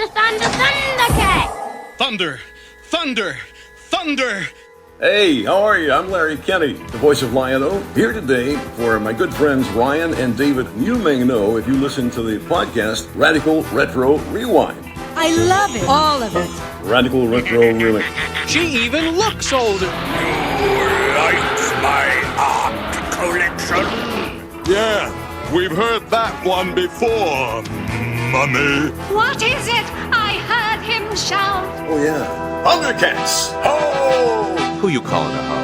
ThunderCats! Thunder! Thunder! Thunder! Hey, how are you? I'm Larry Kenny, the voice of Lion-O, here today for my good friends Ryan and David. You may know if you listen to the podcast Radical Retro Rewind. I love it. All of it. Radical Retro Rewind. She even looks older! Likes my art collection? Yeah, we've heard that one before, Mummy. What is it? I heard him shout. Oh yeah, ThunderCats! Ho! Who you calling a hoe?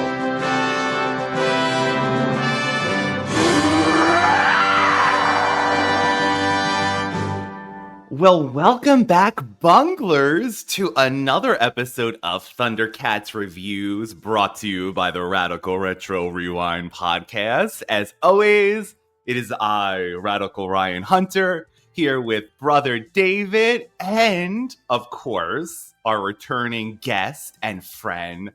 Well, welcome back, Bunglers, to another episode of ThunderCats Reviews, brought to you by the Radical Retro Rewind podcast. As always, it is I, Radical Ryan Hunter, here with brother David, and, of course, our returning guest and friend,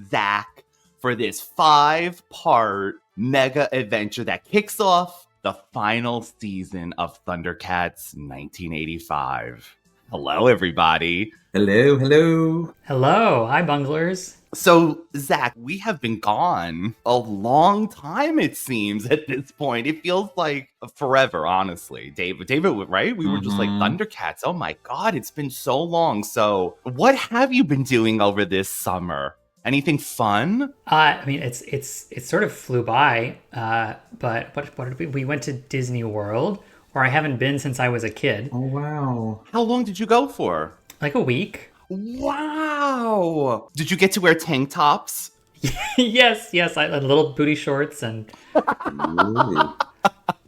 Zack, for this 5-part mega adventure that kicks off the final season of ThunderCats 1985. Hello, everybody. Hello. Hi, Bunglers. So, Zack, we have been gone a long time, it seems, at this point. It feels like forever, honestly. David, right? We were just like, ThunderCats, oh my god, it's been so long. So, what have you been doing over this summer? Anything fun? I mean, it's sort of flew by, but what did we went to Disney World, where I haven't been since I was a kid. Oh, wow. How long did you go for? Like a week. Wow! Did you get to wear tank tops? yes, I had little booty shorts and...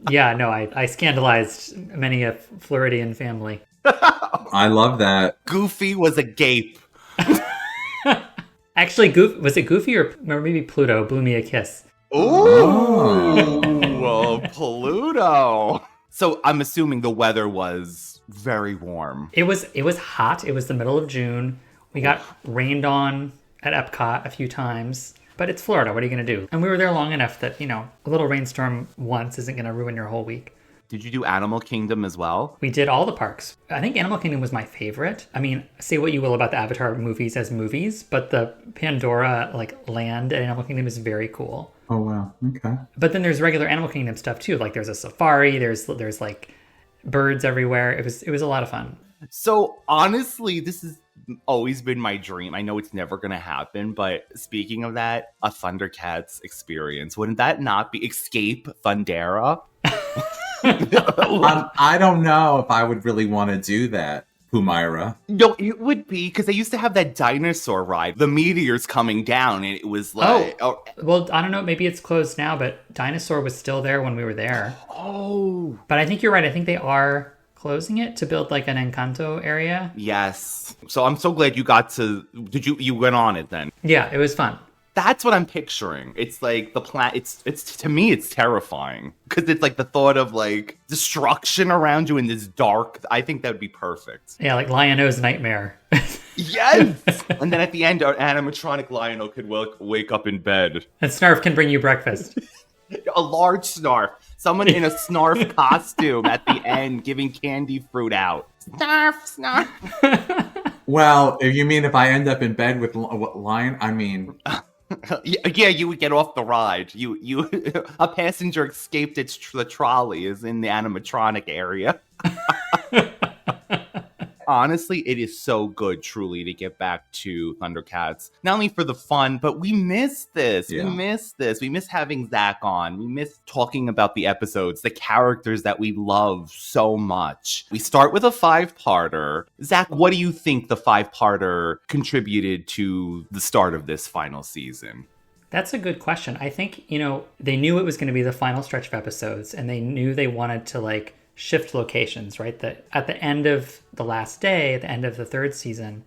Yeah, no, I scandalized many a Floridian family. I love that. Goofy was agape. Actually, was it Goofy or maybe Pluto blew me a kiss? Ooh! Well, Pluto! So I'm assuming the weather was very warm. It was hot. It was the middle of June. We got rained on at Epcot a few times. But it's Florida. What are you going to do? And we were there long enough that, a little rainstorm once isn't going to ruin your whole week. Did you do Animal Kingdom as well? We did all the parks. I think Animal Kingdom was my favorite. I mean, say what you will about the Avatar movies as movies, but the Pandora land at Animal Kingdom is very cool. Oh, wow. Okay. But then there's regular Animal Kingdom stuff too. Like there's a safari, there's like birds everywhere. It was a lot of fun. So honestly, this has always been my dream. I know it's never going to happen, but speaking of that, a ThunderCats experience. Wouldn't that not be Escape Thundera? I don't know if I would really want to do that, Pumyra. No, it would be, because they used to have that dinosaur ride. The meteors coming down, and it was like... Oh, well, I don't know. Maybe it's closed now, but Dinosaur was still there when we were there. Oh. But I think you're right. I think they are closing it to build like an Encanto area. Yes. So I'm so glad you got to... You went on it then? Yeah, it was fun. That's what I'm picturing. It's like the plan. It's to me, it's terrifying because it's like the thought of like destruction around you in this dark. I think that would be perfect. Yeah, like Lion-O's nightmare. Yes. And then at the end, our animatronic Lion-O could wake up in bed. And Snarf can bring you breakfast. A large Snarf. Someone in a Snarf costume at the end giving candy fruit out. Snarf. Well, you mean if I end up in bed with Lion? I mean... Yeah, you would get off the ride. You a passenger escaped the trolley is in the animatronic area. Honestly, it is so good, truly, to get back to ThunderCats. Not only for the fun, but we miss this. Yeah. We miss this. We miss having Zack on. We miss talking about the episodes, the characters that we love so much. We start with a 5-parter. Zack, what do you think the 5-parter contributed to the start of this final season? That's a good question. I think, they knew it was going to be the final stretch of episodes, and they knew they wanted to, shift locations, right? That at the end of the last day, at the end of the 3rd season,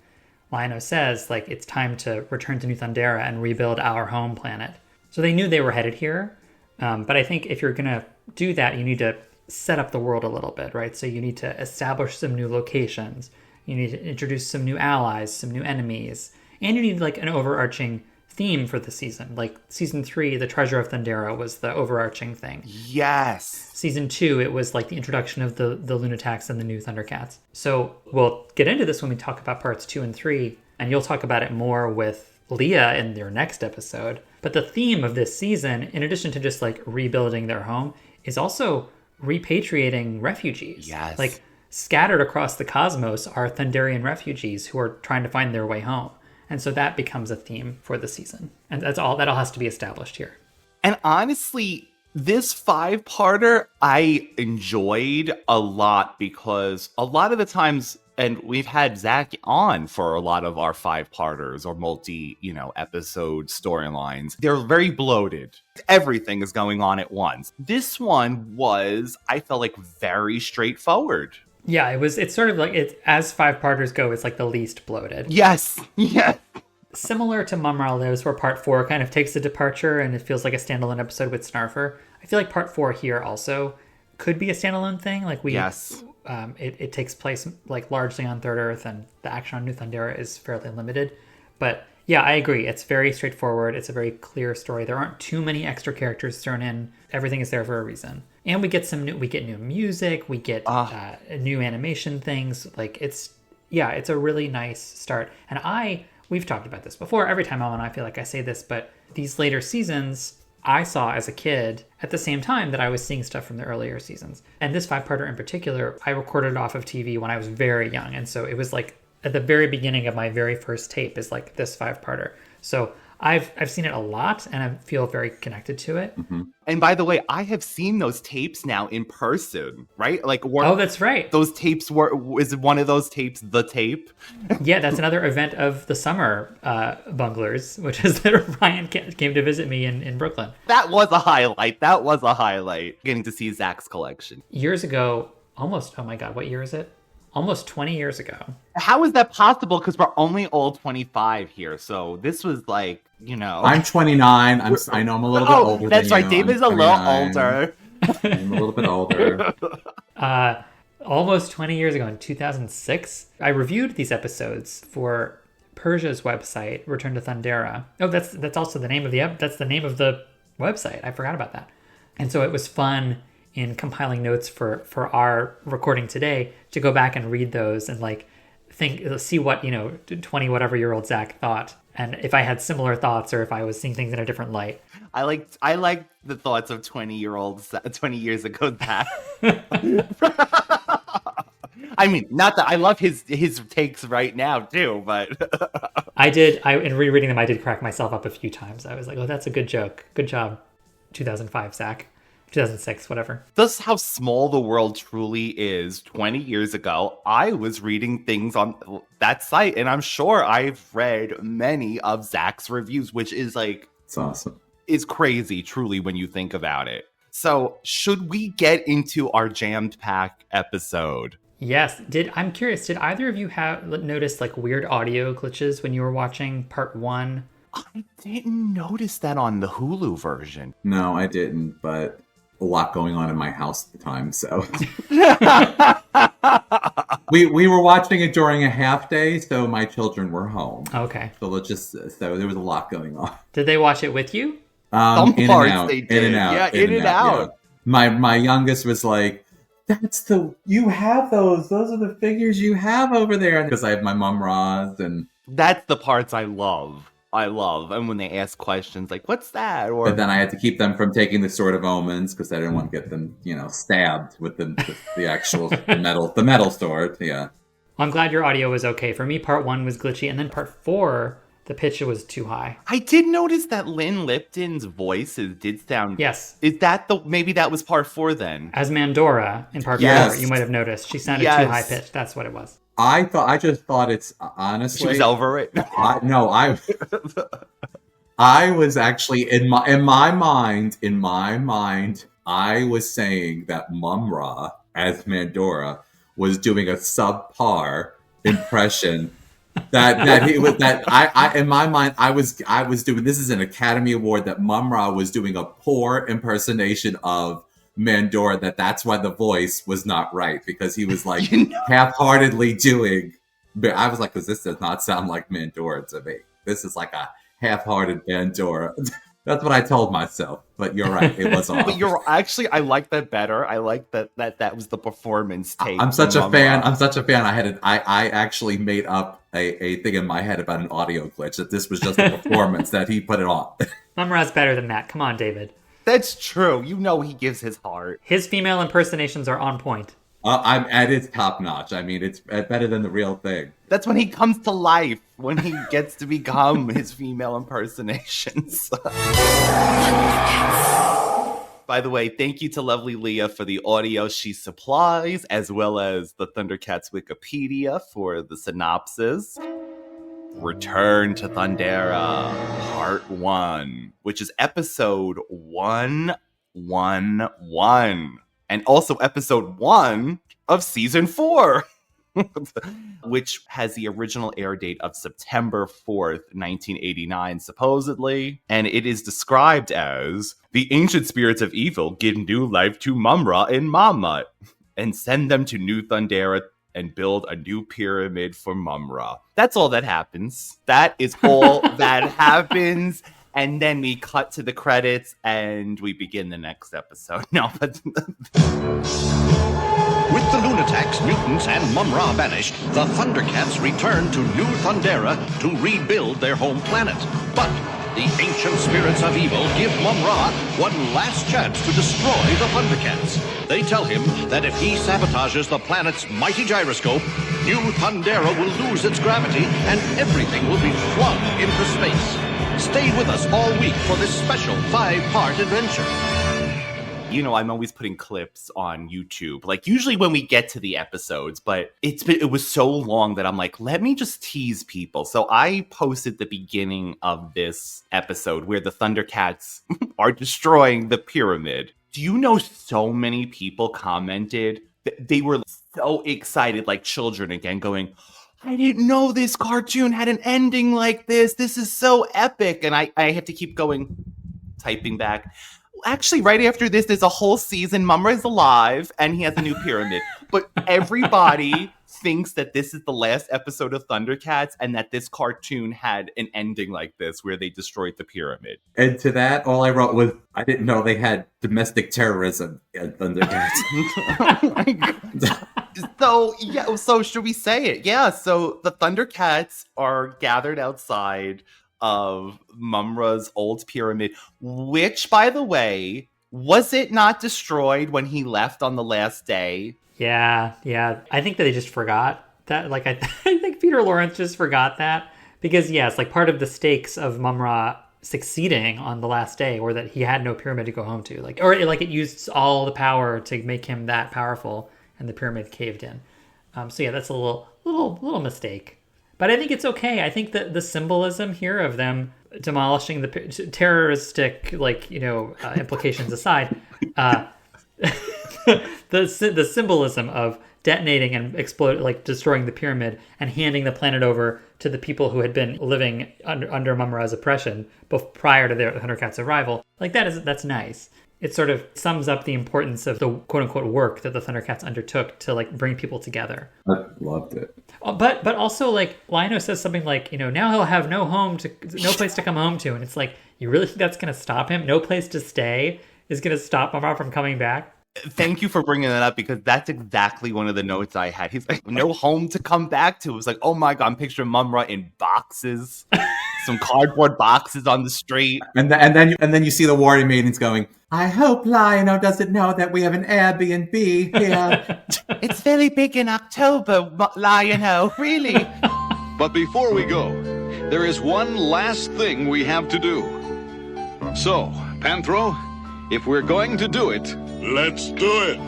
Lion-O says, it's time to return to New Thundera and rebuild our home planet. So they knew they were headed here. But I think if you're going to do that, you need to set up the world a little bit, right? So you need to establish some new locations. You need to introduce some new allies, some new enemies. And you need, an overarching theme for the season. Like season 3, the Treasure of Thundera was the overarching thing. Yes. Season 2, it was like the introduction of the Lunatics and the new Thundercats. So we'll get into this when we talk about parts 2 and 3, and you'll talk about it more with Leah in your next episode. But the theme of this season, in addition to just like rebuilding their home, is also repatriating refugees. Yes. Like scattered across the cosmos are Thunderian refugees who are trying to find their way home. And so that becomes a theme for the season. And that all has to be established here. And honestly, this 5-parter I enjoyed a lot because a lot of the times, and we've had Zack on for a lot of our 5-parters or multi-episode storylines, they're very bloated. Everything is going on at once. This one was, I felt like, very straightforward. Yeah, it's sort of like, as 5-parters go, it's like the least bloated. Yes. Similar to Mumm-Ra Lives, where part 4 kind of takes a departure and it feels like a standalone episode with Snarfer. I feel like part 4 here also could be a standalone thing. Like Yes. It takes place like largely on Third Earth, and the action on New Thundera is fairly limited. But yeah, I agree. It's very straightforward. It's a very clear story. There aren't too many extra characters thrown in. Everything is there for a reason. And we get new music. We get new animation things. Like it's a really nice start. And we've talked about this before. Every time I'm on, I feel like I say this, but these later seasons I saw as a kid at the same time that I was seeing stuff from the earlier seasons. And this 5-parter in particular, I recorded off of TV when I was very young. And so it was like at the very beginning of my very first tape is like this 5-parter. So I've seen it a lot and I feel very connected to it. Mm-hmm. And by the way, I have seen those tapes now in person, right? Like, oh, that's right. Those tapes is one of those tapes the tape? Yeah, that's another event of the summer, Bunglers, which is that Ryan came to visit me in Brooklyn. That was a highlight. Getting to see Zack's collection. Years ago, almost, oh my God, what year is it? Almost 20 years ago. How is that possible? Because we're only all 25 here. So this was like, I'm 29. I know I'm a little bit older that's than right. you. David's a little older. I'm a little bit older. Almost 20 years ago in 2006, I reviewed these episodes for Persia's website, Return to Thundera. Oh, that's also the name of that's the name of the website. I forgot about that. And so it was fun in compiling notes for our recording today to go back and read those and like see what 20 whatever year old Zack thought, and if I had similar thoughts or if I was seeing things in a different light. I like the thoughts of 20 years ago Zack. I mean, not that I love his takes right now too, but in rereading them I did crack myself up a few times. I was like, oh, that's a good joke, good job 2005 Zack. 2006, whatever. That's how small the world truly is. 20 years ago, I was reading things on that site, and I'm sure I've read many of Zack's reviews, which is like... It's awesome. Is crazy, truly, when you think about it. So, should we get into our jammed pack episode? Yes. I'm curious, did either of you have noticed like weird audio glitches when you were watching part 1? I didn't notice that on the Hulu version. No, I didn't, but... a lot going on in my house at the time, so we were watching it during a half day, so my children were home. Okay. So there was a lot going on. Did they watch it with you? Some in parts and out, they did. in and out, yeah, in and out. Yeah. My youngest was like, you have those are the figures you have over there, because I have my Mumm-Ra's, and that's the parts I love. And when they ask questions like, what's that? But then I had to keep them from taking the Sword of Omens because I didn't want to get them, stabbed with the actual the metal sword. Yeah. I'm glad your audio was okay. For me, part 1 was glitchy, and then part 4, the pitch was too high. I did notice that Lynn Lipton's voices did sound... Yes. Is that maybe that was part 4 then? As Mandora in part 4, you might have noticed. She sounded too high pitched. That's what it was. I just thought it's honestly... She was over it. I was actually in my mind, I was saying that Mumm-Ra as Mandora was doing a subpar impression. In my mind, I was doing, this is an Academy Award, that Mumm-Ra was doing a poor impersonation of Mandora, that's why the voice was not right, because he was like half-heartedly doing. But I was like, because this does not sound like Mandora to me. This is like a half-hearted Pandora. That's what I told myself. But you're right, it was off. But I like that better. I like that was the performance take. I'm such a from fan. Mumm-Ra. I'm such a fan. I actually made up a thing in my head about an audio glitch that this was just a performance that he put it on. Mumm-Ra's better than that. Come on, David. That's true. You know he gives his heart. His female impersonations are on point. I'm at its top notch. I mean, it's better than the real thing. That's when he comes to life, when he gets to become his female impersonations. By the way, thank you to lovely Leah for the audio she supplies, as well as the Thundercats Wikipedia for the synopsis. Return to Thundera, Part 1, which is episode 111. And also episode 1 of season 4, which has the original air date of September 4th, 1989, supposedly. And it is described as the ancient spirits of evil give new life to Mumm-Ra and Mamut and send them to New Thundera and build a new pyramid for Mumm-Ra. That's all that happens. That is all that happens. And then we cut to the credits and we begin the next episode. No, but... With the Lunatics, mutants, and Mumm-Ra banished, the Thundercats return to New Thundera to rebuild their home planet. But the ancient spirits of evil give Mumm-Ra one last chance to destroy the Thundercats. They tell him that if he sabotages the planet's mighty gyroscope, New Thundera will lose its gravity and everything will be flung into space. Stay with us all week for this special 5-part adventure. You know, I'm always putting clips on YouTube, like usually when we get to the episodes, but it was so long that I'm like, let me just tease people. So I posted the beginning of this episode where the Thundercats are destroying the pyramid. Do you know so many people commented that they were so excited, like children again, going, I didn't know this cartoon had an ending like this. This is so epic. And I have to keep going, typing back. Actually, right after this, there's a whole season. Mumm-Ra is alive, and he has a new pyramid. But everybody thinks that this is the last episode of Thundercats, and that this cartoon had an ending like this, where they destroyed the pyramid. And to that, all I wrote was, I didn't know they had domestic terrorism in Thundercats. Oh my God. So should we say it? Yeah, so the Thundercats are gathered outside of Mumm-Ra's old pyramid, which, by the way, was it not destroyed when he left on the last day? Yeah. I think that they just forgot that. Like, I think Peter Lawrence just forgot that. Because, yes, like part of the stakes of Mumm-Ra succeeding on the last day were that he had no pyramid to go home to. It used all the power to make him that powerful, and the pyramid caved in. So yeah, that's a little mistake. But I think it's okay. I think that the symbolism here of them demolishing the terroristic, implications aside, the symbolism of detonating and destroying the pyramid and handing the planet over to the people who had been living under Mumm-Ra's oppression prior to their Thundercats' arrival, that's nice. It sort of sums up the importance of the quote-unquote work that the Thundercats undertook to bring people together. I loved it. But also Lion-O says something like, now he'll have no place to come home to, and it's like, you really think that's going to stop him? No place to stay is going to stop Mumm-Ra from coming back? Thank you for bringing that up, because that's exactly one of the notes I had. He's like, no home to come back to. It was like, oh my God, I'm picturing Mumm-Ra in boxes, some cardboard boxes on the street. And then you see the warrior maidens going, I hope Lion-O doesn't know that we have an Airbnb here. It's very big in October, Lion-O, really. But before we go, there is one last thing we have to do. So, Panthro, if we're going to do it, let's do it.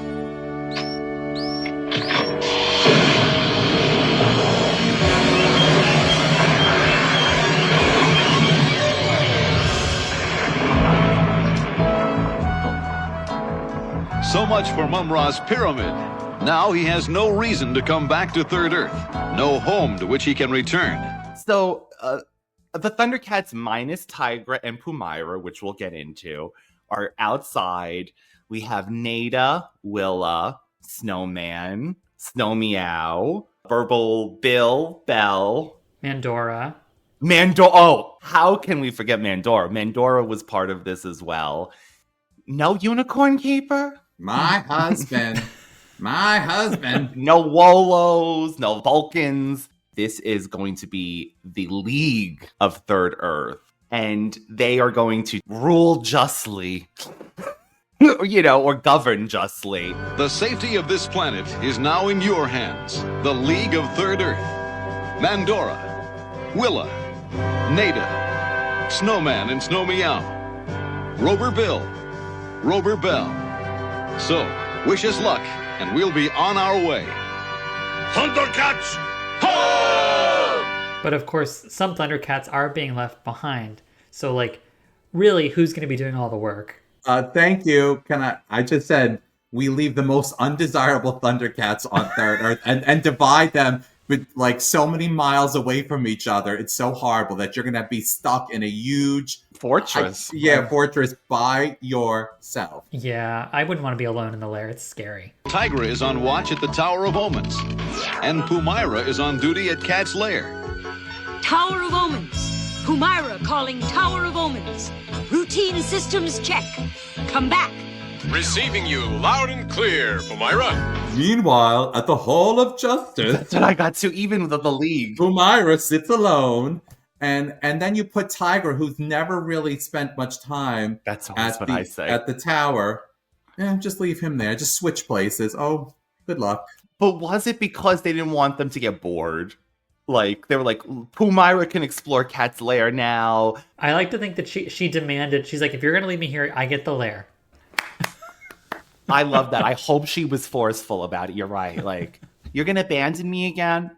So much for Mumm-Ra's pyramid. Now he has no reason to come back to Third Earth. No home to which he can return. So, the Thundercats minus Tygra and Pumyra, which we'll get into, are outside. We have Nada, Willa, Snowman, Snow Meow, Burble Bill, Bell, Mandora, Oh, how can we forget Mandora? Mandora was part of this as well. No unicorn keeper? My husband. My husband. No Wolos, no Vulcans. This is going to be the League of Third Earth. And they are going to rule justly. Or govern justly. The safety of this planet is now in your hands. The League of Third Earth. Mandora, Willa, Nada, Snowman and Snow Meow, Rover Bill, Rover Bell. So, wish us luck, and we'll be on our way. ThunderCats! Ho! But of course, some Thundercats are being left behind. So, really, who's going to be doing all the work? Thank you. I just said we leave the most undesirable Thundercats on Third Earth and divide them with so many miles away from each other. It's so horrible that you're going to be stuck in a huge fortress. Fortress by yourself. Yeah, I wouldn't want to be alone in the lair. It's scary. Tygra is on watch at the Tower of Omens, and Pumyra is on duty at Cat's lair. Tower of Omens. Pumyra calling Tower of Omens. Routine systems check. Come back. Receiving you loud and clear, Pumyra. Meanwhile, at the Hall of Justice... That's what I got to, even with the League. Pumyra sits alone, and then you put Tygra, who's never really spent much time I say. At the tower. Just leave him there. Just switch places. Oh, good luck. But was it because they didn't want them to get bored? They were like, Pumyra can explore Cat's lair now. I like to think that she demanded, she's like, if you're going to leave me here, I get the lair. I love that. I hope she was forceful about it. You're right. You're going to abandon me again?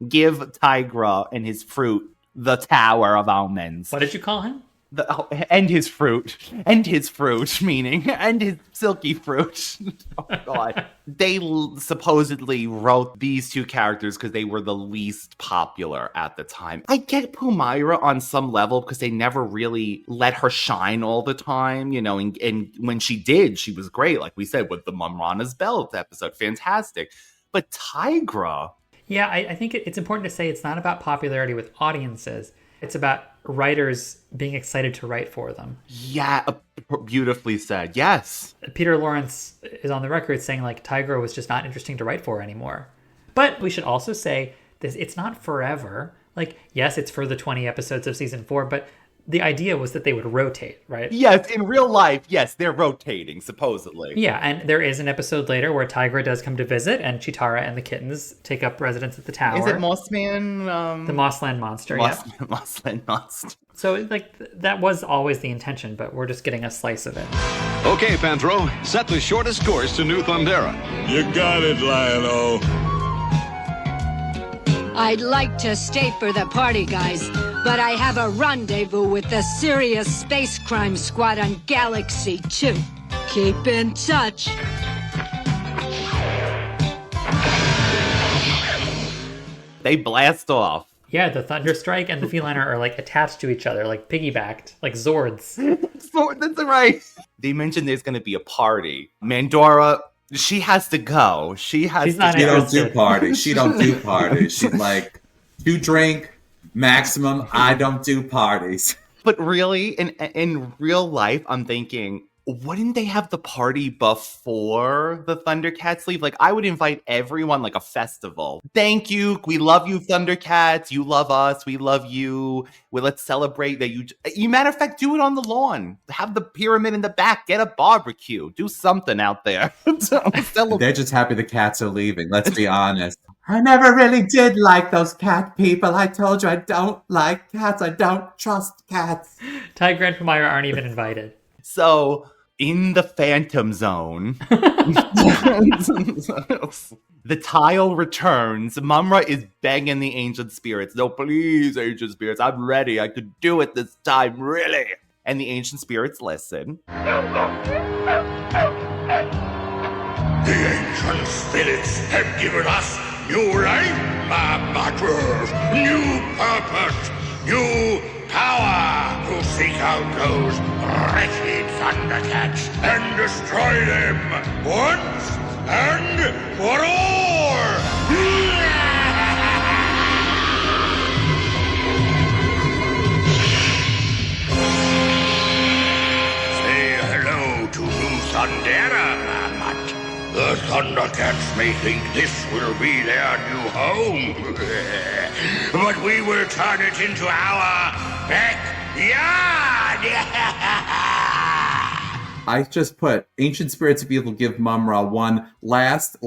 Give Tygra and his fruit the Tower of Omens. What did you call him? And his fruit, meaning, and his silky fruit. Oh, God. They supposedly wrote these two characters because they were the least popular at the time. I get Pumyra on some level because they never really let her shine all the time, and when she did, she was great. Like we said, with the Mumm-Ra's belt episode, fantastic. But Tygra... Yeah, I think it's important to say it's not about popularity with audiences. It's about writers being excited to write for them. Yeah, beautifully said. Yes. Peter Lawrence is on the record saying Tygra was just not interesting to write for anymore. But we should also say this: it's not forever. Yes, it's for the 20 episodes of season 4, but the idea was that they would rotate, right? Yes, in real life, yes, they're rotating, supposedly. Yeah, and there is an episode later where Tygra does come to visit, and Chitara and the kittens take up residence at the tower. Is it Mossman? The Mossland Monster, Mossland Monster. So, that was always the intention, but we're just getting a slice of it. Okay, Panthro, set the shortest course to New Thundera. You got it, Lion-O. I'd like to stay for the party, guys, but I have a rendezvous with the Serious Space Crime Squad on Galaxy 2. Keep in touch. They blast off. Yeah, the Thunderstrike and the Feliner are attached to each other, piggybacked, like Zords. That's right. They mentioned there's going to be a party. Mandora... She has to go. She don't do parties. She don't do parties. She's like, 2 drink maximum. I don't do parties. But really, in real life, I'm thinking, wouldn't they have the party before the Thundercats leave? I would invite everyone a festival. Thank you. We love you, Thundercats. You love us. We love you. Well, let's celebrate that you matter of fact, do it on the lawn. Have the pyramid in the back. Get a barbecue. Do something out there. They're just happy the cats are leaving. Let's be honest. I never really did like those cat people. I told you I don't like cats. I don't trust cats. Tygra and Pumyra aren't even invited. So... in the Phantom Zone, the tile returns. Mumm-Ra is begging the ancient spirits. No, please, ancient spirits, I'm ready. I could do it this time, really. And the ancient spirits listen. The ancient spirits have given us new life, my martyrs, new purpose, new power to seek out those wretched Thundercats and destroy them once and for all! Thundercats may think this will be their new home, but we will turn it into our backyard. I just put ancient spirits of evil give Mumm-Ra one last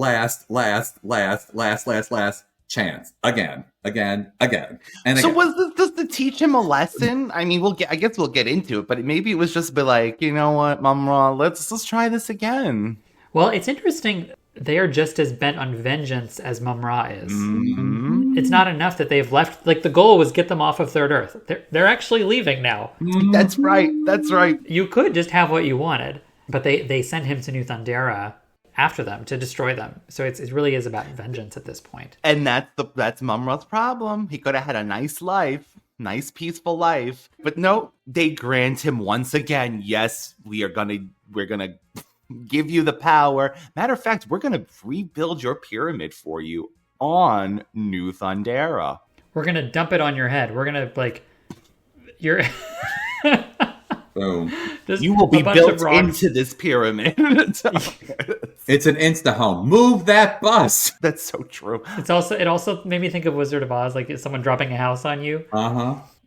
chance. Again. And so again. was this to teach him a lesson? I mean, I guess we'll get into it, but maybe it was just be like, you know what, Mumm-Ra, let's try this again. Well, it's interesting. They are just as bent on vengeance as Mumm-Ra is. Mm-hmm. It's not enough that they've left. Like, the goal was get them off of Third Earth. They're actually leaving now. That's right. You could just have what you wanted, but they sent him to New Thundera after them to destroy them. So it really is about vengeance at this point. And that's Mumm-Ra's problem. He could have had a nice life, nice peaceful life, but no, they grant him once again. Yes, we're gonna give you the power. Matter of fact, we're gonna rebuild your pyramid for you on New Thundera. We're gonna dump it on your head. We're gonna you're. Boom. You will be built into this pyramid. It's an insta-home. Move that bus. That's so true. It also made me think of Wizard of Oz, like someone dropping a house on you.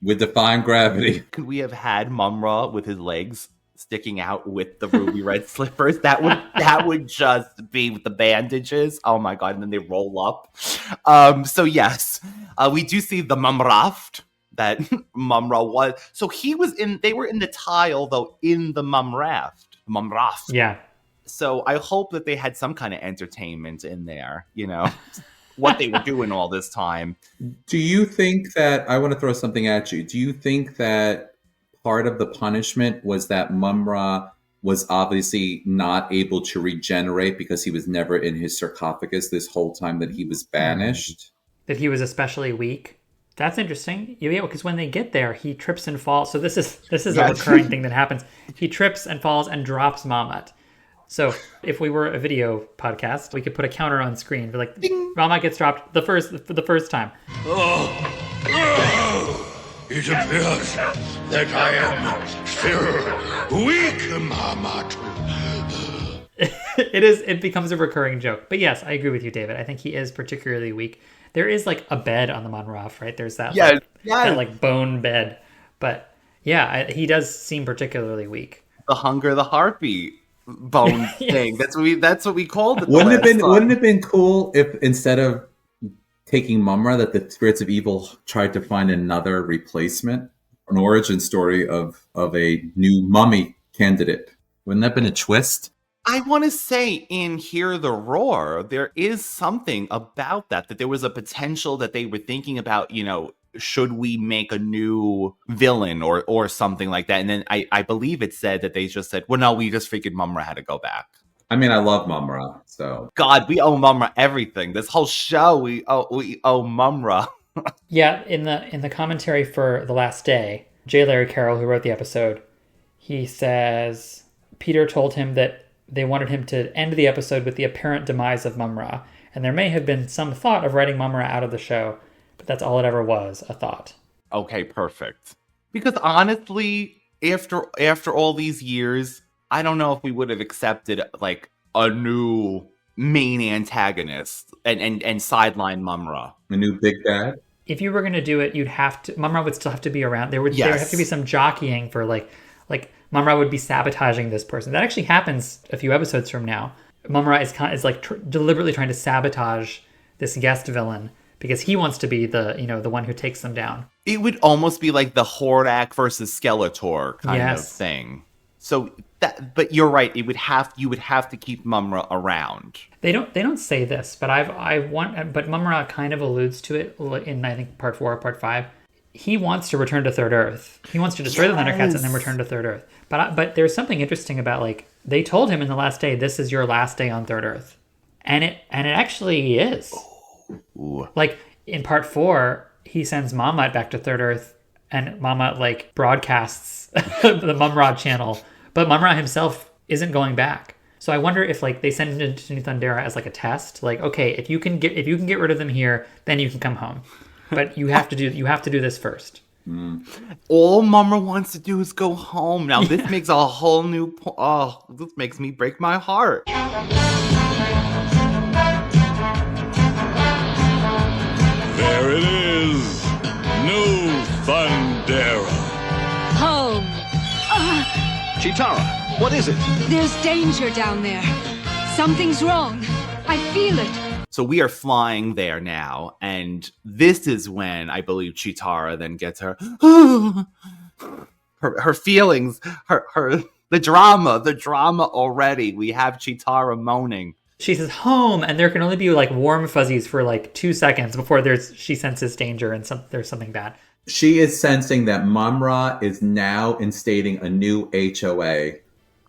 With defying gravity. Could we have had Mumm-Ra with his legs sticking out with the ruby red slippers? That would just be with the bandages. Oh my god! And then they roll up. So yes, we do see the Mumm-Raft that Mumm-Ra was. So they were in the tile though, in the Mumm-Raft. Yeah. So I hope that they had some kind of entertainment in there, you know, what they were doing all this time. Do you think that, I want to throw something at you. Do you think that part of the punishment was that Mumm-Ra was obviously not able to regenerate because he was never in his sarcophagus this whole time that he was banished? That he was especially weak? That's interesting. Yeah, because when they get there, he trips and falls. So this is a recurring thing that happens. He trips and falls and drops Mamat. So if we were a video podcast, we could put a counter on screen. Be like, ding! Mamat gets dropped for the first time. It appears that I am still weak, Mamat. It becomes a recurring joke. But yes, I agree with you, David. I think he is particularly weak. There is like a bed on the Mumm-Ra, right? There's that that bone bed. But yeah, he does seem particularly weak. The hunger, the heartbeat bone thing. That's what we called it. Wouldn't it have been cool if instead of taking Mumm-Ra, that the spirits of evil tried to find another replacement, an origin story of a new mummy candidate? Wouldn't that have been a twist? I want to say in Hear the Roar, there is something about that there was a potential that they were thinking about, you know, should we make a new villain or something like that? And then I believe it said that they just said, well, no, we just figured Mumm-Ra had to go back. I mean, I love Mumm-Ra, so. God, we owe Mumm-Ra everything. This whole show, we owe Mumm-Ra. Yeah, in the commentary for The Last Day, J. Larry Carroll, who wrote the episode, he says Peter told him that they wanted him to end the episode with the apparent demise of Mumm-Ra. And there may have been some thought of writing Mumm-Ra out of the show, but that's all it ever was, a thought. Okay, perfect. Because honestly, after all these years, I don't know if we would have accepted like a new main antagonist and sideline Mumm-Ra. A new big bad? If you were going to do it, Mumm-Ra would still have to be around. There would have to be some jockeying for like Mumm-Ra would be sabotaging this person. That actually happens a few episodes from now. Mumm-Ra is deliberately trying to sabotage this guest villain because he wants to be the one who takes them down. It would almost be like the Hordak versus Skeletor kind of thing. So but you're right. You would have to keep Mumm-Ra around. They don't say this, but but Mumm-Ra kind of alludes to it in I think part 4 or part 5. He wants to return to Third Earth. He wants to destroy the Thundercats and then return to Third Earth. But there's something interesting about like they told him in The Last Day, this is your last day on Third Earth, and it actually is. Ooh. Like in part 4, he sends Mamat back to Third Earth, and Mamat like broadcasts the Mumm-Ra channel, but Mumm-Ra himself isn't going back. So I wonder if like they send him to New Thundera as like a test, like okay, if you can get rid of them here, then you can come home. But you have to do this first. All Mumm-Ra wants to do is go home. Now this makes a whole new this makes me break my heart. Chitara, what is it? There's danger down there. Something's wrong. I feel it. So we are flying there now, and this is when I believe Chitara then gets her her feelings, the drama already. We have Chitara moaning. She says home, and there can only be like warm fuzzies for like 2 seconds before she senses danger and there's something bad. She is sensing that Mumm-Ra is now instating a new HOA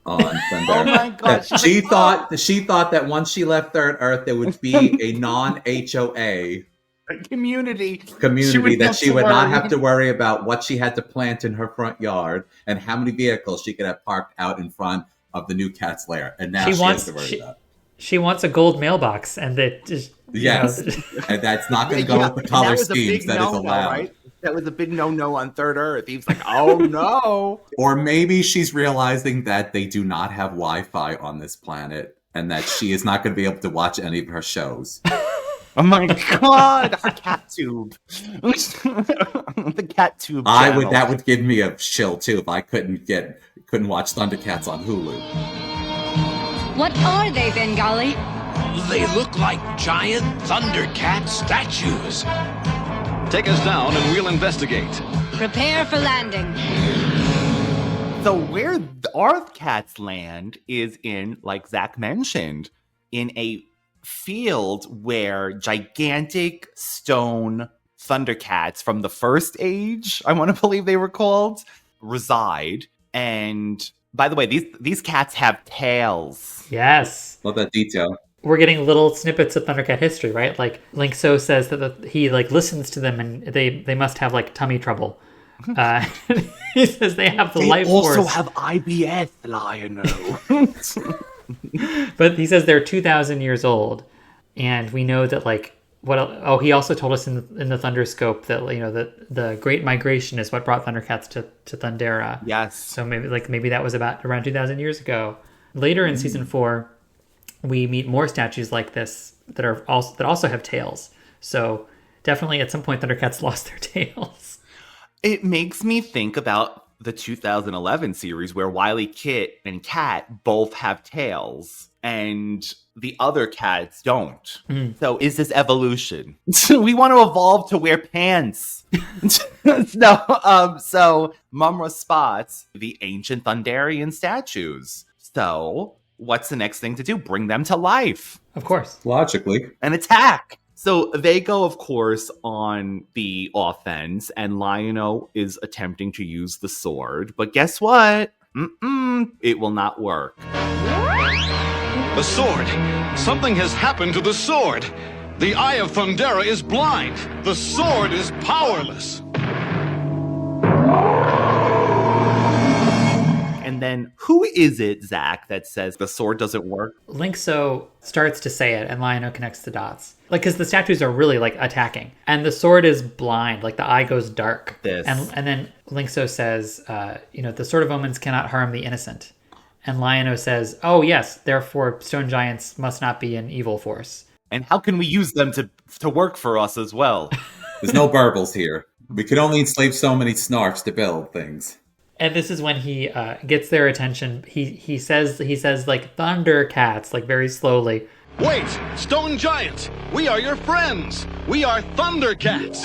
on Thundera. Oh my god! She thought that once she left Third Earth, there would be a non-HOA community that she would not have to worry about what she had to plant in her front yard and how many vehicles she could have parked out in front of the new cat's lair. And now she has to worry about. She wants a gold mailbox, and that just yes, and that's not going to go with the color schemes that is allowed. Right? That was a big no on Third Earth. He was like, "Oh no!" Or maybe she's realizing that they do not have Wi-Fi on this planet, and that she is not going to be able to watch any of her shows. Oh my god, her cat tube. The cat tube. That would give me a chill too if I couldn't watch ThunderCats on Hulu. What are they, Bengali? They look like giant ThunderCat statues. Take us down and we'll investigate. Prepare for landing. So where our cats land is in, like Zack mentioned, in a field where gigantic stone Thundercats from the first age, I want to believe they were called, reside. And by the way, these cats have tails. Yes. Love that detail. We're getting little snippets of Thundercat history, right? Like Linkso says that he like listens to them and they must have like tummy trouble. He says they have the life force. They also have IBS, Lion-O. But he says they're 2,000 years old, and we know that like he also told us in the Thunderscope that that the Great Migration is what brought Thundercats to Thundera. Yes. So maybe that was about around 2,000 years ago. Later in season 4, we meet more statues like this that also have tails. So definitely at some point Thundercats lost their tails. It makes me think about the 2011 series where Wily Kit and Cat both have tails and the other cats don't. So is this evolution? We want to evolve to wear pants. So Mumm-Ra spots the ancient Thunderian statues. So what's the next thing to do? Bring them to life. Of course. Logically. And attack. So they go, of course, on the offense, and Lion-O is attempting to use the sword. But guess what? It will not work. The sword! Something has happened to the sword! The Eye of Thundera is blind! The sword is powerless! And then, who is it, Zack, that says the sword doesn't work? Linkso starts to say it, and Lion-O connects the dots. Like, because the statues are really, like, attacking. And the sword is blind. Like, the eye goes dark. And then Linkso says, the Sword of Omens cannot harm the innocent. And Lion-O says, oh, yes, therefore stone giants must not be an evil force. And how can we use them to work for us as well? There's no burbles here. We can only enslave so many snarfs to build things. And this is when he gets their attention. He says like ThunderCats, like very slowly. Wait, stone giant! We are your friends! We are ThunderCats!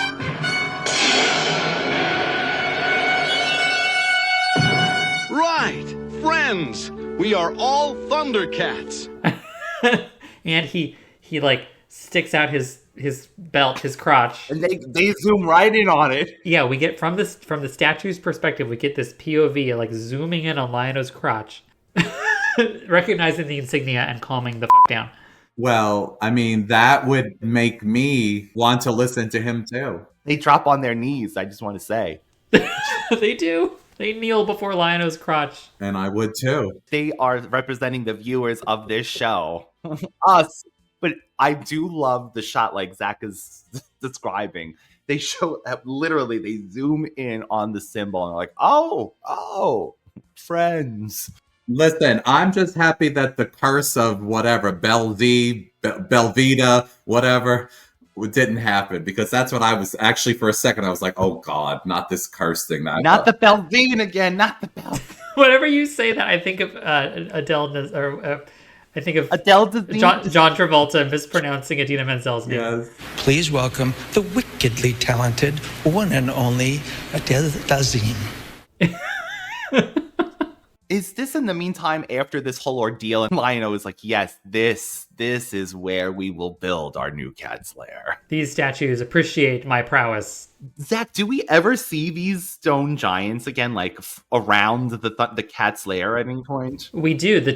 Right! Friends! We are all ThunderCats! And he like sticks out his belt, his crotch. And they zoom right in on it. Yeah, we get from the statue's perspective, we get this POV like zooming in on Lion-O's crotch, recognizing the insignia and calming the fuck down. Well, I mean, that would make me want to listen to him too. They drop on their knees, I just want to say. They do. They kneel before Lion-O's crotch. And I would too. They are representing the viewers of this show. Us. But I do love the shot like Zack is describing. They show literally, they zoom in on the symbol and they're like, oh, friends. Listen, I'm just happy that the curse of whatever, Belvita, whatever, didn't happen. Because that's what I was actually, for a second, I was like, oh God, not this curse thing. Not the Belvine again, not the Belvine. Whenever you say that, I think of Adele, I think of Adele John Travolta mispronouncing Idina Menzel's name. Yes. Please welcome the wickedly talented one and only Adele Dazeem. Is this in the meantime after this whole ordeal? And Lion-O is like, yes, this is where we will build our new cat's lair. These statues appreciate my prowess. Zack, do we ever see these stone giants again, like around the cat's lair at any point? We do. The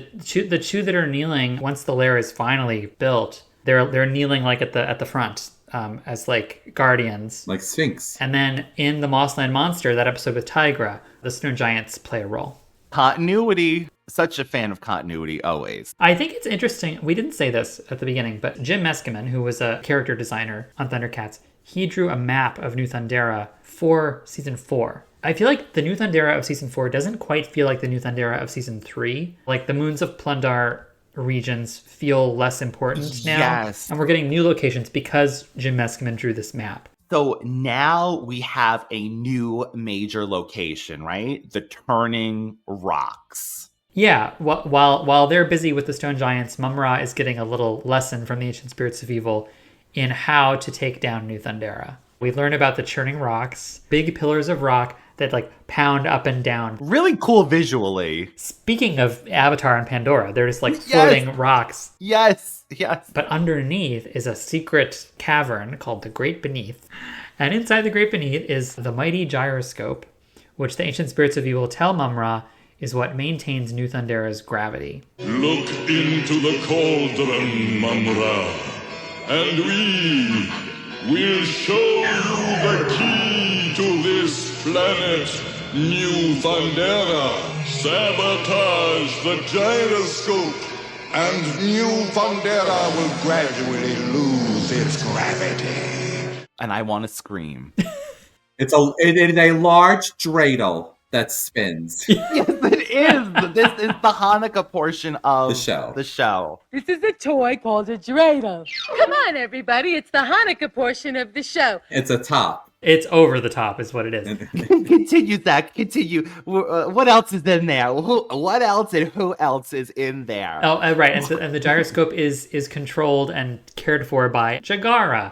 two that are kneeling once the lair is finally built, they're kneeling like at the front. As like guardians. Like Sphinx. And then in the Mossland Monster, that episode with Tygra, the stone giants play a role. Continuity. Such a fan of continuity, always. I think it's interesting. We didn't say this at the beginning, but Jim Meskimen, who was a character designer on ThunderCats, he drew a map of New Thundera for Season 4. I feel like the New Thundera of Season 4 doesn't quite feel like the New Thundera of Season 3. Like the Moons of Plundar regions feel less important now. Yes. And we're getting new locations because Jim Meskimen drew this map. So now we have a new major location, right? The Turning Rocks. Yeah, while they're busy with the stone giants, Mumm-Ra is getting a little lesson from the ancient spirits of evil in how to take down New Thundera. We learn about the churning rocks, big pillars of rock that like pound up and down. Really cool visually. Speaking of Avatar and Pandora, they're just like floating rocks. Yes. But underneath is a secret cavern called the Great Beneath. And inside the Great Beneath is the mighty gyroscope, which the ancient spirits of evil tell Mumm-Ra is what maintains New Thundera's gravity. Look into the cauldron, Mumm-Ra, and we will show you the key to this planet, New Thundera. Sabotage the gyroscope, and New Thundera will gradually lose its gravity. And I want to scream. It is a large dreidel that spins. Yes, it is. This is the Hanukkah portion of the show. This is a toy called a dreidel. Come on, everybody. It's the Hanukkah portion of the show. It's a top. It's over the top is what it is. Continue, Zack. Continue. What else is in there? What else and who else is in there? Oh, right. And the gyroscope is controlled and cared for by Jagara.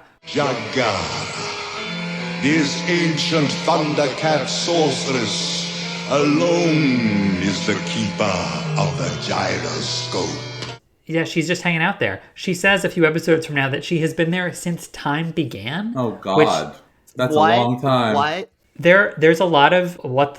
This ancient ThunderCat sorceress alone is the keeper of the gyroscope. Yeah, she's just hanging out there. She says a few episodes from now that she has been there since time began. Oh, God. That's a long time. What? There's a lot of what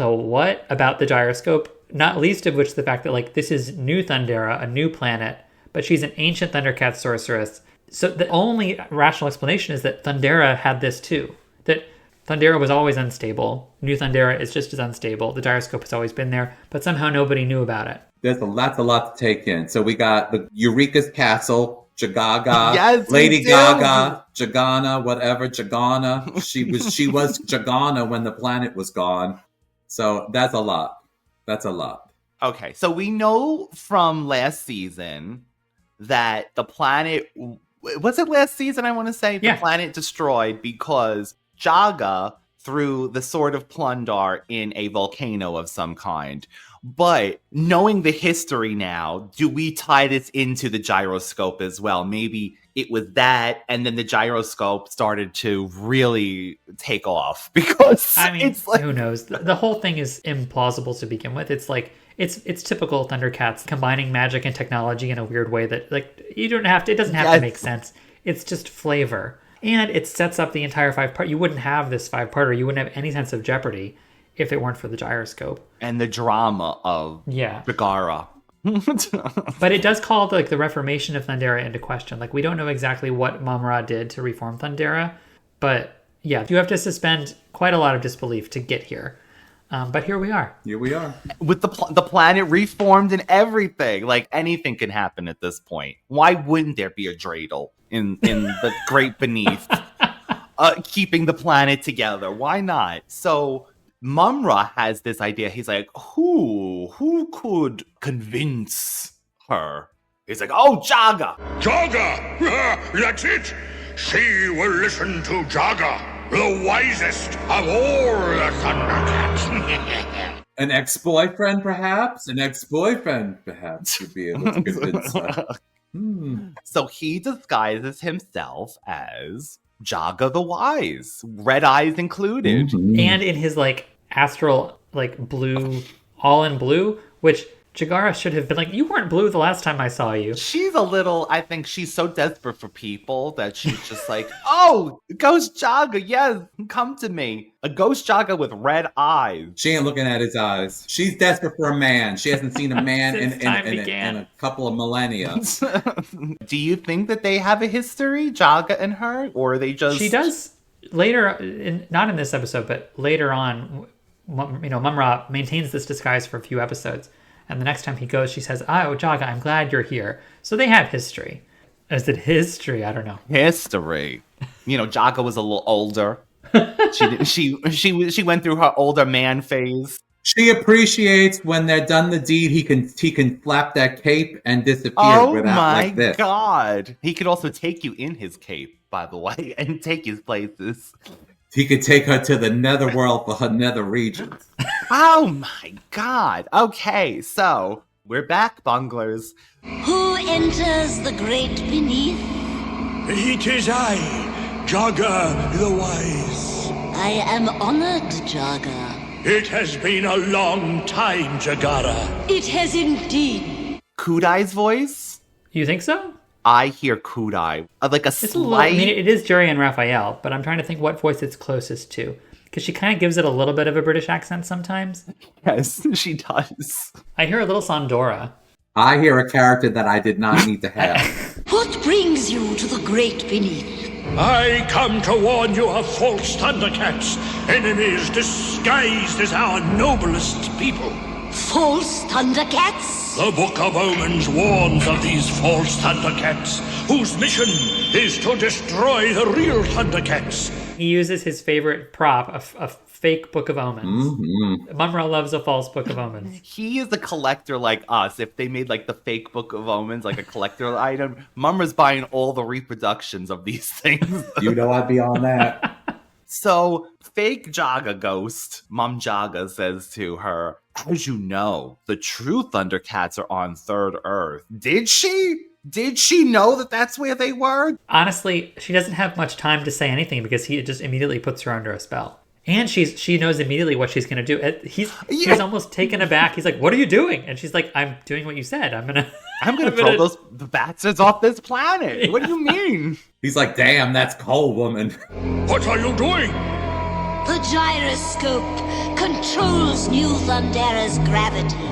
about the gyroscope, not least of which the fact that, like, this is New Thundera, a new planet, but she's an ancient ThunderCat sorceress. So the only rational explanation is that Thundera had this too. That Thundera was always unstable. New Thundera is just as unstable. The gyroscope has always been there, but somehow nobody knew about it. That's a lot to take in. So we got the Eureka's Castle, Jagaga, yes, Lady Gaga, Jagana, whatever, Jagana. She was Jagana when the planet was gone. So that's a lot. Okay, so we know from last season that the planet, was it last season I want to say? The planet destroyed because Jaga threw the Sword of Plundar in a volcano of some kind. But knowing the history now, do we tie this into the gyroscope as well? Maybe it was that, and then the gyroscope started to really take off because it's like, who knows? The whole thing is implausible to begin with. It's like it's typical ThunderCats combining magic and technology in a weird way that, like, it doesn't have to make sense. It's just flavor. And it sets up the entire 5-part. You wouldn't have this 5-parter. You wouldn't have any sense of jeopardy if it weren't for the gyroscope. And the drama of Jagara. But it does call the reformation of Thundera into question. Like, we don't know exactly what Mumm-Ra did to reform Thundera. But yeah, you have to suspend quite a lot of disbelief to get here. But here we are. With the planet reformed and everything. Like, anything can happen at this point. Why wouldn't there be a dreidel in the Great Beneath keeping the planet together? Why not? So Mumm-Ra has this idea. He's like, who could convince her? He's like, oh, Jaga! Jaga! That's it! She will listen to Jaga, the wisest of all the ThunderCats. An ex-boyfriend, perhaps? An ex-boyfriend, perhaps, would be able to convince her. So he disguises himself as Jaga the Wise, red eyes included. Mm-hmm. And in his, like, astral, like, blue, all in blue, which Jagara should have been like, you weren't blue the last time I saw you. She's a little, I think she's so desperate for people that she's just like, oh, Ghost Jaga, yes, come to me. A Ghost Jaga with red eyes. She ain't looking at his eyes. She's desperate for a man. She hasn't seen a man in a couple of millennia. Do you think that they have a history, Jaga and her? Or are they just... She does later, not in this episode, but later on, Mumm-Ra maintains this disguise for a few episodes. And the next time he goes, she says, oh, Jaga, I'm glad you're here. So they have history. Is it history? I don't know. History. Jaga was a little older. She went through her older man phase. She appreciates when they're done the deed, he can flap that cape and disappear without like this. Oh my God. He could also take you in his cape, by the way, and take his places. He could take her to the netherworld for her nether regions. Oh my God. Okay, so we're back, Bunglers. Who enters the great beneath? It is I, Jaga the Wise. I am honored, Jaga. It has been a long time, Jagara. It has indeed. Kudai's voice? You think so? I hear Kudai. Like a slight... it is Jerry and Raphael, but I'm trying to think what voice it's closest to. Because she kind of gives it a little bit of a British accent sometimes. Yes, she does. I hear a little Sondora. I hear a character that I did not need to have. What brings you to the great beneath? I come to warn you of false Thundercats, enemies disguised as our noblest people. False Thundercats? The Book of Omens warns of these false Thundercats, whose mission is to destroy the real Thundercats. He uses his favorite prop, a fake Book of Omens. Mm-hmm. Mumm-Ra loves a false Book of Omens. He is a collector like us. If they made like the fake Book of Omens, like a collector item, Mumm-Ra's buying all the reproductions of these things. I'd be on that. So, fake Jaga ghost, Mum Jaga says to her, as you know, the true Thundercats are on Third Earth. Did she? Did she know that that's where they were? Honestly, she doesn't have much time to say anything because he just immediately puts her under a spell. And she knows immediately what she's going to do. He's almost taken aback. He's like, what are you doing? And she's like, I'm doing what you said. I'm going to throw those bastards off this planet. Yeah. What do you mean? He's like, damn, that's cold, woman. What are you doing? The gyroscope controls New Thundera's gravity.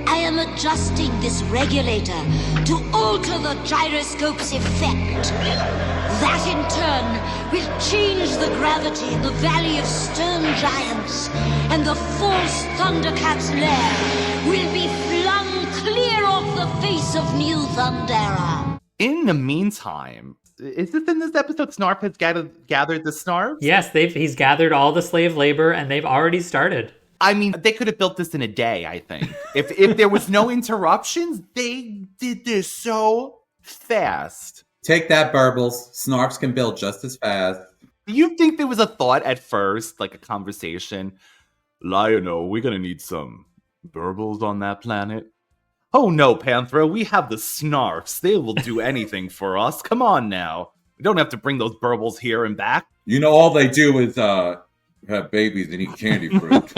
I am adjusting this regulator to alter the gyroscope's effect. That in turn will change the gravity in the Valley of Stern Giants, and the false Thundercats' lair will be flung clear off the face of New Thundera. In the meantime, is this in this episode Snarf has gathered the Snarfs? Yes, he's gathered all the slave labor, and they've already started. I mean, they could have built this in a day, I think. If there was no interruptions, they did this so fast. Take that, Burbles. Snarfs can build just as fast. Do you think there was a thought at first, like a conversation? Lionel, we're going to need some Burbles on that planet. Oh no, Panthro, we have the Snarfs. They will do anything for us. Come on now. We don't have to bring those Burbles here and back. All they do is have babies and eat candy fruit.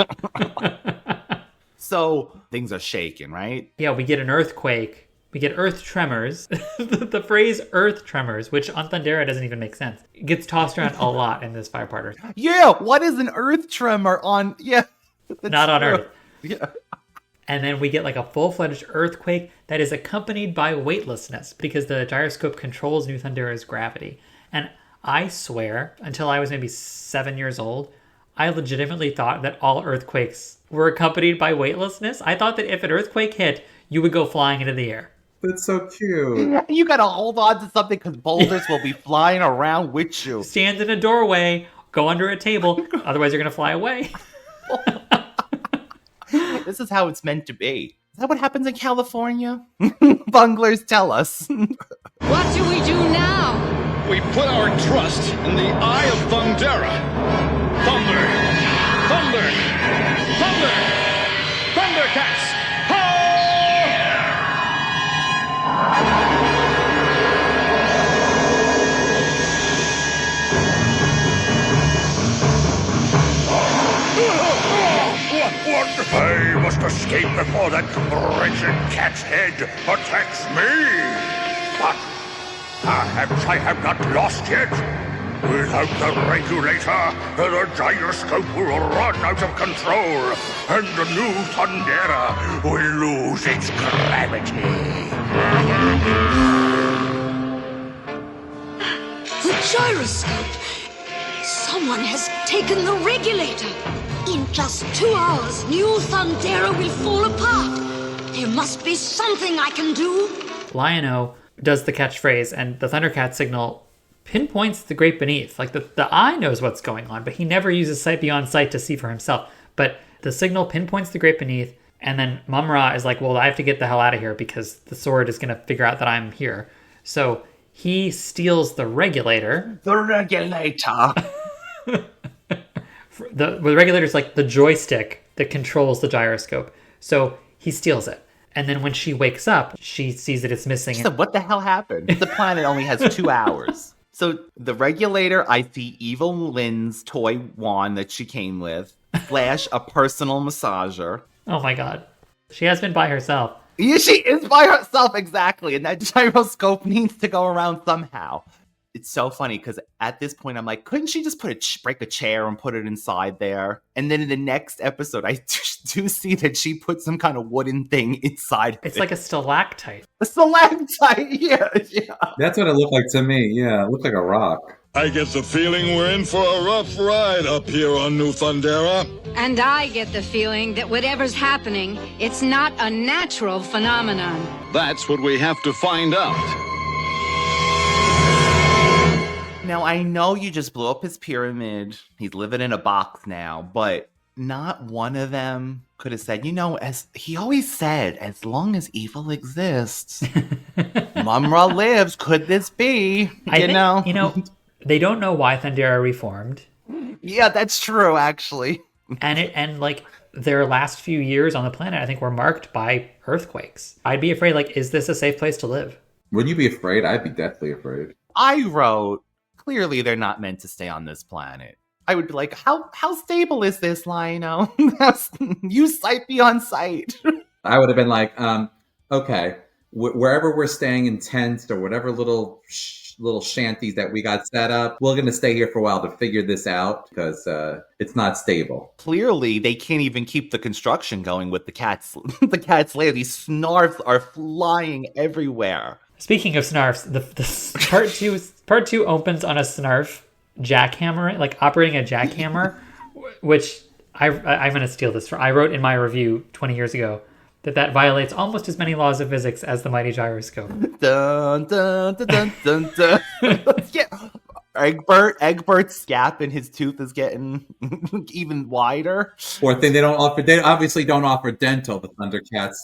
So things are shaking, right? Yeah, we get an earthquake. We get earth tremors. The phrase earth tremors, which on Thundera doesn't even make sense, it gets tossed around a lot in this five-parter. Yeah, what is an earth tremor on... Yeah. Not on true. Earth. Yeah. And then we get like a full-fledged earthquake that is accompanied by weightlessness because the gyroscope controls New Thundera's gravity. And I swear, until I was maybe 7 years old, I legitimately thought that all earthquakes were accompanied by weightlessness. I thought that if an earthquake hit, you would go flying into the air. That's so cute. You gotta hold on to something because boulders will be flying around with you. Stand in a doorway, go under a table, otherwise you're gonna fly away. This is how it's meant to be. Is that what happens in California? Bunglers, tell us. What do we do now? We put our trust in the eye of Thundera. Thunder! Thunder! Thunder! I must escape before that wretched cat's head attacks me. But perhaps I have not lost yet. Without the Regulator, the gyroscope will run out of control, and the new Thundera will lose its gravity. The gyroscope! Someone has taken the Regulator! In just 2 hours, new Thundera will fall apart! There must be something I can do! Lion-O does the catchphrase, and the Thundercat signal pinpoints the great beneath. Like, the eye knows what's going on, but he never uses sight beyond sight to see for himself. But the signal pinpoints the great beneath, and then Mumm-Ra is like, well, I have to get the hell out of here because the sword is going to figure out that I'm here. So he steals the Regulator. The Regulator! The Regulator's like the joystick that controls the gyroscope. So he steals it. And then when she wakes up, she sees that it's missing. She said, what the hell happened? The planet only has 2 hours. So the Regulator, I see Evil Lynn's toy wand that she came with, Flash, a personal massager. Oh my god. She has been by herself. Yeah, she is by herself, exactly. And that gyroscope needs to go around somehow. It's so funny because at this point, I'm like, couldn't she just break a chair and put it inside there? And then in the next episode, I do see that she put some kind of wooden thing inside. It's like a stalactite. A stalactite, yeah. That's what it looked like to me. Yeah, it looked like a rock. I get the feeling we're in for a rough ride up here on New Thundera. And I get the feeling that whatever's happening, it's not a natural phenomenon. That's what we have to find out. Now, I know you just blew up his pyramid. He's living in a box now, but not one of them could have said, as he always said, as long as evil exists, Mumm-Ra lives. Could this be? I think, they don't know why Thundera reformed. Yeah, that's true, actually. And their last few years on the planet, I think, were marked by earthquakes. I'd be afraid, is this a safe place to live? Wouldn't you be afraid? I'd be deathly afraid. I wrote, clearly they're not meant to stay on this planet. I would be like, how stable is this, Lion-O? Use sight beyond sight. I would have been like, okay, wherever we're staying in tents or whatever little shanties that we got set up, we're going to stay here for a while to figure this out because it's not stable. Clearly, they can't even keep the construction going with the cat's lair. These snarfs are flying everywhere. Speaking of snarfs, the part two opens on a snarf jackhammer, operating a jackhammer, which I'm going to steal this. I wrote in my review 20 years ago that violates almost as many laws of physics as the mighty gyroscope. Dun, dun, dun, dun, dun, dun. Yeah. Egbert's gap in his tooth is getting even wider. Poor thing, they obviously don't offer dental, the Thundercats.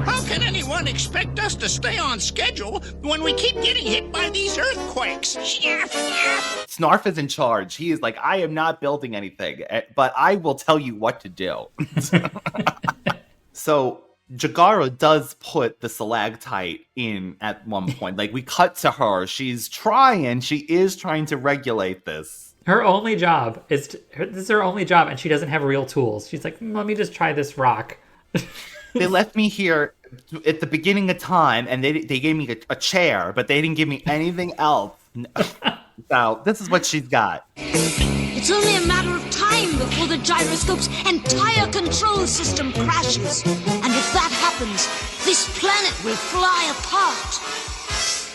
How can anyone expect us to stay on schedule when we keep getting hit by these earthquakes? Snarf is in charge. He is like, I am not building anything, but I will tell you what to do. So Jagara does put the stalactite in at one point. We cut to her. She is trying to regulate this. Her only job this is her only job, and she doesn't have real tools. She's like, let me just try this rock. They left me here at the beginning of time, and they gave me a chair, but they didn't give me anything else. So this is what she's got. It's only a matter of time before the gyroscope's entire control system crashes. And if that happens, this planet will fly apart.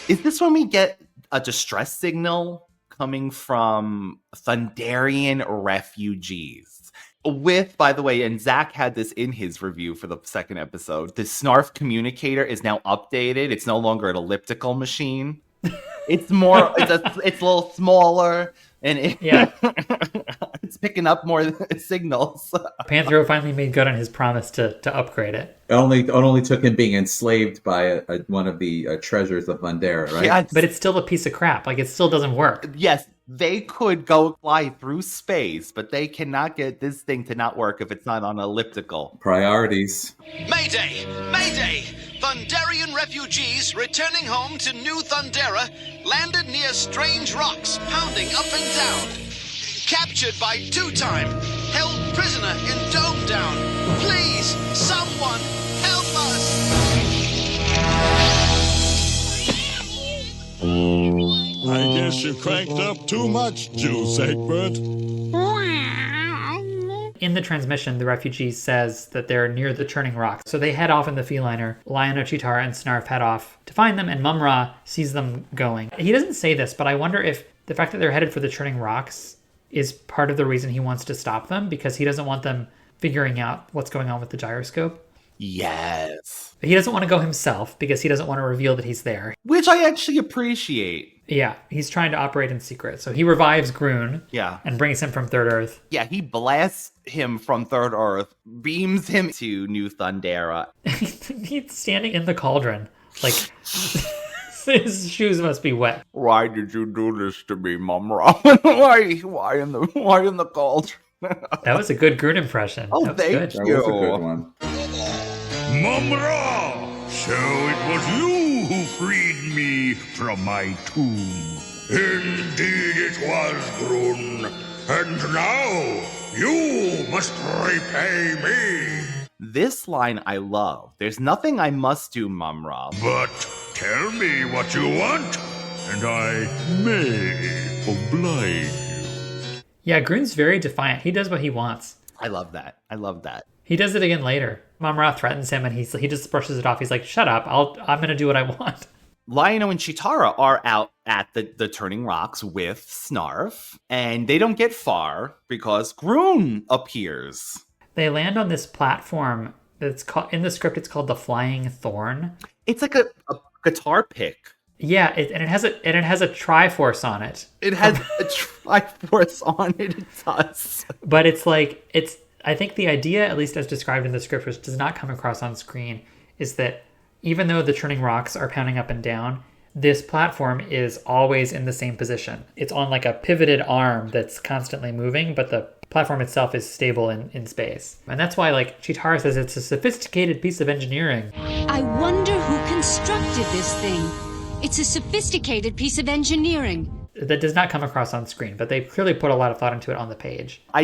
Is this when we get a distress signal coming from Thunderian refugees? With, by the way, and Zack had this in his review for the second episode, the Snarf communicator is now updated. It's no longer an elliptical machine. It's more, it's a little smaller, and it's picking up more signals. Panthro finally made good on his promise to upgrade it. It only took him being enslaved by one of the treasures of Thundera, right? Yeah, but it's still a piece of crap. It still doesn't work. Yes, they could go fly through space, but they cannot get this thing to not work if it's not on elliptical. Priorities. Mayday! Mayday! Thunderian refugees returning home to New Thundera landed near strange rocks, pounding up and down. Captured by two-time held prisoner in Dome Down. Please, someone, help us! I guess you cranked up too much, juice, Egbert. In the transmission, the refugee says that they're near the Churning Rocks. So they head off in the Feliner. Lion-O, Chitara, and Snarf head off to find them, and Mumm-Ra sees them going. He doesn't say this, but I wonder if the fact that they're headed for the Churning Rocks is part of the reason he wants to stop them, because he doesn't want them figuring out what's going on with the gyroscope. Yes. He doesn't want to go himself because he doesn't want to reveal that he's there. Which I actually appreciate. Yeah, he's trying to operate in secret. So he revives Groon. Yeah. And brings him from Third Earth. Yeah, he blasts him from Third Earth, beams him to New Thundera. He's standing in the cauldron. Like, his shoes must be wet. Why did you do this to me, Mumm-Ra? Why in the cauldron? That was a good Groon impression. Oh, that thank good. you. That was a good one. Mumm-Ra! So it was you who freed me from my tomb. Indeed it was, Groon. And now you must repay me. This line I love. There's nothing I must do, Mumm-Ra. But tell me what you want, and I may oblige you. Yeah, Groon's very defiant. He does what he wants. I love that. I love that. He does it again later. Mumm-Ra threatens him, and he just brushes it off. He's like, "Shut up! I'm gonna do what I want." Lion-O and Chitara are out at the Turning Rocks with Snarf, and they don't get far because Groon appears. They land on this platform that's called, in the script, it's called the Flying Thorn. It's like a guitar pick. Yeah, and it has a Triforce on it. It has a Triforce on it. It does. But I think the idea, at least as described in the script, which does not come across on screen, is that even though the Churning Rocks are pounding up and down, this platform is always in the same position. It's on like a pivoted arm that's constantly moving, but the platform itself is stable in space. And that's why, like, Chitara says it's a sophisticated piece of engineering. I wonder who constructed this thing. It's a sophisticated piece of engineering. That does not come across on screen, but they clearly put a lot of thought into it on the page. I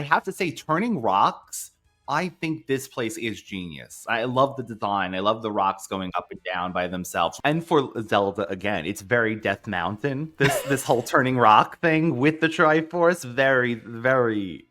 have to say, Turning Rocks, I think this place is genius. I love the design. I love the rocks going up and down by themselves. And for Zelda, again, it's very Death Mountain. This whole Turning Rock thing with the Triforce, very, very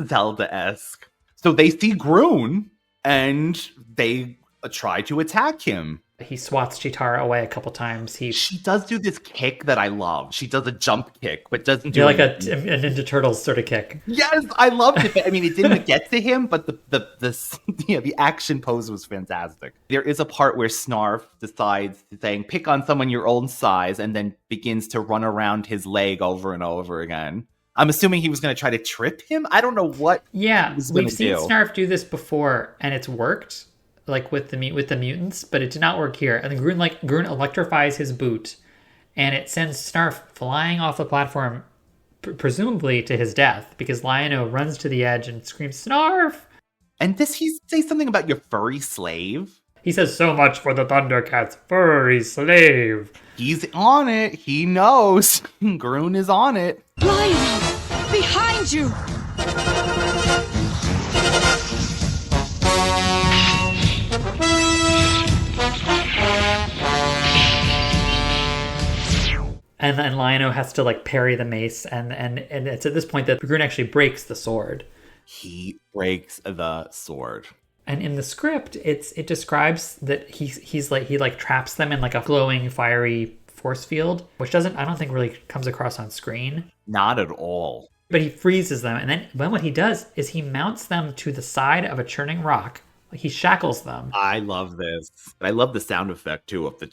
Zelda-esque. So they see Groon, and they try to attack him. He swats Chitara away a couple times. She does do this kick that I love. She does a jump kick, but doesn't do like a Ninja Turtles sort of kick. Yes, I loved it. I mean, it didn't get to him, but the action pose was fantastic. There is a part where Snarf decides saying, "Pick on someone your own size," and then begins to run around his leg over and over again. I'm assuming he was going to try to trip him. I don't know what. Yeah, we've seen Snarf do this before, and it's worked. Like with the mutants, but it did not work here. And then Groon electrifies his boot, and it sends Snarf flying off the platform, presumably to his death, because Lion-O runs to the edge and screams, "Snarf!" And does he say something about your furry slave? He says, "So much for the ThunderCats' furry slave." He's on it. He knows. Groon is on it. Lion-O, behind you! And then Lion-O has to like parry the mace, and it's at this point that Groon actually breaks the sword. He breaks the sword. And in the script, it describes that he traps them in like a glowing, fiery force field, which I don't think really comes across on screen. Not at all. But he freezes them, and then what he does is he mounts them to the side of a churning rock. Like he shackles them. I love this. I love the sound effect too of the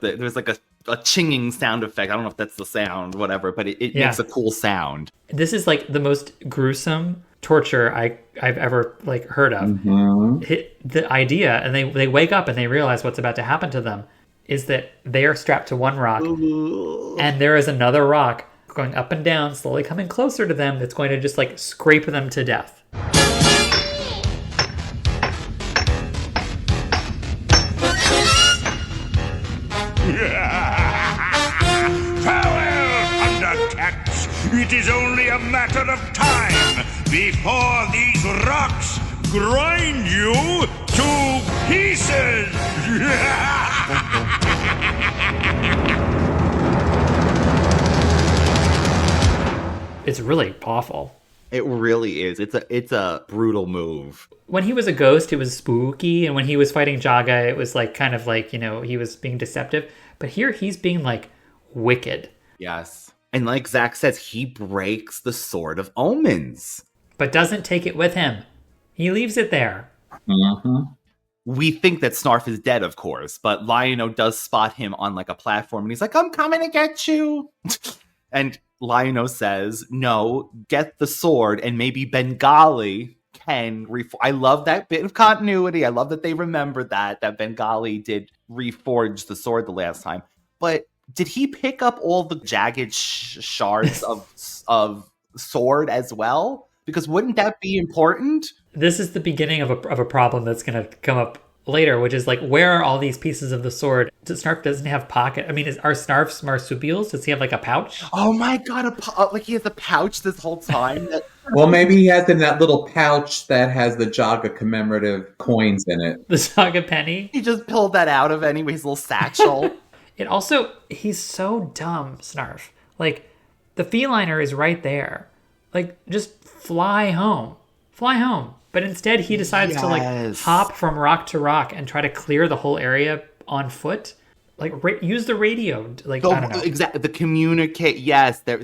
there's like a chinging sound effect. I don't know if that's the sound, whatever, but it makes a cool sound. This is like the most gruesome torture I've ever like heard of. Mm-hmm. The idea, and they wake up and they realize what's about to happen to them, is that they are strapped to one rock, and there is another rock going up and down, slowly coming closer to them, that's going to just like scrape them to death. Farewell, ThunderCats! It is only a matter of time before these rocks grind you to pieces! It's really awful. It really is. It's a brutal move. When he was a ghost, it was spooky, and when he was fighting Jaga, it was like kind of like, you know, he was being deceptive. But here he's being like wicked. Yes. And like Zack says, he breaks the Sword of Omens. But doesn't take it with him. He leaves it there. Mm-hmm. We think that Snarf is dead, of course, but Lion-O does spot him on like a platform, and he's like, I'm coming to get you. And Lion-O says, no, get the sword, and maybe Bengali can I love that bit of continuity. I love that they remembered that Bengali did reforge the sword the last time. But did he pick up all the jagged shards of sword as well? Because wouldn't that be important? This is the beginning of a problem that's going to come up later, which is like, where are all these pieces of the sword? Snarf doesn't have pocket. I mean, are Snarf's marsupials? Does he have like a pouch? Oh my god, like he has a pouch this whole time? Well, maybe he has in that little pouch that has the Jaga commemorative coins in it. The Jaga penny? He just pulled that out of anyway, his little satchel. It also, he's so dumb, Snarf. Like, the feliner is right there. Like, just fly home. Fly home. But instead, he decides to like hop from rock to rock and try to clear the whole area on foot. Like use the radio. Like I don't know. Exactly, the communicate. Yes, there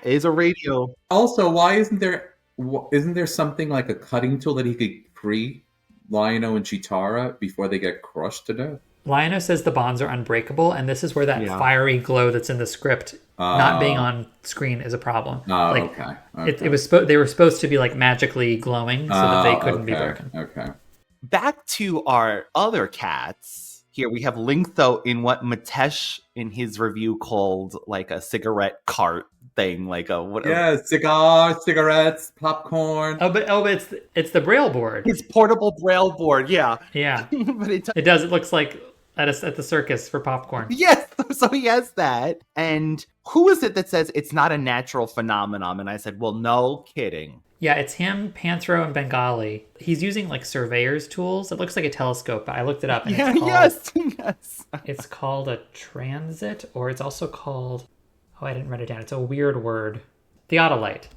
is a radio. Also, why isn't there something like a cutting tool that he could free Lion-O and Chitara before they get crushed to death? Lion-O says the bonds are unbreakable, and this is where that fiery glow that's in the script not being on screen is a problem. Oh, like, okay. It was they were supposed to be like magically glowing so that they couldn't be broken. Okay. Back to our other cats. Here we have Lingtho in what Matesh in his review called like a cigarette cart thing, like a what? Yeah, cigars, cigarettes, popcorn. But it's the braille board. It's portable braille board. Yeah. But it does. It looks like at the circus for popcorn. Yes, so he has that. And who is it that says it's not a natural phenomenon? And I said, well, no kidding. Yeah, it's him, Panthro, and Bengali. He's using like surveyor's tools. It looks like a telescope, but I looked it up. And yes. It's called a transit, or it's also called, I didn't write it down. It's a weird word. Theodolite.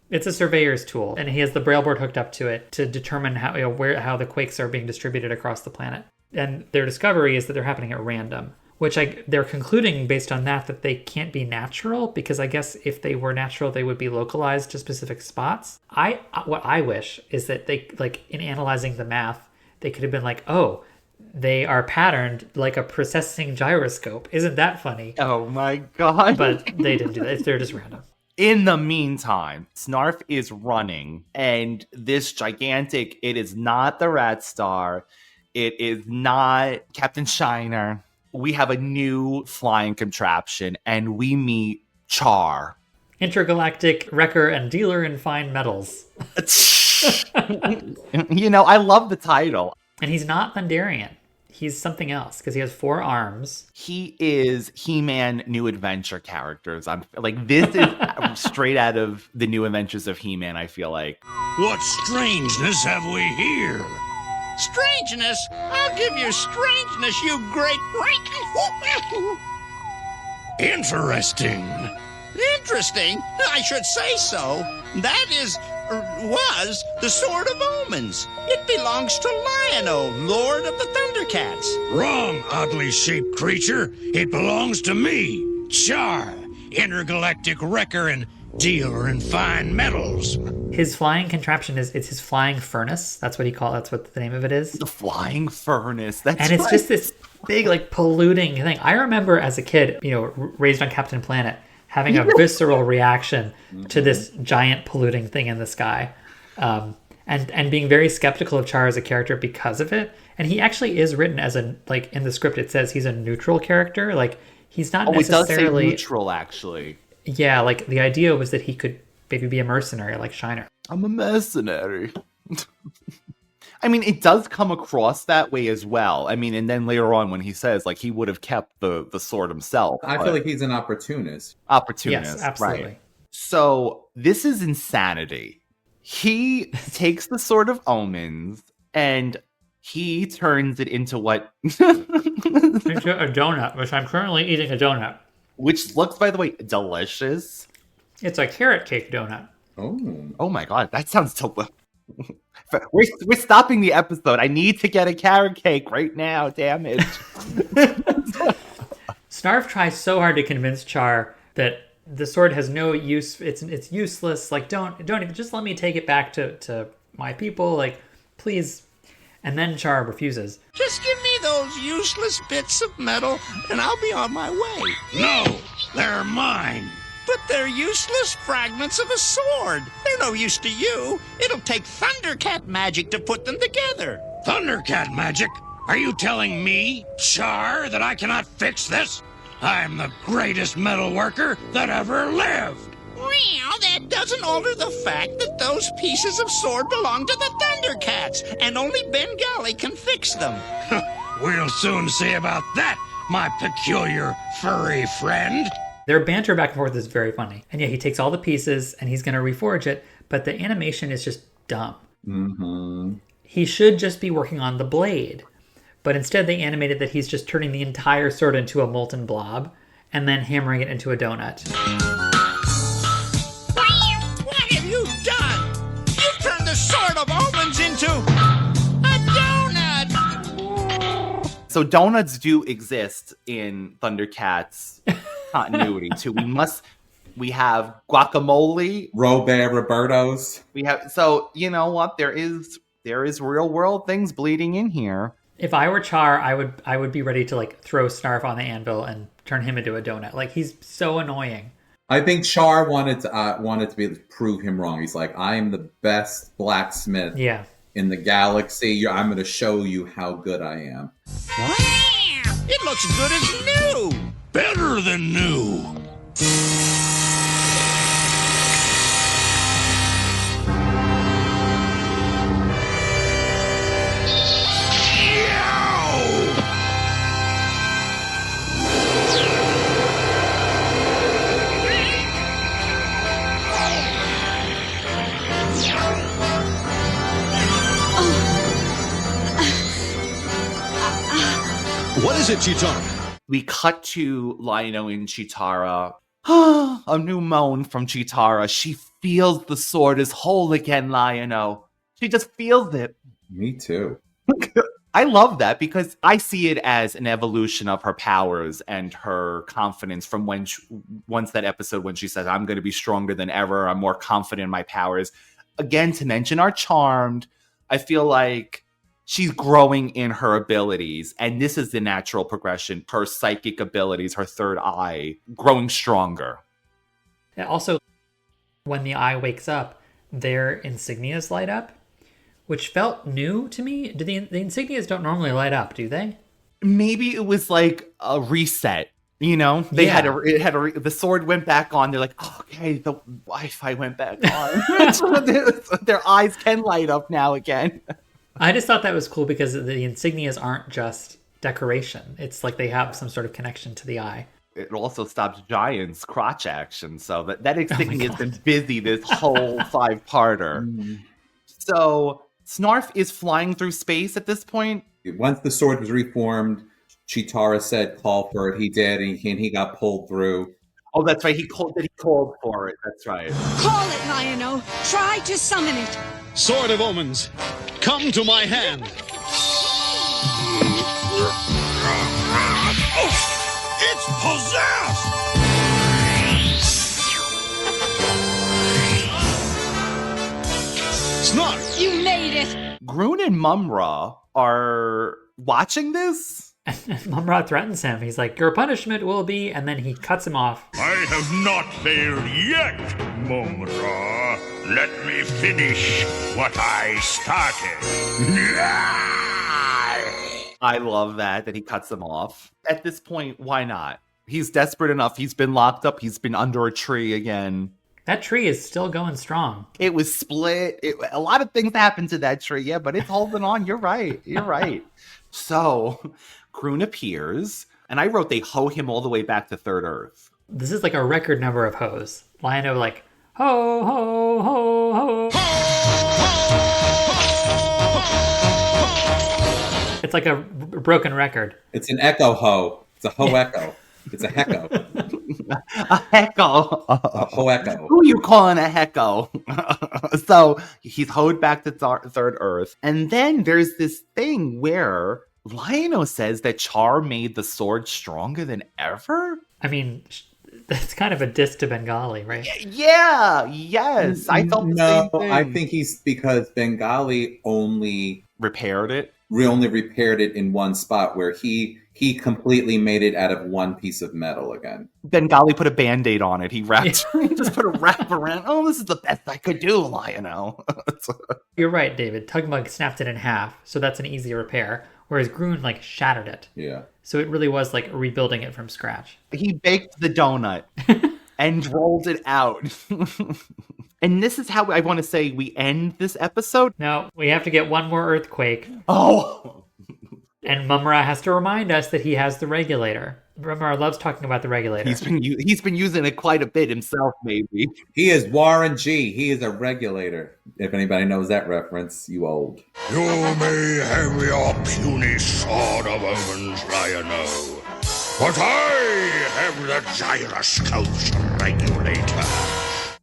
It's a surveyor's tool, and he has the braille board hooked up to it to determine how the quakes are being distributed across the planet. And their discovery is that they're happening at random, which they're concluding based on that they can't be natural, because I guess if they were natural, they would be localized to specific spots. What I wish is that they, like, in analyzing the math, they could have been like, oh, they are patterned like a processing gyroscope. Isn't that funny? Oh my god. But they didn't do that. They're just random. In the meantime, Snarf is running, and this gigantic, it is not the Rat Star. It is not Captain Shiner. We have a new flying contraption, and we meet Char. Intergalactic wrecker and dealer in fine metals. You know, I love the title. And he's not Thunderian. He's something else, because he has 4 arms. He is He-Man New Adventure characters. I'm like, this is straight out of the New Adventures of He-Man, I feel like. What strangeness have we here? Strangeness? I'll give you strangeness, you great break. Interesting. Interesting? I should say so. That was the Sword of Omens. It belongs to Lion-O, Lord of the Thundercats. Wrong, oddly shaped creature. It belongs to me, Char, intergalactic wrecker and dealer in fine metals. His flying contraption it's his flying furnace. That's what that's what the name of it is. The flying furnace. And it's just this big, like, polluting thing. I remember as a kid, raised on Captain Planet, having a visceral reaction to this giant polluting thing in the sky. And being very skeptical of Char as a character because of it. And he actually is written as in the script, it says he's a neutral character. Like, he's not necessarily... it does say neutral, actually. Yeah, like, the idea was that he could maybe be a mercenary like Shiner. I'm a mercenary. I mean, it does come across that way as well. I mean, and then later on when he says, like, he would have kept the sword himself. I feel like he's an opportunist. Opportunist, yes, absolutely. Right. So this is insanity. He takes the Sword of Omens and he turns it into what? Into a donut, which I'm currently eating a donut. Which looks, by the way, delicious. It's a carrot cake donut. Oh my god, that sounds delicious. We're stopping the episode. I need to get a carrot cake right now, damn it. Snarf tries so hard to convince Char that the sword has no use. It's useless. Like, don't even, just let me take it back to my people. Like, please. And then Char refuses. Just give me those useless bits of metal, and I'll be on my way. No, they're mine. But they're useless fragments of a sword. They're no use to you. It'll take Thundercat magic to put them together. Thundercat magic? Are you telling me, Char, that I cannot fix this? I'm the greatest metal worker that ever lived. Well, that doesn't alter the fact that those pieces of sword belong to the Thundercats, and only Bengali can fix them. We'll soon see about that, my peculiar furry friend. Their banter back and forth is very funny. And yeah, he takes all the pieces and he's going to reforge it, but the animation is just dumb. Mm-hmm. He should just be working on the blade. But instead they animated that he's just turning the entire sword into a molten blob and then hammering it into a donut. What have you done? You turned the Sword of Omens into a donut! So donuts do exist in Thundercats continuity too. We have guacamole, Robert Roberto's. We have, so you know what? There is real world things bleeding in here. If I were Char, I would be ready to like throw Snarf on the anvil and turn him into a donut. Like, he's so annoying. I think Char wanted to be able to prove him wrong. He's like, I am the best blacksmith in the galaxy. I'm going to show you how good I am. Wow! It looks good as new. Better than new. What is it, Chitara? We cut to Lion-O and Chitara. A new moan from Chitara. She feels the sword is whole again, Lion-O. She just feels it. Me too. I love that because I see it as an evolution of her powers and her confidence from once that episode when she says, I'm going to be stronger than ever. I'm more confident in my powers. Again, to mention our Charmed, I feel like she's growing in her abilities, and this is the natural progression. Her psychic abilities, her third eye, growing stronger. And also, when the eye wakes up, their insignias light up, which felt new to me. Do the insignias don't normally light up, do they? Maybe it was like a reset. You know, they the sword went back on. They're like, oh, okay, the Wi-Fi went back on. Their eyes can light up now again. I just thought that was cool because the insignias aren't just decoration. It's like they have some sort of connection to the eye. It also stops Giant's crotch action, so that insignia has been busy this whole 5-parter. Mm-hmm. So Snarf is flying through space at this point. Once the sword was reformed, Chitara said, call for it. He did, and he got pulled through. Oh, that's right. He called for it. That's right. Call it, Lion-O. Try to summon it. Sword of Omens, come to my hand. Oh, it's possessed! Snarf! You made it! Groon and Mumm-Ra are watching this. Mumm-Ra threatens him. He's like, your punishment will be, and then he cuts him off. I have not failed yet, Mumm-Ra. Let me finish what I started. I love that he cuts him off. At this point, why not? He's desperate enough. He's been locked up. He's been under a tree again. That tree is still going strong. It was split. A lot of things happened to that tree, but it's holding on. You're right. So, Groon appears, and I wrote they hoe him all the way back to Third Earth. This is like a record number of hoes. Lion-O like, ho, ho, ho, ho. It's like a broken record. It's an echo ho. It's a ho echo. It's a hecko. A hecko. A ho echo. Who are you calling a hecko? So he's hoed back to Third Earth. And then there's this thing where Lion-O says that Char made the sword stronger than ever. I mean, that's kind of a diss to Bengali, right? Yeah, yes. I thought the same thing. I think he's because Bengali only repaired it. Only repaired it in one spot where he completely made it out of one piece of metal again. Bengali put a Band-Aid on it. He wrapped he just put a wrap around. Oh, this is the best I could do, Lion-O. You're right, David. Tugmug snapped it in half, so that's an easy repair. Whereas Grun like shattered it. Yeah. So it really was like rebuilding it from scratch. He baked the donut and rolled it out. And this is how I want to say we end this episode. No, we have to get one more earthquake. Oh! And Mumm-Ra has to remind us that he has the regulator. Mumm-Ra loves talking about the regulator. He's been using it quite a bit himself, maybe. He is Warren G. He is a regulator. If anybody knows that reference, you old. You may have your puny Sword of Omens, Lion-O, but I have the gyroscope's regulator.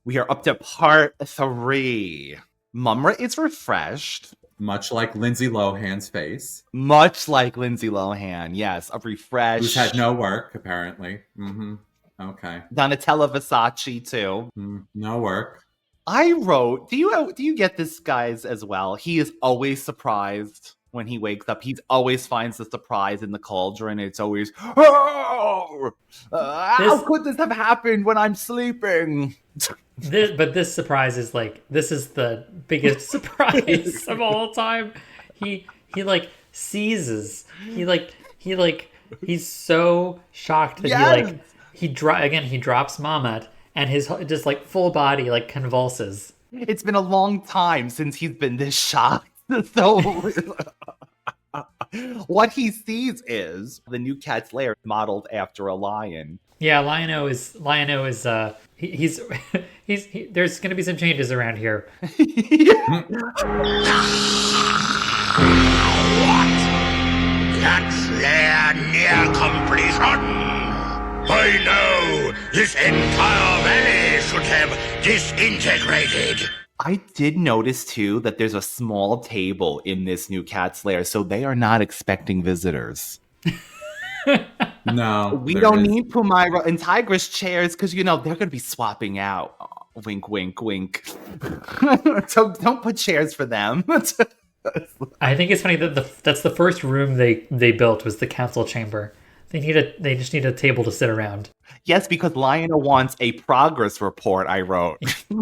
We are up to part 3. Mumm-Ra is refreshed. Much like Lindsay Lohan's face. Much like Lindsay Lohan, yes. A refresh. Who's had no work, apparently. Mm-hmm. Okay. Donatella Versace, too. No work. I wrote, do you get this, guys, as well? He is always surprised when he wakes up. He always finds the surprise in the cauldron. It's always, how could this have happened when I'm sleeping? But this surprise is like, this is the biggest surprise of all time. He like seizes. He's so shocked that he drops Mamat and his just like full body like convulses. It's been a long time since he's been this shocked. So what he sees is the new cat's lair modeled after a lion. Yeah, Lion-O is he's there's going to be some changes around here. What? Cat's lair near completion. I know this entire valley should have disintegrated. I did notice, too, that there's a small table in this new cat's lair, so they are not expecting visitors. No. We don't need Pumyra and Tygra's chairs because, they're going to be swapping out. Oh, wink, wink, wink. So don't put chairs for them. I think it's funny that that's the first room they built was the council chamber. They just need a table to sit around. Yes, because Lion-O wants a progress report, I wrote.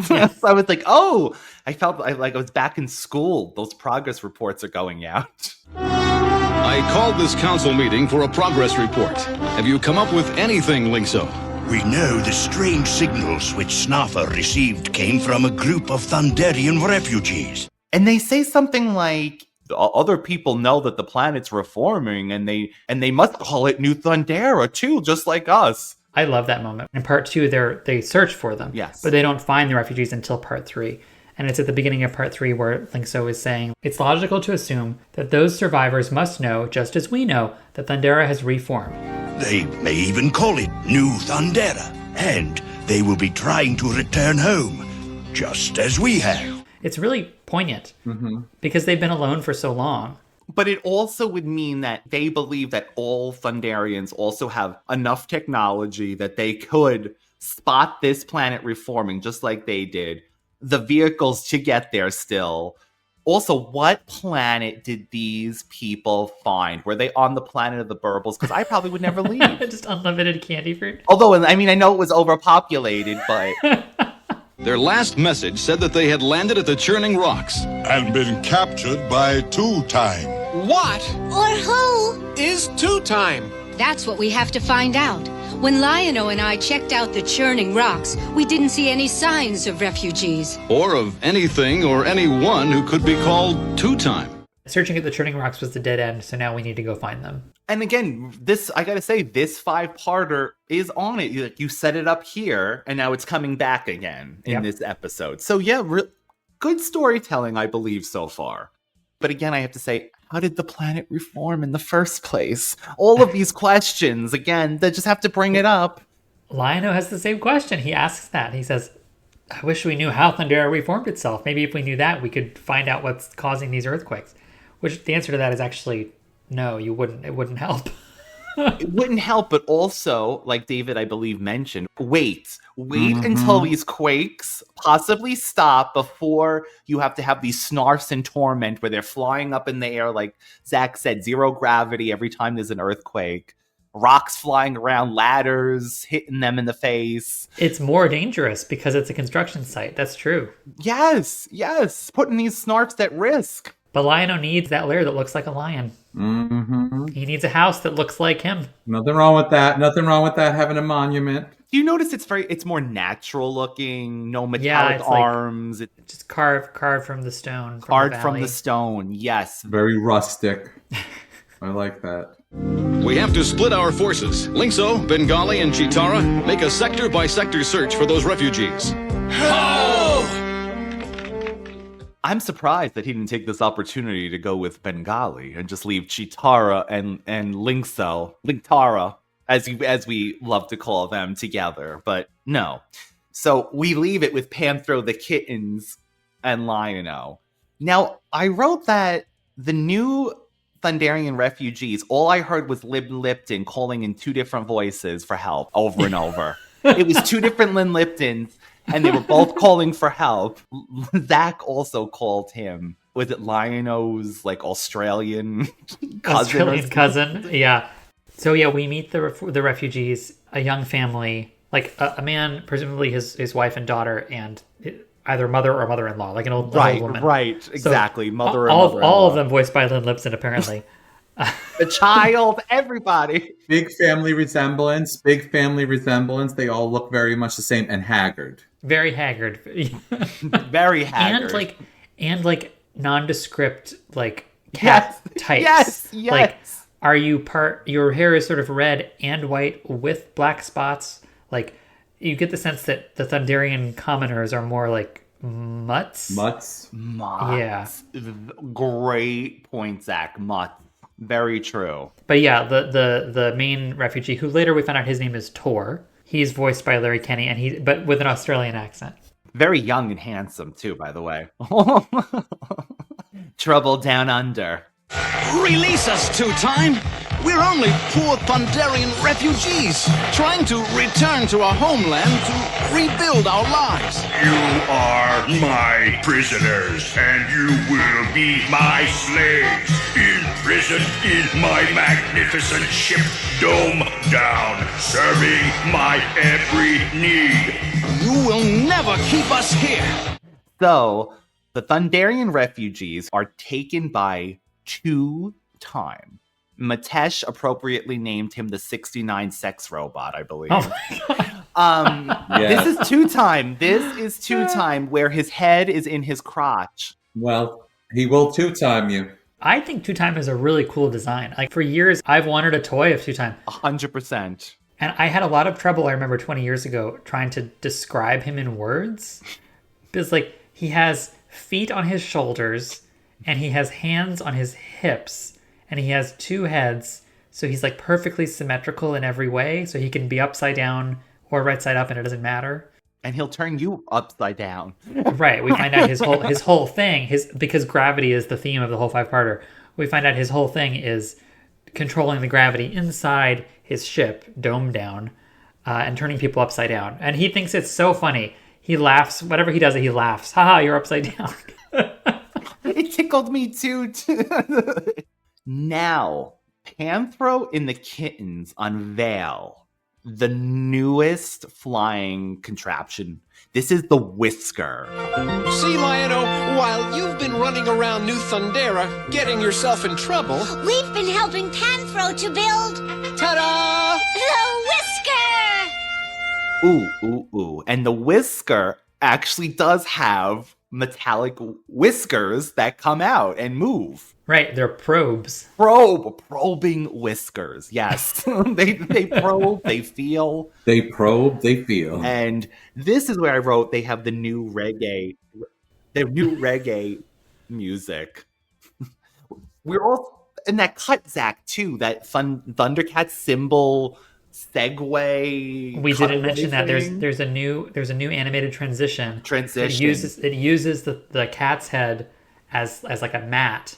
Yes. I was like, I felt like I was back in school. Those progress reports are going out. I called this council meeting for a progress report. Have you come up with anything, Linkso? We know the strange signals which Snaffer received came from a group of Thunderian refugees. And they say something like, other people know that the planet's reforming, and they must call it New Thundera too, just like us. I love that moment. In part 2, they search for them. Yes. But they don't find the refugees until part 3. And it's at the beginning of part 3 where Linkso is saying, it's logical to assume that those survivors must know, just as we know, that Thundera has reformed. They may even call it New Thundera. And they will be trying to return home, just as we have. It's really poignant because they've been alone for so long. But it also would mean that they believe that all Thunderians also have enough technology that they could spot this planet reforming just like they did. The vehicles to get there still. Also, what planet did these people find? Were they on the planet of the Burbles? Because I probably would never leave. Just unlimited candy fruit. Although, I know it was overpopulated, but... Their last message said that they had landed at the Churning Rocks. And been captured by Two-Time. What? Or who? Is Two-Time? That's what we have to find out. When Lion-O and I checked out the Churning Rocks, we didn't see any signs of refugees. Or of anything or anyone who could be called Two-Time. Searching at the Turning Rocks was the dead end, so now we need to go find them. And again, I gotta say, this 5-parter is on it. You set it up here, and now it's coming back again in this episode. So yeah, good storytelling, I believe, so far. But again, I have to say, how did the planet reform in the first place? All of these questions, again, they just have to bring it up. Lion-O has the same question. He asks that. He says, I wish we knew how Thundera reformed itself. Maybe if we knew that, we could find out what's causing these earthquakes. Which the answer to that is actually no, you wouldn't. It wouldn't help. It wouldn't help, but also, like David, I believe, mentioned, wait until these quakes possibly stop before you have to have these snarfs and torment where they're flying up in the air, like Zack said, 0 gravity every time there's an earthquake. Rocks flying around, ladders hitting them in the face. It's more dangerous because it's a construction site. That's true. Yes. Putting these snarfs at risk. But Lion-O needs that lair that looks like a lion. Mm-hmm. He needs a house that looks like him. Nothing wrong with that. Nothing wrong with that having a monument. Do you notice it's more natural looking, no metallic it's arms. Like just carved from the stone. Carved from the stone, yes. Very rustic. I like that. We have to split our forces. Linkso, Bengali, and Chitara make a sector-by-sector search for those refugees. I'm surprised that he didn't take this opportunity to go with Bengali and just leave Chitara and Linktara, as we love to call them, together. But no. So we leave it with Panthro the kittens and Lion-O. Now, I wrote that the new Thunderian refugees, all I heard was Lynn Lipton calling in 2 different voices for help over and over. It was 2 different Lynn Liptons, and they were both calling for help. Zack also called him. Was it Lion-O's, like, Australian cousin? Yeah. So, yeah, we meet the refugees, a young family, like a man, presumably his wife and daughter, and either mother or mother-in-law, like an old woman. Right, exactly. So, mother or mother-in-law. All of them voiced by Lynn Lipton, apparently. The child, everybody. Big family resemblance. They all look very much the same and haggard. Very haggard. Very haggard. And nondescript, like, cat types. Yes. Like, are you your hair is sort of red and white with black spots. Like, you get the sense that the Thunderian commoners are more like mutts. Mutts. Yeah. Great point, Zack. Mutts. Very true. But yeah, the main refugee, who later we found out his name is Tor. He's voiced by Larry Kenny, but with an Australian accent. Very young and handsome too, by the way. Trouble down under. Release us, Two-Time! We're only poor Thunderian refugees, trying to return to our homeland to rebuild our lives. You are my prisoners, and you will be my slaves. Imprisoned in my magnificent ship, Dome Down, serving my every need. You will never keep us here. So, the Thunderian refugees are taken by Two-Time. Matesh appropriately named him the 69 sex robot, I believe. Oh my God. This is Two-Time. This is Two-Time, where his head is in his crotch. Well, he will Two-Time you. I think Two-Time is a really cool design. Like, for years, I've wanted a toy of Two-Time. 100%. And I had a lot of trouble, I remember 20 years ago, trying to describe him in words. Because, like, he has feet on his shoulders, and he has hands on his hips, and he has 2 heads, so he's like perfectly symmetrical in every way, so he can be upside down or right side up, and it doesn't matter. And he'll turn you upside down. Right, we find out his whole thing, because gravity is the theme of the whole 5-parter, we find out his whole thing is controlling the gravity inside his ship, Dome Down, and turning people upside down. And he thinks it's so funny. He laughs, whatever he does, he laughs. Haha, you're upside down. It tickled me too. Now, Panthro and the Kittens unveil the newest flying contraption. This is the Whisker. See, Lion-O, while you've been running around New Thundera, getting yourself in trouble, We've been helping Panthro to build... ta-da! the Whisker! Ooh. And the Whisker actually does have metallic whiskers that come out and move. Right, they're probes. Probing whiskers. Yes. they probe, they feel. They probe, they feel. And this is where I wrote they have the new reggae music. We're all in that cut, Zack, too. That Thundercats symbol segue. We didn't mention that there's a new animated transition. It uses the cat's head as like a mat.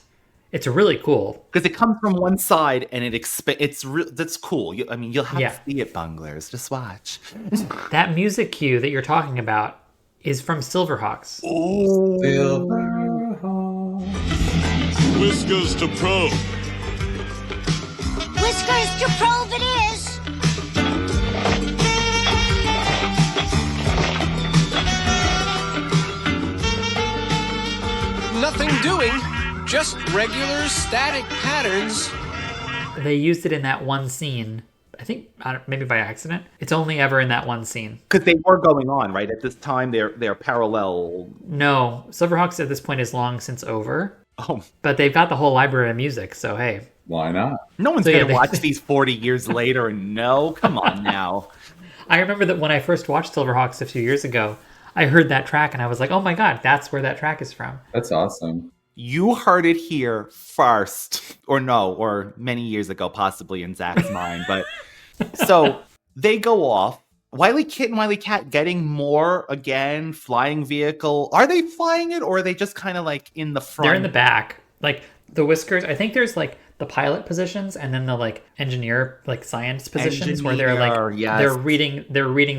It's really cool because it comes from one side and it expands. That's cool. You'll have to see it, Bunglers. Just watch. That music cue that you're talking about is from Silverhawks. Oh, Whiskers to probe. Whiskers to probe it is. Nothing doing. Just regular static patterns. They used it in that one scene. I think maybe by accident. It's only ever in that one scene. Because they were going on, right? At this time, they're parallel. No, Silverhawks at this point is long since over. Oh. But they've got the whole library of music, so hey. Why not? No one's going to watch these 40 years later and know. Come on now. I remember that when I first watched Silverhawks a few years ago, I heard that track and I was like, oh my God, that's where that track is from. That's awesome. You heard it here first, or many years ago, possibly in Zack's mind. But so they go off. Wily Kit and Wily Cat getting more again, flying vehicle. Are they flying it or are they just kind of like in the front? They're in the back. Like the whiskers, I think there's like the pilot positions and then the like engineer, like science positions where they're like, they're reading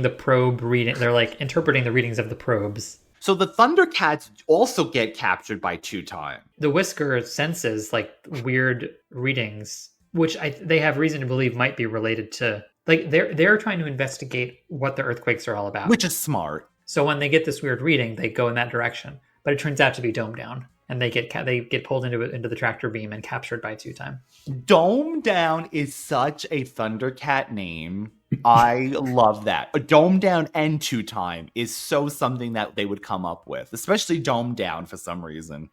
the probe reading. They're like interpreting the readings of the probes. So the Thundercats also get captured by Two-Time. The Whisker senses like weird readings, which they have reason to believe might be related to, like they're trying to investigate what the earthquakes are all about. Which is smart. So when they get this weird reading, they go in that direction. But it turns out to be Dome Down. And they get pulled into the tractor beam and captured by Two-Time. Dome Down is such a Thundercat name. I love that. A Dome Down and Two-Time is so something that they would come up with, especially Dome Down for some reason.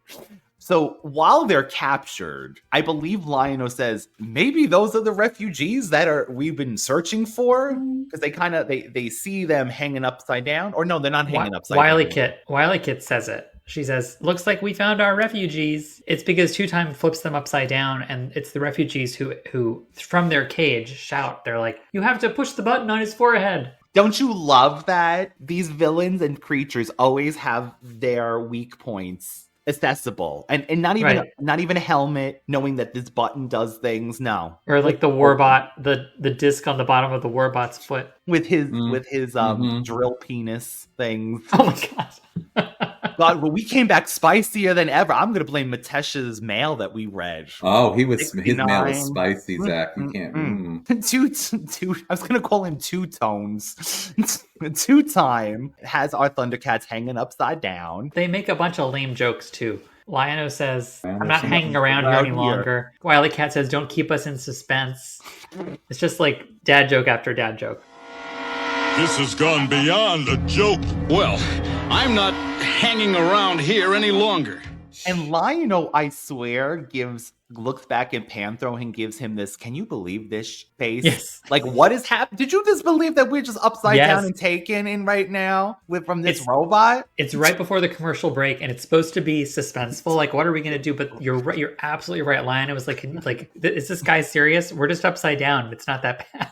So while they're captured, I believe Lion-O says, maybe those are the refugees that we've been searching for? Because they see them hanging upside down. Or no, they're not hanging upside down. Wily Kit says it. She says, looks like we found our refugees. It's because Two-Time flips them upside down, and it's the refugees who from their cage, shout. They're like, you have to push the button on his forehead. Don't you love that? These villains and creatures always have their weak points accessible. And not even a helmet, knowing that this button does things. No. Or like the Warbot, the disc on the bottom of the Warbot's foot. With his drill penis things. Oh my God. God, well, we came back spicier than ever. I'm going to blame Matesh's mail that we read. Oh, his mail was spicy, Zack. You can't. I was going to call him Two Tones. Two-Time has our Thundercats hanging upside down. They make a bunch of lame jokes, too. Lion-O says, I'm not hanging around here any longer. Wily Cat says, don't keep us in suspense. It's just like dad joke after dad joke. This has gone beyond a joke. Well, I'm not hanging around here any longer. And Lion-O, I swear, looks back at Panthro and gives him this, can you believe this face? Yes. Like, what is happening? Did you just believe that we're just upside down and taken in right now from this robot? It's right before the commercial break, and it's supposed to be suspenseful. Like, what are we going to do? But you're right. You're absolutely right. Lion-O was like, is this guy serious? We're just upside down. It's not that bad.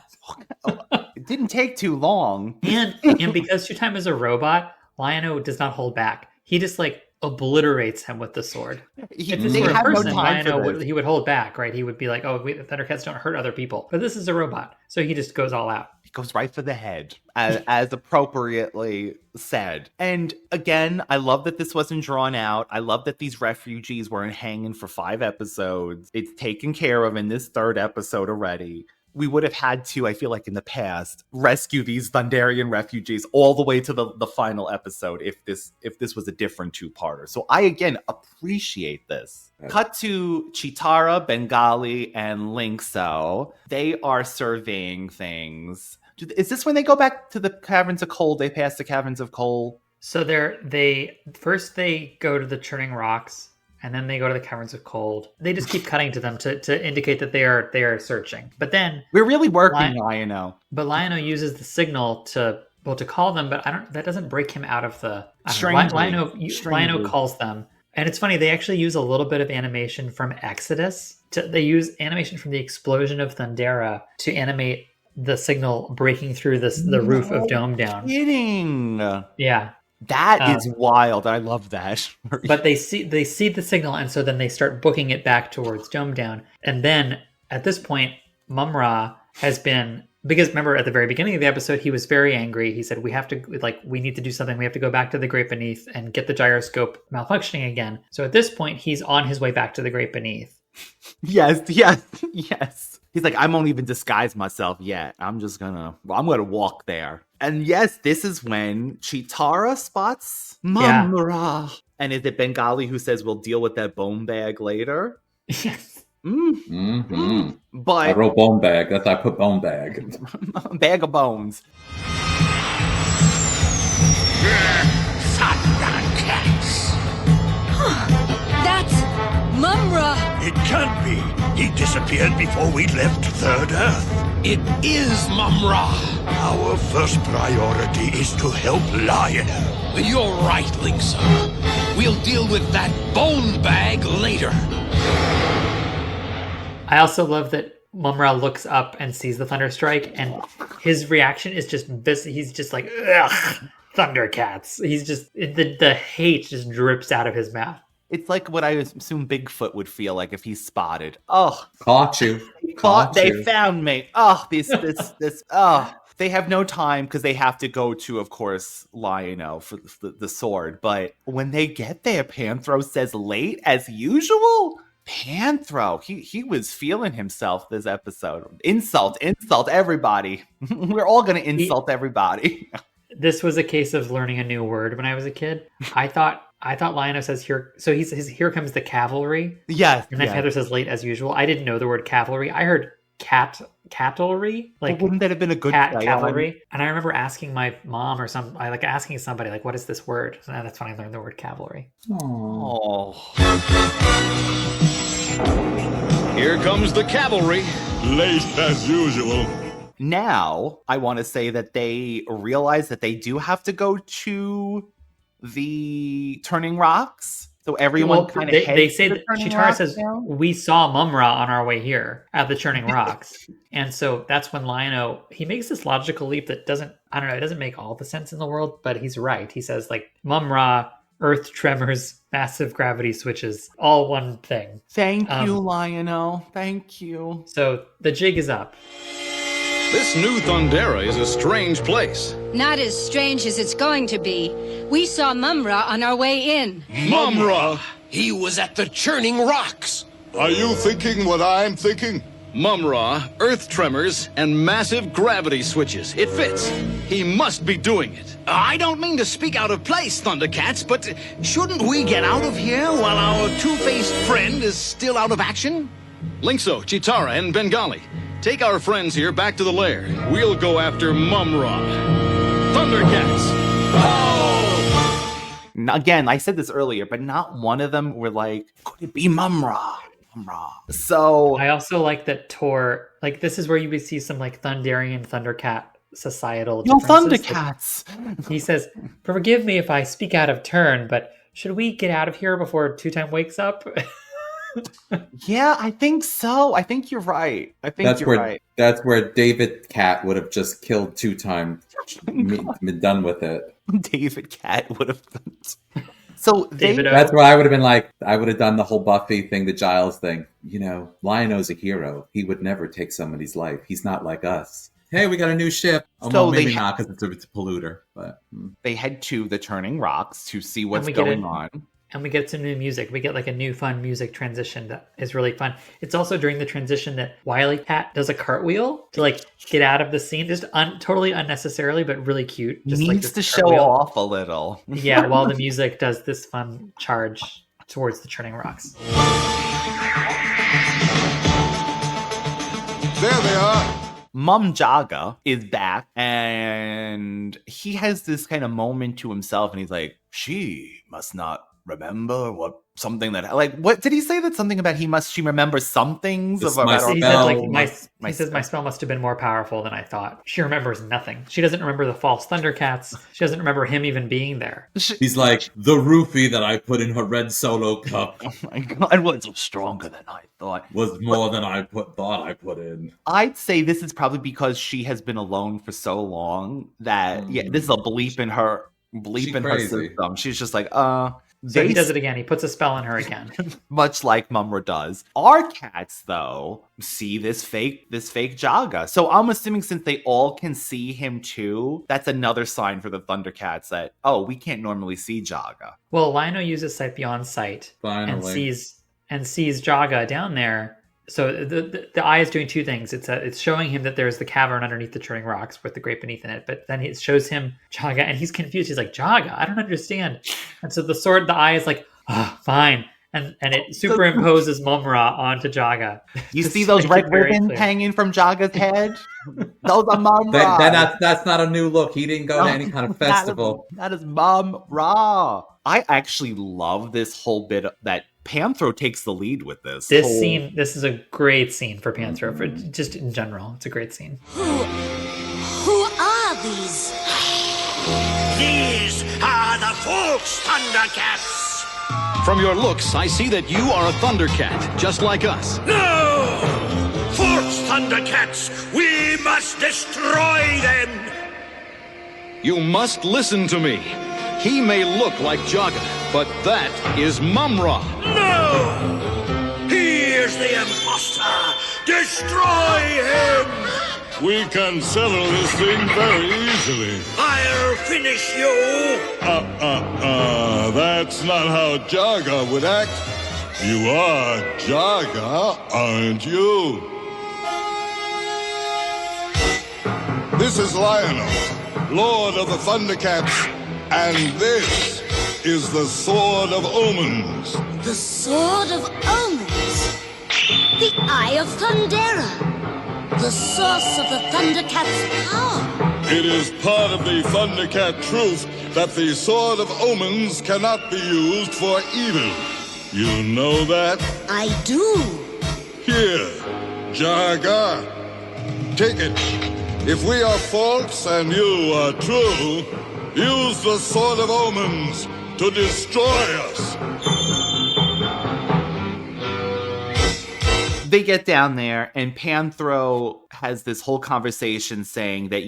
It didn't take too long. And because Two-Time is a robot, Lion-O does not hold back. He just obliterates him with the sword. If this were a person, Lion-O he would hold back, right? He would be like, oh, the Thundercats don't hurt other people. But this is a robot, so he just goes all out. He goes right for the head, as appropriately said. And again, I love that this wasn't drawn out. I love that these refugees weren't hanging for 5 episodes. It's taken care of in this 3rd episode already. We would have had to, I feel like in the past, rescue these Thunderian refugees all the way to the final episode if this was a different 2-parter. So I, again, appreciate this. Cut to Chitara, Bengali, and Linkso. They are surveying things. Is this when they go back to the Caverns of Coal? They pass the Caverns of Coal? So they go to the churning rocks, and then they go to the caverns of cold. They just keep cutting to them to indicate that they are searching. But then we're really working, Lion-O. But Lion-O uses the signal to call them, but that doesn't break him out of the. Lion-O calls them, and it's funny. They actually use a little bit of animation from Exodus. They use animation from the explosion of Thundera to animate the signal breaking through the roof of Dome Down. Kidding? Yeah. That is wild. I love that. But they see the signal, and so then they start booking it back towards Dome Down. And then at this point, Mumm-Ra has been, because remember at the very beginning of the episode, he was very angry. He said, we need to do something. We have to go back to the Great Beneath and get the gyroscope malfunctioning again. So at this point, he's on his way back to the Great Beneath. Yes. He's like, I won't even disguise myself yet. I'm gonna walk there. And yes, this is when Cheetara spots Mumm-Ra. Yeah. And is it Bengali who says we'll deal with that bone bag later? Yes. Mm-hmm. But I wrote bone bag. That's why I put bone bag. Bag of bones. Thundercats! That's Mumm-Ra! It can't be. He disappeared before we left Third Earth. It is Mumm-Ra. Our first priority is to help Lion-O. You're right, Linksa. We'll deal with that bone bag later. I also love that Mumm-Ra looks up and sees the thunder strike, and his reaction is he's just like, ugh, Thundercats. He's just, the hate just drips out of his mouth. It's like what I assume Bigfoot would feel like if he's spotted. Oh, caught you. They found me. Oh, this. Oh, they have no time because they have to go to, of course, Lion-O for the sword. But when they get there, Panthro says late as usual. Panthro, he was feeling himself this episode. Insult everybody. We're all gonna insult everybody. This was a case of learning a new word when I was a kid. I thought Lion-O says here, so he says, here comes the cavalry. Yes. And then Panther says late as usual. I didn't know the word cavalry. I heard cavalry. Like, wouldn't that have been a good cavalry? And I remember asking my mom or asking somebody, like, what is this word? And that's when I learned the word cavalry. Oh. Here comes the cavalry. Late as usual. Now, I want to say that they realize that they do have to go to the Turning Rocks. So everyone kind of they say that Cheetara says, we saw Mumm-Ra on our way here at the Churning Rocks. And so that's when Lion-O, he makes this logical leap that doesn't make all the sense in the world, but he's right. He says, like, Mumm-Ra, earth tremors, massive gravity switches, all one thing. Thank you, Lion-O. Thank you. So the jig is up. This new Thundera is a strange place. Not as strange as it's going to be. We saw Mumm-Ra on our way in. Mumm-Ra! He was at the Churning Rocks. Are you thinking what I'm thinking? Mumm-Ra, earth tremors, and massive gravity switches. It fits. He must be doing it. I don't mean to speak out of place, Thundercats, but shouldn't we get out of here while our two-faced friend is still out of action? Linkso, Cheetara, and Bengali, take our friends here back to the lair. We'll go after Mumm-Ra. Thundercats! Oh! Again, I said this earlier, but not one of them were like, could it be Mumm-Ra? So I also like that Tor, like, this is where you would see some like Thunderian Thundercat societal differences. Thundercats! He says, forgive me if I speak out of turn, but should we get out of here before Two-Time wakes up? Yeah, I think so. I think you're right. That's where David Cat would have just killed Two-Time, been done with it. David Cat would have. So that's where I would have been like, I would have done the whole Buffy thing, the Giles thing. You know, Lion-O's a hero. He would never take somebody's life. He's not like us. Hey, we got a new ship. Oh, so well, maybe not because it's a polluter. But they head to the Turning Rocks to see what's going on. And we get some new music. We get like a new fun music transition that is really fun. It's also during the transition that Wily Cat does a cartwheel to like get out of the scene. Just totally unnecessarily, but really cute. Just needs to show off a little. Yeah, while the music does this fun charge towards the Churning Rocks. There they are. Jaga is back, and he has this kind of moment to himself, and he's like, she must not remember what did he say? That something about she remembers some things? He said, my spell must have been more powerful than I thought. She remembers nothing. She doesn't remember the false Thundercats. She doesn't remember him even being there. He's like, the roofie that I put in her red solo cup. Oh my God, was stronger than I thought. Was more than I thought I put in. I'd say this is probably because she has been alone for so long that, this is a bleep in her system. She's just like, So he does it again. He puts a spell on her again. Much like Mumm-Ra does. Our cats, though, see this fake Jaga. So I'm assuming since they all can see him too, that's another sign for the Thundercats that, we can't normally see Jaga. Well, Lion-O uses Sight Beyond Sight and sees Jaga down there. So the eye is doing two things. It's showing him that there's the cavern underneath the churning rocks with the great beneath in it. But then it shows him Jaga, and he's confused. He's like, Jaga? I don't understand. And so the eye is like, fine. And it superimposes Mumm-Ra onto Jaga. You see those red ribbons hanging from Jaga's head? Those are Mumm-Ra. That's not a new look. He didn't go to any kind of festival. That is Mumm-Ra. I actually love this whole bit that Panthro takes the lead with this. This is a great scene for Panthro, just in general. It's a great scene. Who are these? These are the false Thundercats. From your looks, I see that you are a Thundercat, just like us. No! False Thundercats! We must destroy them! You must listen to me. He may look like Jaga, but that is Mumm-Ra. No! He is the imposter! Destroy him! We can settle this thing very easily. I'll finish you! That's not how Jaga would act. You are Jaga, aren't you? This is Lion-O, Lord of the Thundercats, and this is the Sword of Omens. The Sword of Omens? The Eye of Thundera? The source of the Thundercats' power? It is part of the Thundercat truth that the Sword of Omens cannot be used for evil. You know that? I do. Here, Jaga, take it. If we are false and you are true, use the Sword of Omens to destroy us. They get down there, and Panthro has this whole conversation saying that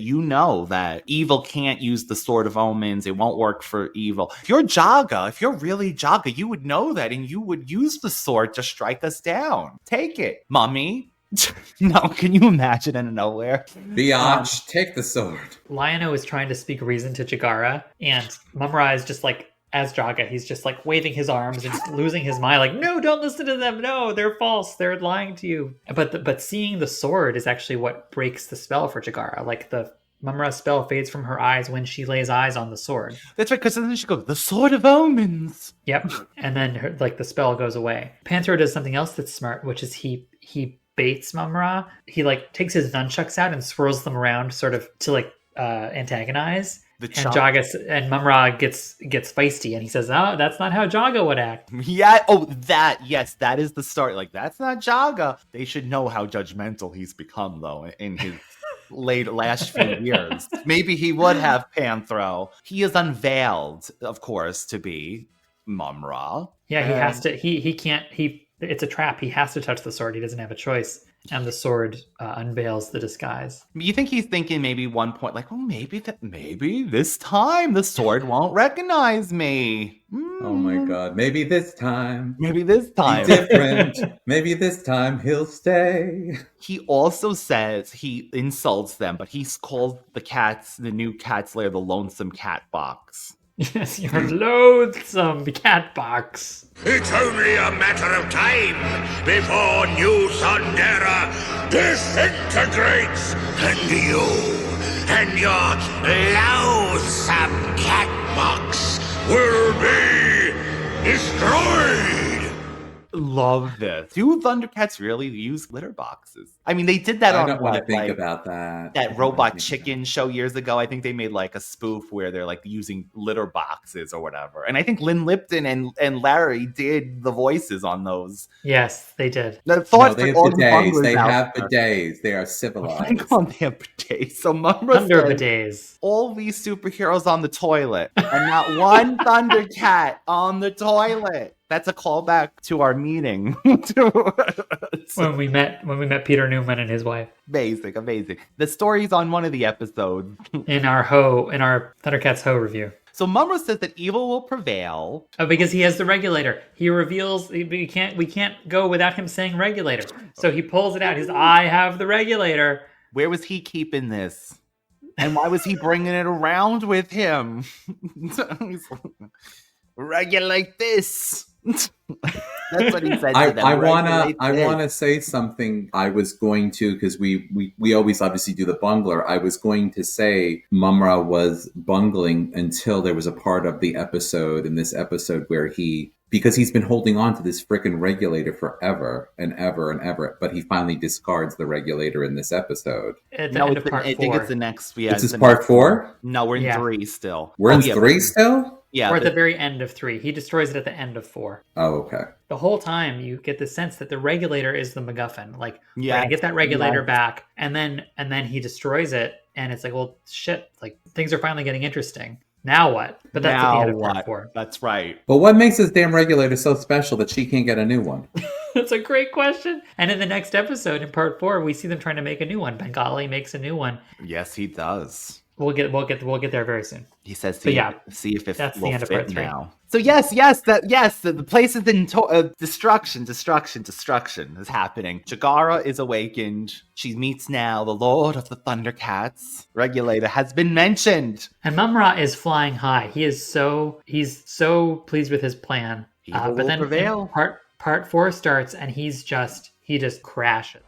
that evil can't use the Sword of Omens. It won't work for evil. If you're really Jaga, you would know that, and you would use the sword to strike us down. Take it, mummy. No, can you imagine out of nowhere? Biatch, take the sword. Lion-O is trying to speak reason to Jagara, and Mumm-Ra is just like, as Jaga, he's just like waving his arms and just losing his mind, like, no, don't listen to them. No, they're false. They're lying to you. But seeing the sword is actually what breaks the spell for Jagara. Like the Mumm-Ra's spell fades from her eyes when she lays eyes on the sword. That's right, because then she goes, the Sword of Omens. Yep. And then the spell goes away. Panthro does something else that's smart, which is he baits Mumm-Ra. He takes his nunchucks out and swirls them around sort of to antagonize. And Mumm-Ra gets feisty, and he says, "Oh, that's not how Jaga would act." Yeah. That is the start. That's not Jaga. They should know how judgmental he's become, though, in his last few years. Maybe he would have Panthro. He is unveiled, of course, to be Mumm-Ra. Yeah, he has to. He can't. It's a trap. He has to touch the sword. He doesn't have a choice. And the sword unveils the disguise. You think he's thinking maybe one point, maybe this time the sword won't recognize me. Oh my God. Maybe this time. Maybe this time. He's different. Maybe this time he'll stay. He also says he insults them, but he calls the new cat's lair, the lonesome cat box. Yes, your loathsome cat box. It's only a matter of time before New Thundera disintegrates, and you and your loathsome cat box will be destroyed. love this. Do Thundercats really use litter boxes? I mean, they did that I on don't want to what, think like, about that. that Robot Chicken show years ago. I think they made like a spoof where they're like using litter boxes or whatever. And I think Lynn Lipton and Larry did the voices on those. Yes, they did. The No, thoughts they have for all the bidets. bunglers They out have there. bidets. They are Oh my civilized. God, they have bidets. So Mumm-Ra Thunder says, bidets. all these superheroes on the toilet and not one Thundercat on the toilet. That's a callback to our meeting. When we met Peter Newman and his wife. Amazing. The story's on one of the episodes. In our Thundercats Ho review. So Mumm-Ra says that evil will prevail. Oh, because he has the regulator. He reveals we can't go without him saying regulator. So he pulls it out. He's I have the regulator. Where was he keeping this? And why was he bringing it around with him? Regulate this. That's what he said to them. I wanna say something. I was going to, because we always obviously do the bungler. I was going to say Mumm-Ra was bungling until there was a part of the episode in this episode where because he's been holding on to this frickin' regulator forever and ever and ever, but he finally discards the regulator in this episode. At the end of part 4. I think it's the next. Yeah, this is part 4? No, we're in 3 still. We're in 3 still? Yeah. We're at the very end of 3. He destroys it at the end of 4. Oh, okay. The whole time you get the sense that the regulator is the MacGuffin. Like, we're gonna get that regulator Yes. back, and then he destroys it, and it's like, well, shit, like things are finally getting interesting. Now what? But that's at the end of part 4. That's right. But what makes this damn regulator so special that she can't get a new one? That's a great question. And in the next episode, in part 4, we see them trying to make a new one. Bengali makes a new one. Yes, he does. We'll get there very soon. He says, But yeah, see if it that's will the end of fit part 3. now. So the place is in destruction is happening. Jagara is awakened. She meets now the Lord of the Thundercats. Regulator has been mentioned. And Mumm-Ra is flying high. He's so pleased with his plan. Evil But will then prevail. Part 4 starts, and he just crashes.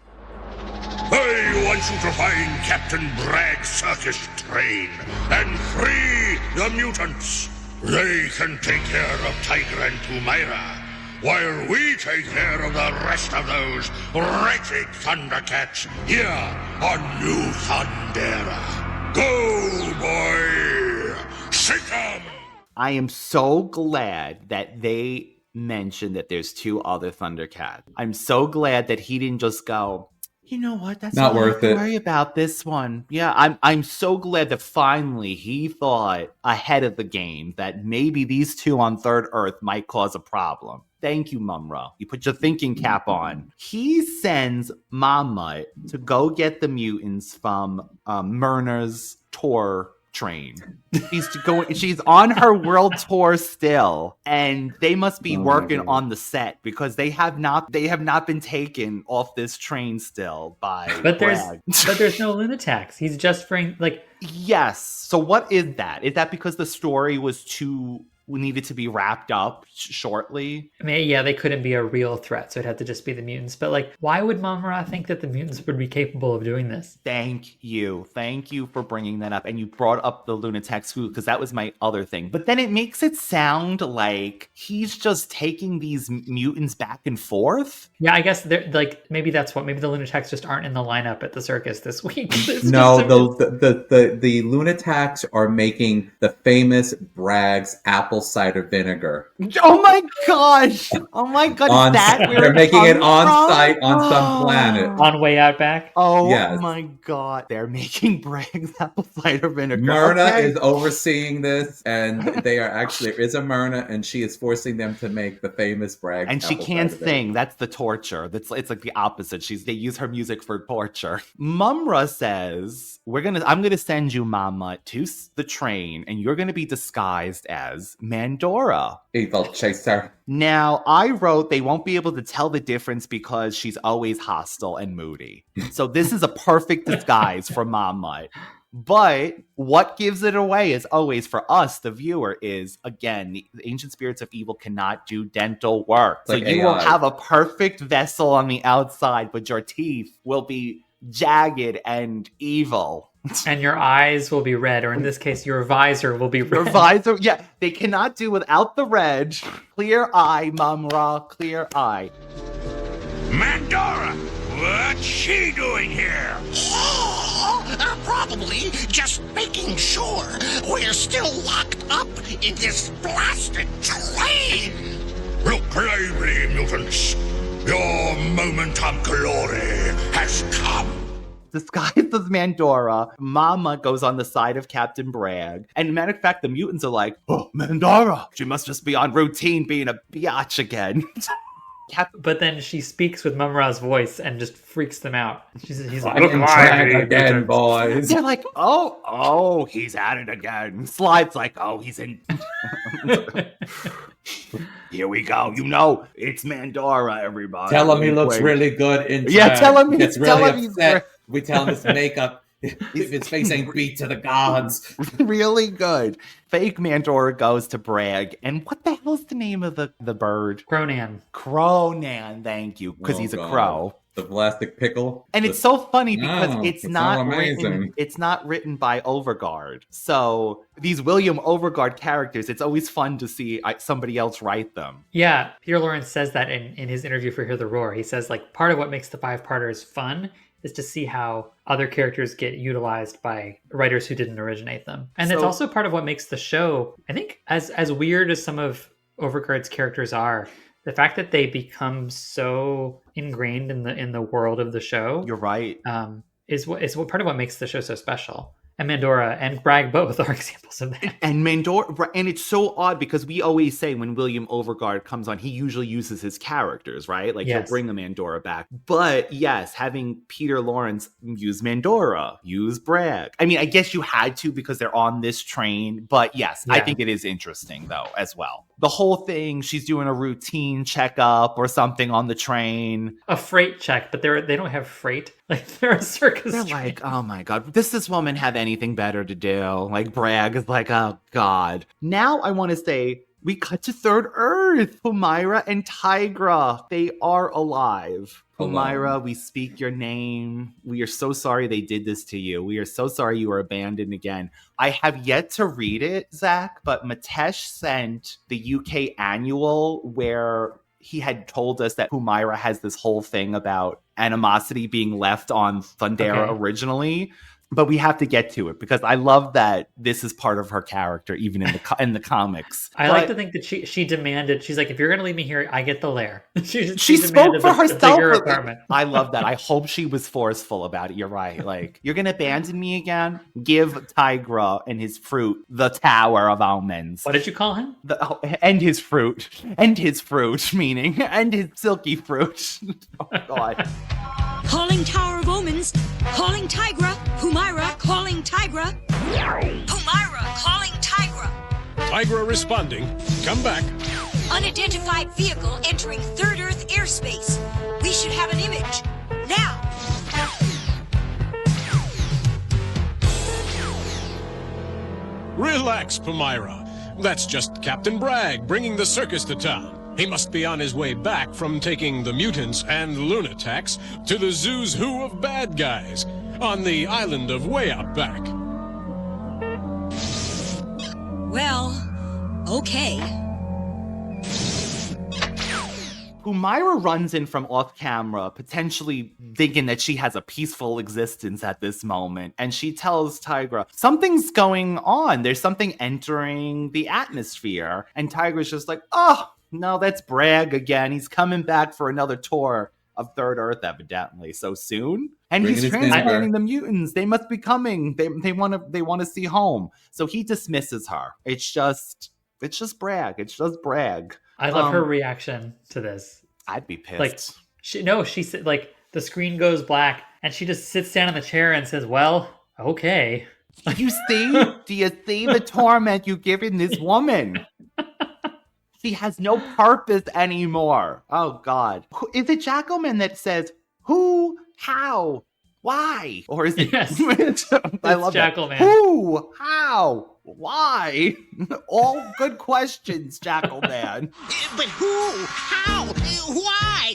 I want you to find Captain Bragg's circus train and free the mutants. They can take care of Tygra and Pumyra, while we take care of the rest of those wretched Thundercats here on New Thundera. Go, boy! Shake 'em! I am so glad that they mentioned that there's 2 other Thundercats. I'm so glad that he didn't just go, you know what? That's Not all I have worth to it. worry about this one. Yeah, I'm so glad that finally he thought ahead of the game that maybe these 2 on Third Earth might cause a problem. Thank you, Mumm-Ra. You put your thinking cap on. He sends Mama to go get the mutants from Myrna's tour train. She's on her world tour still, and they must be working on the set because they have not been taken off this train still by But Bragg. there's no Lunatics. He's just bring like Yes. So what is that? Is that because the story needed to be wrapped up shortly? I mean, yeah, they couldn't be a real threat, so it'd have to just be the mutants. But like, why would Mumm-Ra think that the mutants would be capable of doing this? Thank you for bringing that up. And you brought up the Lunatics because that was my other thing. But then it makes it sound like he's just taking these mutants back and forth. Yeah, I guess they're like maybe that's what. Maybe the Lunatics just aren't in the lineup at the circus this week. No, the Lunatics are making the famous Bragg's apple cider vinegar. Oh my gosh! Oh my god! They're making it on site on some planet. On way out back. Oh yes. My god! They're making Bragg's apple cider vinegar. Myrna Okay. is overseeing this, and they are actually there is a Myrna, and she is forcing them to make the famous Bragg's. And she apple can't cider sing. That's the torture. It's like the opposite. They use her music for torture. Mumm-Ra says, I'm gonna send you, Mama, to the train, and you're gonna be disguised as Mandora. Evil chaser. Now, I wrote they won't be able to tell the difference because she's always hostile and moody. So this is a perfect disguise for Mama. But what gives it away, as always, for us, the viewer, is, again, the ancient spirits of evil cannot do dental work. So Like you will AI. have a perfect vessel on the outside, but your teeth will be jagged and evil. And your eyes will be red, or in this case, your visor will be red. Your visor, yeah. They cannot do without the red. Clear eye, Mumm-Ra, clear eye. Mandora! What's she doing here? Probably just making sure we're still locked up in this blasted train. Look lively, mutants. Your moment of glory has come. Disguised as Mandora, Mama goes on the side of Captain Bragg. And matter of fact, the mutants are like, oh, Mandora, she must just be on routine being a biatch again. But then she speaks with Mumm-Ra's voice and just freaks them out. He's like, look again, boys. They're like, oh, he's at it again. Slide's like, oh, he's in. Here we go. You know, it's Mandora, everybody. Tell him he looks really good in drag. Yeah, tell him gets really upset. We tell him his makeup. His face ain't beat to the gods. Really good. Fake Mandora goes to Bragg. And what the hell's the name of the bird? Cronan. Cronan, thank you. Because he's a crow. The plastic pickle. And it's so funny because it's not amazing. It's not written by Overguard. So these William Overguard characters, it's always fun to see somebody else write them. Yeah, Peter Lawrence says that in his interview for Hear the Roar. He says, like, part of what makes the 5-parters fun is to see how other characters get utilized by writers who didn't originate them. And it's also part of what makes the show, I think, as weird as some of Overguard's characters are, the fact that they become so ingrained in the world of the show. You're right. Is what part of what makes the show so special. And Mandora and Bragg both are examples of that. And Mandora, and it's so odd because we always say when William Overguard comes on, he usually uses his characters, right? Like he'll bring the Mandora back. But yes, having Peter Lawrence use Mandora, use Bragg. I mean, I guess you had to because they're on this train. But yes, I think it is interesting though as well. The whole thing, she's doing a routine checkup or something on the train. A freight check, but they don't have freight. Like they're a circus. They're train. like, oh my God, does this woman have anything better to do? Like Bragg is like, oh God. Now I want to say we cut to Third Earth. Pumyra and Tygra, they are alive. Pumyra, we speak your name. We are so sorry they did this to you. We are so sorry you were abandoned again. I have yet to read it, Zack, but Matesh sent the UK annual where he had told us that Pumyra has this whole thing about animosity being left on Thundera originally. But we have to get to it because I love that this is part of her character, even in the comics. I like to think that she demanded. She's like, if you're going to leave me here, I get the lair. she spoke for herself. I love that. I hope she was forceful about it. You're right. Like, you're going to abandon me again? Give Tygra and his fruit the Tower of Omens. What did you call him? And his fruit. And his fruit, meaning. And his silky fruit. Oh, God. Calling Tower of Omens. Calling Tygra. Pumyra calling Tygra. Pumyra calling Tygra. Tygra responding. Come back. Unidentified vehicle entering Third Earth airspace. We should have an image. Now. Relax, Pumyra. That's just Captain Bragg bringing the circus to town. He must be on his way back from taking the mutants and lunatics to the zoo's who of bad guys on the island of way out back. Well, okay. Pumyra runs in from off camera, potentially thinking that she has a peaceful existence at this moment. And she tells Tygra, something's going on. There's something entering the atmosphere. And Tygra's just like, oh, no, that's Bragg again. He's coming back for another tour of Third Earth, evidently. So soon? And he's transporting the mutants. They must be coming. They want to see home. So he dismisses her. It's just Bragg. It's just Bragg. I love her reaction to this. I'd be pissed. Like she said, like the screen goes black and she just sits down in the chair and says, "Well, okay." You see? Do you see the torment you've given this woman? She has no purpose anymore. Oh, God. Is it Jackalman that says, who, how, why? Or is it... Yes. I love Jackalman. Who, how, why? All good questions, Jackalman. But who, how, why?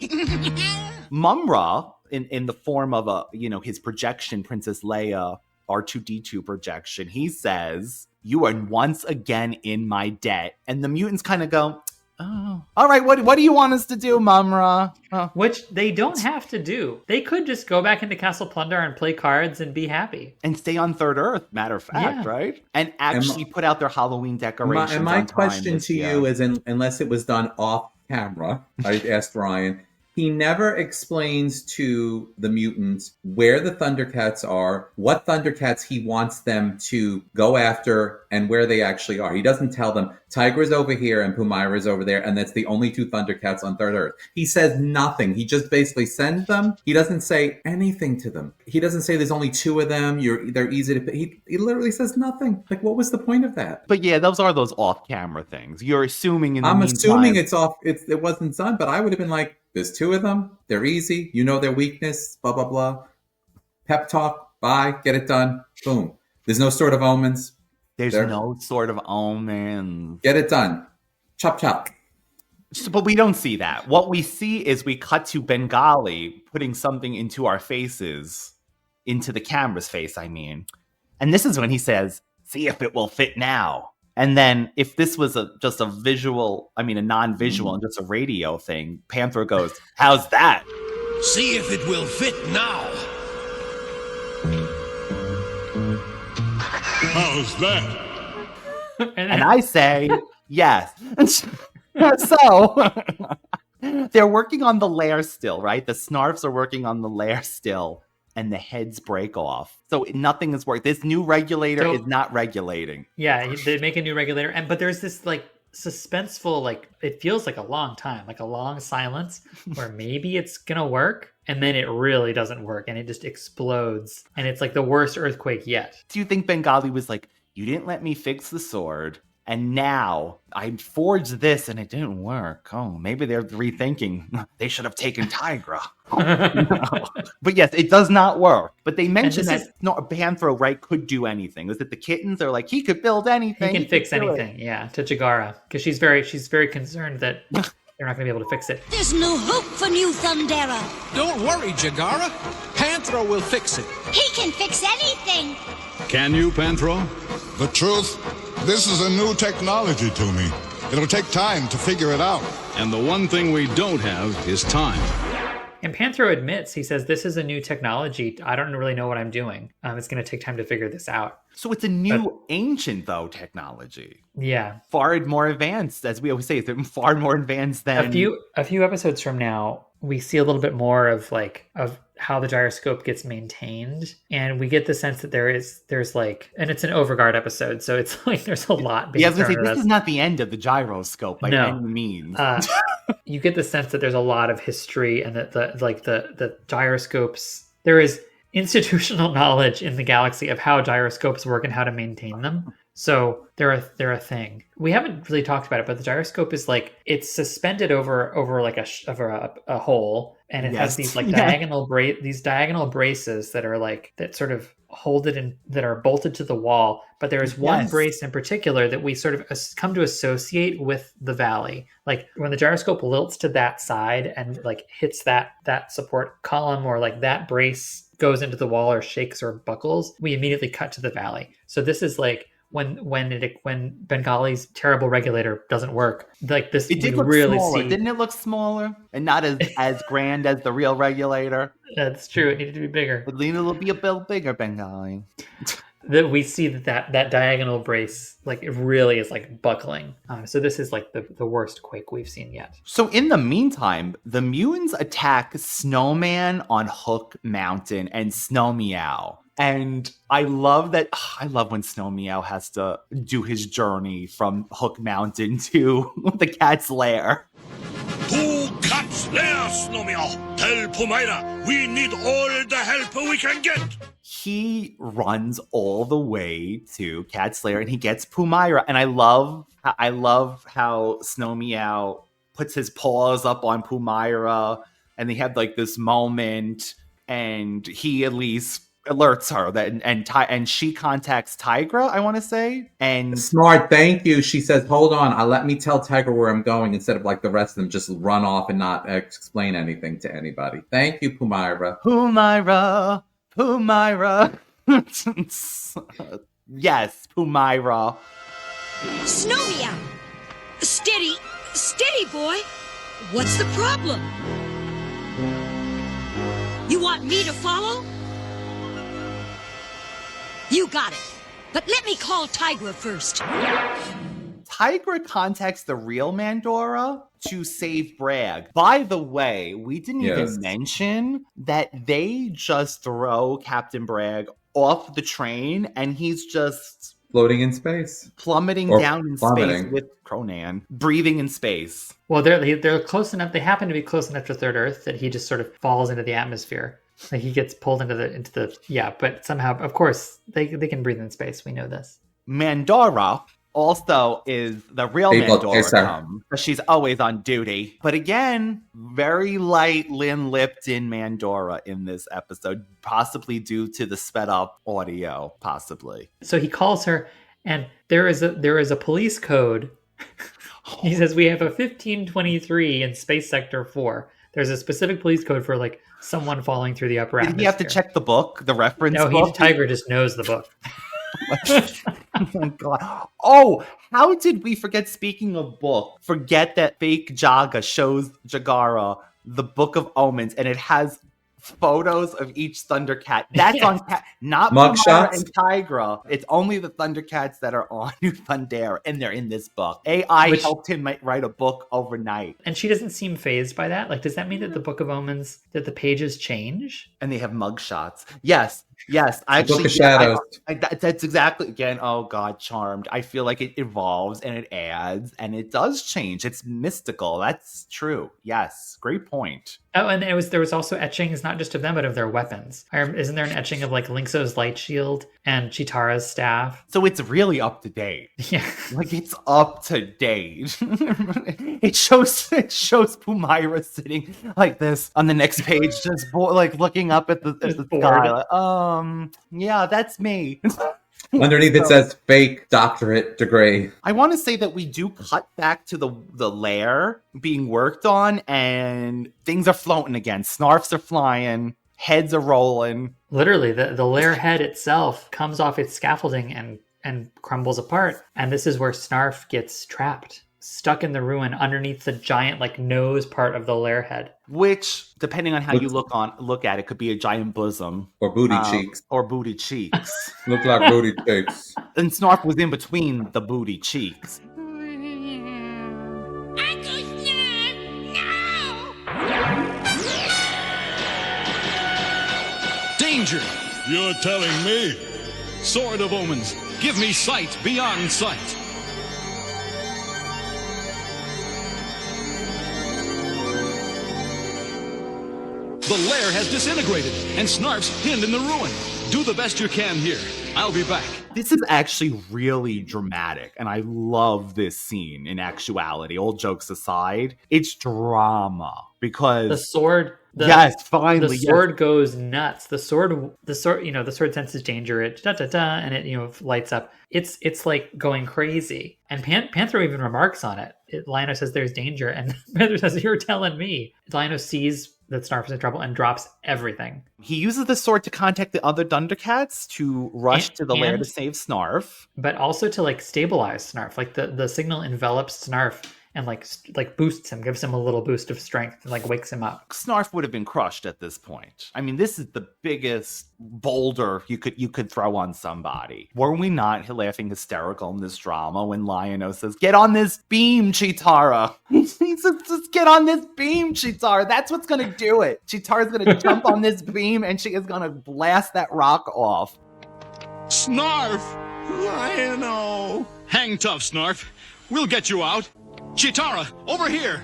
Mumm-Ra, in the form of his projection, Princess Leia, R2-D2 projection. He says, "You are once again in my debt." And the mutants kind of go, "Oh, all right, what do you want us to do, Mumm-Ra?" Which they don't have to do. They could just go back into Castle Plunder and play cards and be happy. And stay on Third Earth, matter of fact, right? And actually put out their Halloween decorations. And my question to you is, unless it was done off camera, I asked Ryan, he never explains to the mutants where the Thundercats are, what Thundercats he wants them to go after, and where they actually are. He doesn't tell them, Tygra's over here and Pumyra's over there, and that's the only 2 Thundercats on Third Earth. He says nothing. He just basically sends them. He doesn't say anything to them. He doesn't say there's only 2 of them. They're easy to... He literally says nothing. Like, what was the point of that? But yeah, those off-camera things. You're assuming I'm assuming it's off. It wasn't done, but I would have been like, there's 2 of them. They're easy. You know their weakness. Blah, blah, blah. Pep talk. Bye. Get it done. Boom. There's no Sword of Omens. There's no Sword of Omens. Get it done. Chop, chop. But we don't see that. What we see is we cut to Bengali putting something into our faces. Into the camera's face, I mean. And this is when he says, "See if it will fit now." And then if this was just a visual, a non-visual and just a radio thing, Panther goes, "How's that?" See if it will fit now. How's that? And I say, yes. So, they're working on the lair still, right? The Snarfs are working on the lair still. And the heads break off. So nothing is working. This new regulator is not regulating. Yeah, they make a new regulator. But there's this suspenseful, it feels like a long time, like a long silence where maybe it's going to work. And then it really doesn't work. And it just explodes. And it's like the worst earthquake yet. Do you think Bengali was like, "You didn't let me fix the sword. And now I forged this and it didn't work. Oh, maybe they're rethinking. They should have taken Tygra." But yes, it does not work. But they mentioned that Panther, right, could do anything. Was it the kittens? They're like, he could build anything. He can fix anything, yeah, to Jagara. Because she's very concerned that they're not going to be able to fix it. There's no hope for new Thundera. Don't worry, Jagara. Panthro will fix it. He can fix anything. Can you, Panthro? The truth? This is a new technology to me. It'll take time to figure it out. And the one thing we don't have is time. And Panthro admits, he says, "This is a new technology. I don't really know what I'm doing. It's going to take time to figure this out." So it's a new ancient, though, technology. Yeah. Far more advanced, as we always say. It's far more advanced than... A few episodes from now, we see a little bit more of how the gyroscope gets maintained, and we get the sense that there's and it's an Overguard episode, so it's like there's a lot being I was gonna say, this is not the end of the gyroscope by any means. You get the sense that there's a lot of history, and that the gyroscopes, there is institutional knowledge in the galaxy of how gyroscopes work and how to maintain them. So they're a thing. We haven't really talked about it, but the gyroscope is it's suspended over a hole, and it has these diagonal braces that are that sort of hold it in, that are bolted to the wall. But there is one brace in particular that we sort of come to associate with the valley. Like when the gyroscope lilts to that side and hits that support column, or that brace goes into the wall or shakes or buckles, we immediately cut to the valley. So this is when Bengali's terrible regulator doesn't work, this, it did look really smaller. Didn't it look smaller and not as grand as the real regulator? That's true. It needed to be bigger. It needed to be a bit bigger, Bengali. That we see that diagonal brace, it really is buckling. So this is the worst quake we've seen yet. So in the meantime, the mutants attack Snowman on Hook Mountain and Snow Meow. And I love when Snow Meow has to do his journey from Hook Mountain to the cat's lair. To cat's lair, Snow Meow. Tell Pumyra we need all the help we can get. He runs all the way to Cat's Lair and he gets Pumyra. And I love how Snow Meow puts his paws up on Pumyra, and they have this moment, and he at least alerts her that and she contacts Tygra, I want to say. And smart, thank you. She says, "Hold on, let me tell Tygra where I'm going," instead of the rest of them just run off and not explain anything to anybody. Thank you, Pumyra. Pumyra. Yes, Pumyra. Snow Meow! Steady, steady, boy! What's the problem? You want me to follow? You got it. But let me call Tygra first. Tygra contacts the real Mandora to save Bragg. By the way, we didn't even mention that they just throw Captain Bragg off the train and he's just floating in space. Plummeting down in space with Cronan. Breathing in space. Well, they're close enough. They happen to be close enough to Third Earth that he just sort of falls into the atmosphere. Like he gets pulled into the but somehow, of course, they can breathe in space. We know this. Mandora also is the real Mandora, but she's always on duty. But again, very light lipped in Mandora in this episode, possibly due to the sped up audio, possibly. So he calls her, and there is a police code. He says we have a 1523 in Space Sector 4. There's a specific police code for like someone falling through the upper atmosphere. Did he have to check the book, the reference book? No, Tygra just knows the book. Oh my god. Oh, how did we forget, speaking of book, forget that fake Jaga shows Jagara the Book of Omens and it has photos of each Thundercat. That's on not Mumm-Ra and Tygra. It's only the Thundercats that are on New Thundera, and they're in this book. AI helped him write a book overnight. And she doesn't seem fazed by that. Like, does that mean that the Book of Omens, that the pages change? And they have mugshots. Yes. Actually, Book of Shadows. That's exactly, again, oh god, Charmed. I feel like it evolves and it adds and it does change. It's mystical. That's true. Yes. Great point. Oh, and there was also etchings, not just of them, but of their weapons. Isn't there an etching of like Lynxo's light shield and Chitara's staff? So it's really up to date. Yeah. Like it's up to date. It shows Pumyra sitting like this on the next page, just like looking up at the sky. Like, yeah, that's me. Underneath it says fake doctorate degree. I want to say that we do cut back to the lair being worked on and things are floating again. Snarfs are flying, heads are rolling. Literally, the lair head itself comes off its scaffolding and crumbles apart. And this is where Snarf gets trapped, stuck in the ruin underneath the giant like nose part of the lair head. Which, depending on how you look at it, could be a giant bosom. Or booty cheeks. Or booty cheeks. Look like booty cheeks. And Snarf was in between the booty cheeks. Danger! You're telling me? Sword of Omens, give me sight beyond sight. The lair has disintegrated, and Snarf's pinned in the ruin. Do the best you can here. I'll be back. This is actually really dramatic, and I love this scene in actuality. All jokes aside, it's drama because the sword. Yes, finally. The sword goes nuts. The sword, the sword senses danger. It and it, lights up. It's like going crazy. And Panther even remarks on it. Lionel says there's danger, and Panther says, "You're telling me." Lionel sees that Snarf is in trouble and drops everything. He uses the sword to contact the other Thundercats to rush to the lair to save Snarf, but also to like stabilize Snarf. Like the signal envelops Snarf and like boosts him, gives him a little boost of strength, and like wakes him up. Snarf would have been crushed at this point. I mean, this is the biggest boulder you could throw on somebody. Were we not laughing hysterical in this drama when Lionel says, "Get on this beam, Chitara"? He says, "Just get on this beam, Chitara. That's what's gonna do it. Chitara's gonna jump on this beam and she is gonna blast that rock off." Snarf! Lionel! Hang tough, Snarf. We'll get you out. Chitara, over here!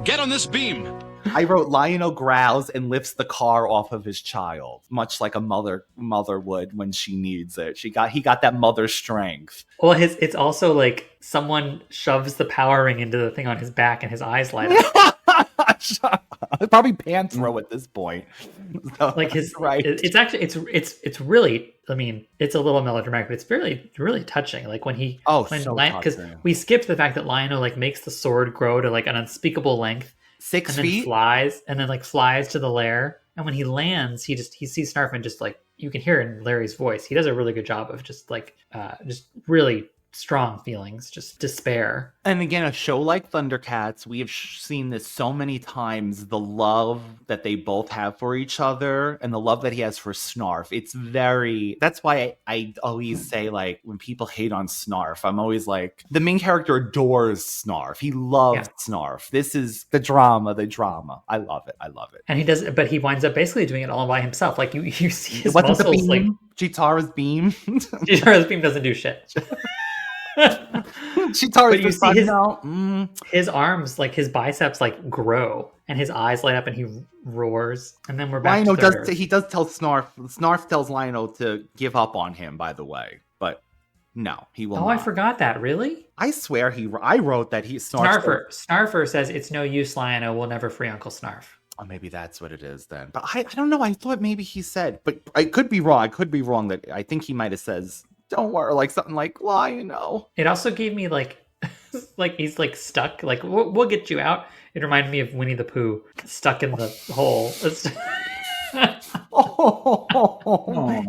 Get on this beam! I wrote Lionel growls and lifts the car off of his child, much like a mother would when she needs it. He got that mother strength. Well, it's also like someone shoves the power ring into the thing on his back and his eyes light up. Probably Panthro at this point. So, like his right. It's actually it's really, I mean, it's a little melodramatic, but it's really, really touching. Like when because we skipped the fact that Lionel like makes the sword grow to like an unspeakable length. 6 feet, flies to the lair, And when he lands, he sees Snarf and just like, you can hear it in Larry's voice. He does a really good job of just like, just really strong feelings, just despair. And again, a show like Thundercats, we have seen this so many times, the love that they both have for each other and the love that he has for Snarf. It's very, that's why I always say, like, when people hate on Snarf, I'm always like, the main character adores Snarf. He loves Snarf. This is the drama. I love it. And he does, but he winds up basically doing it all by himself. Like you see his Wasn't muscles, the beam? like Chitara's beam. Chitara's beam doesn't do shit. But you see his arms, like his biceps, like grow, and his eyes light up, and he roars. And then we're back. Lionel he does tell Snarf. Snarf tells Lionel to give up on him. By the way, but no, he will. Oh, not. I forgot that. Really? I swear I wrote that Snarfer says it's no use, Lionel. We'll never free Uncle Snarf. Oh, maybe that's what it is then. But I don't know. I thought maybe he said, but I could be wrong. That I think he might have says, don't worry, like something like Lionel. It also gave me like like he's like stuck, like we'll get you out. It reminded me of Winnie the Pooh stuck in the hole.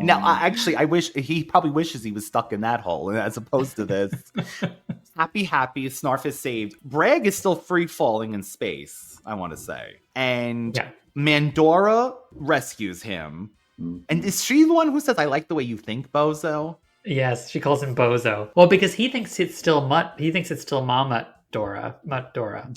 Now I wish he probably wishes he was stuck in that hole as opposed to this. happy Snarf is saved. Bragg is still free falling in space, I want to say, and Mandora rescues him. And is she the one who says, I like the way you think, Bozo? Yes, she calls him Bozo. Well, because he thinks it's still Mutt. He thinks it's still Mutt-Dora. Mutt-Dora.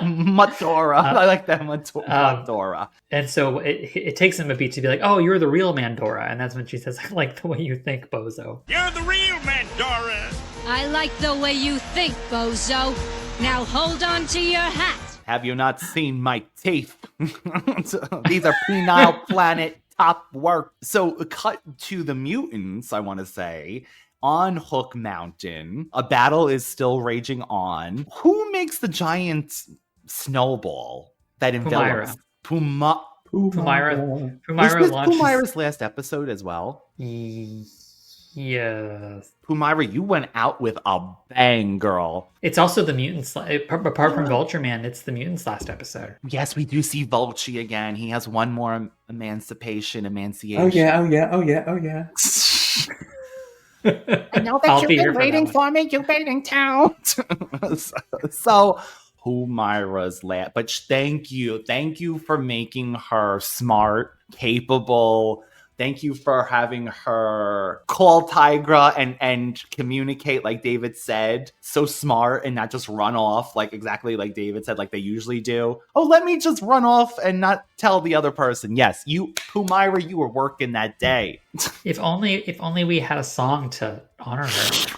I like that, Mutt-Dora. And so it takes him a beat to be like, oh, you're the real Mandora. And that's when she says, I like the way you think, Bozo. You're the real Mandora. I like the way you think, Bozo. Now hold on to your hat. Have you not seen my teeth? These are penile planet top work. So cut to the mutants, I want to say. On Hook Mountain, a battle is still raging on. Who makes the giant snowball that envelops? Pumyra. Was Pumyra's last episode as well? Yes. Pumyra, you went out with a bang, girl. It's also the mutants. Apart from Vulture Man, it's the mutants last episode. Yes, we do see Vulture again. He has one more emanciation. Oh yeah. I know that you've been waiting for me. You've been in town. So Pumyra's lab. But thank you for making her smart, capable. Thank you for having her call Tygra and communicate like David said. So smart and not just run off like exactly like David said, like they usually do. Oh, let me just run off and not tell the other person. Yes, Pumyra, you were working that day. If only we had a song to honor her.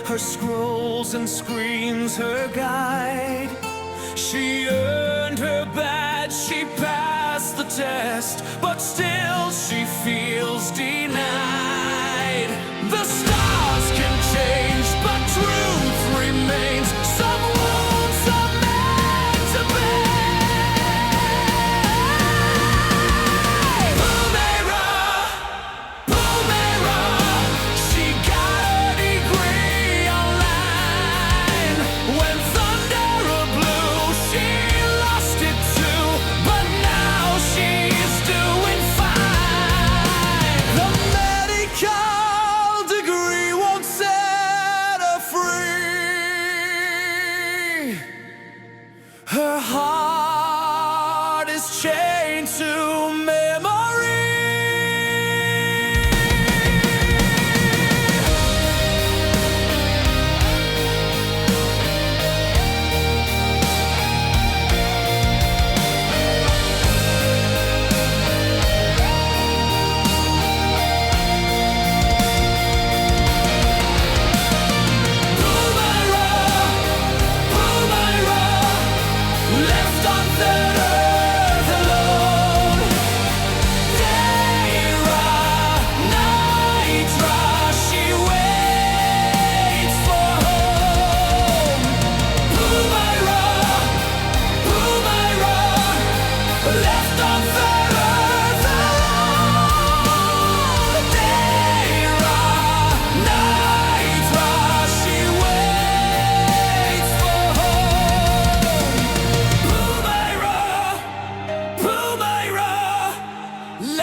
Her scrolls and screens her guide. She earned her badge, she passed the test, but still she feels denied. The stars can change, but truth remains. Some wounds are meant to bear. Pumyra, she got a degree online. When Thundera blew, she lost it too, but now she's doing fine. The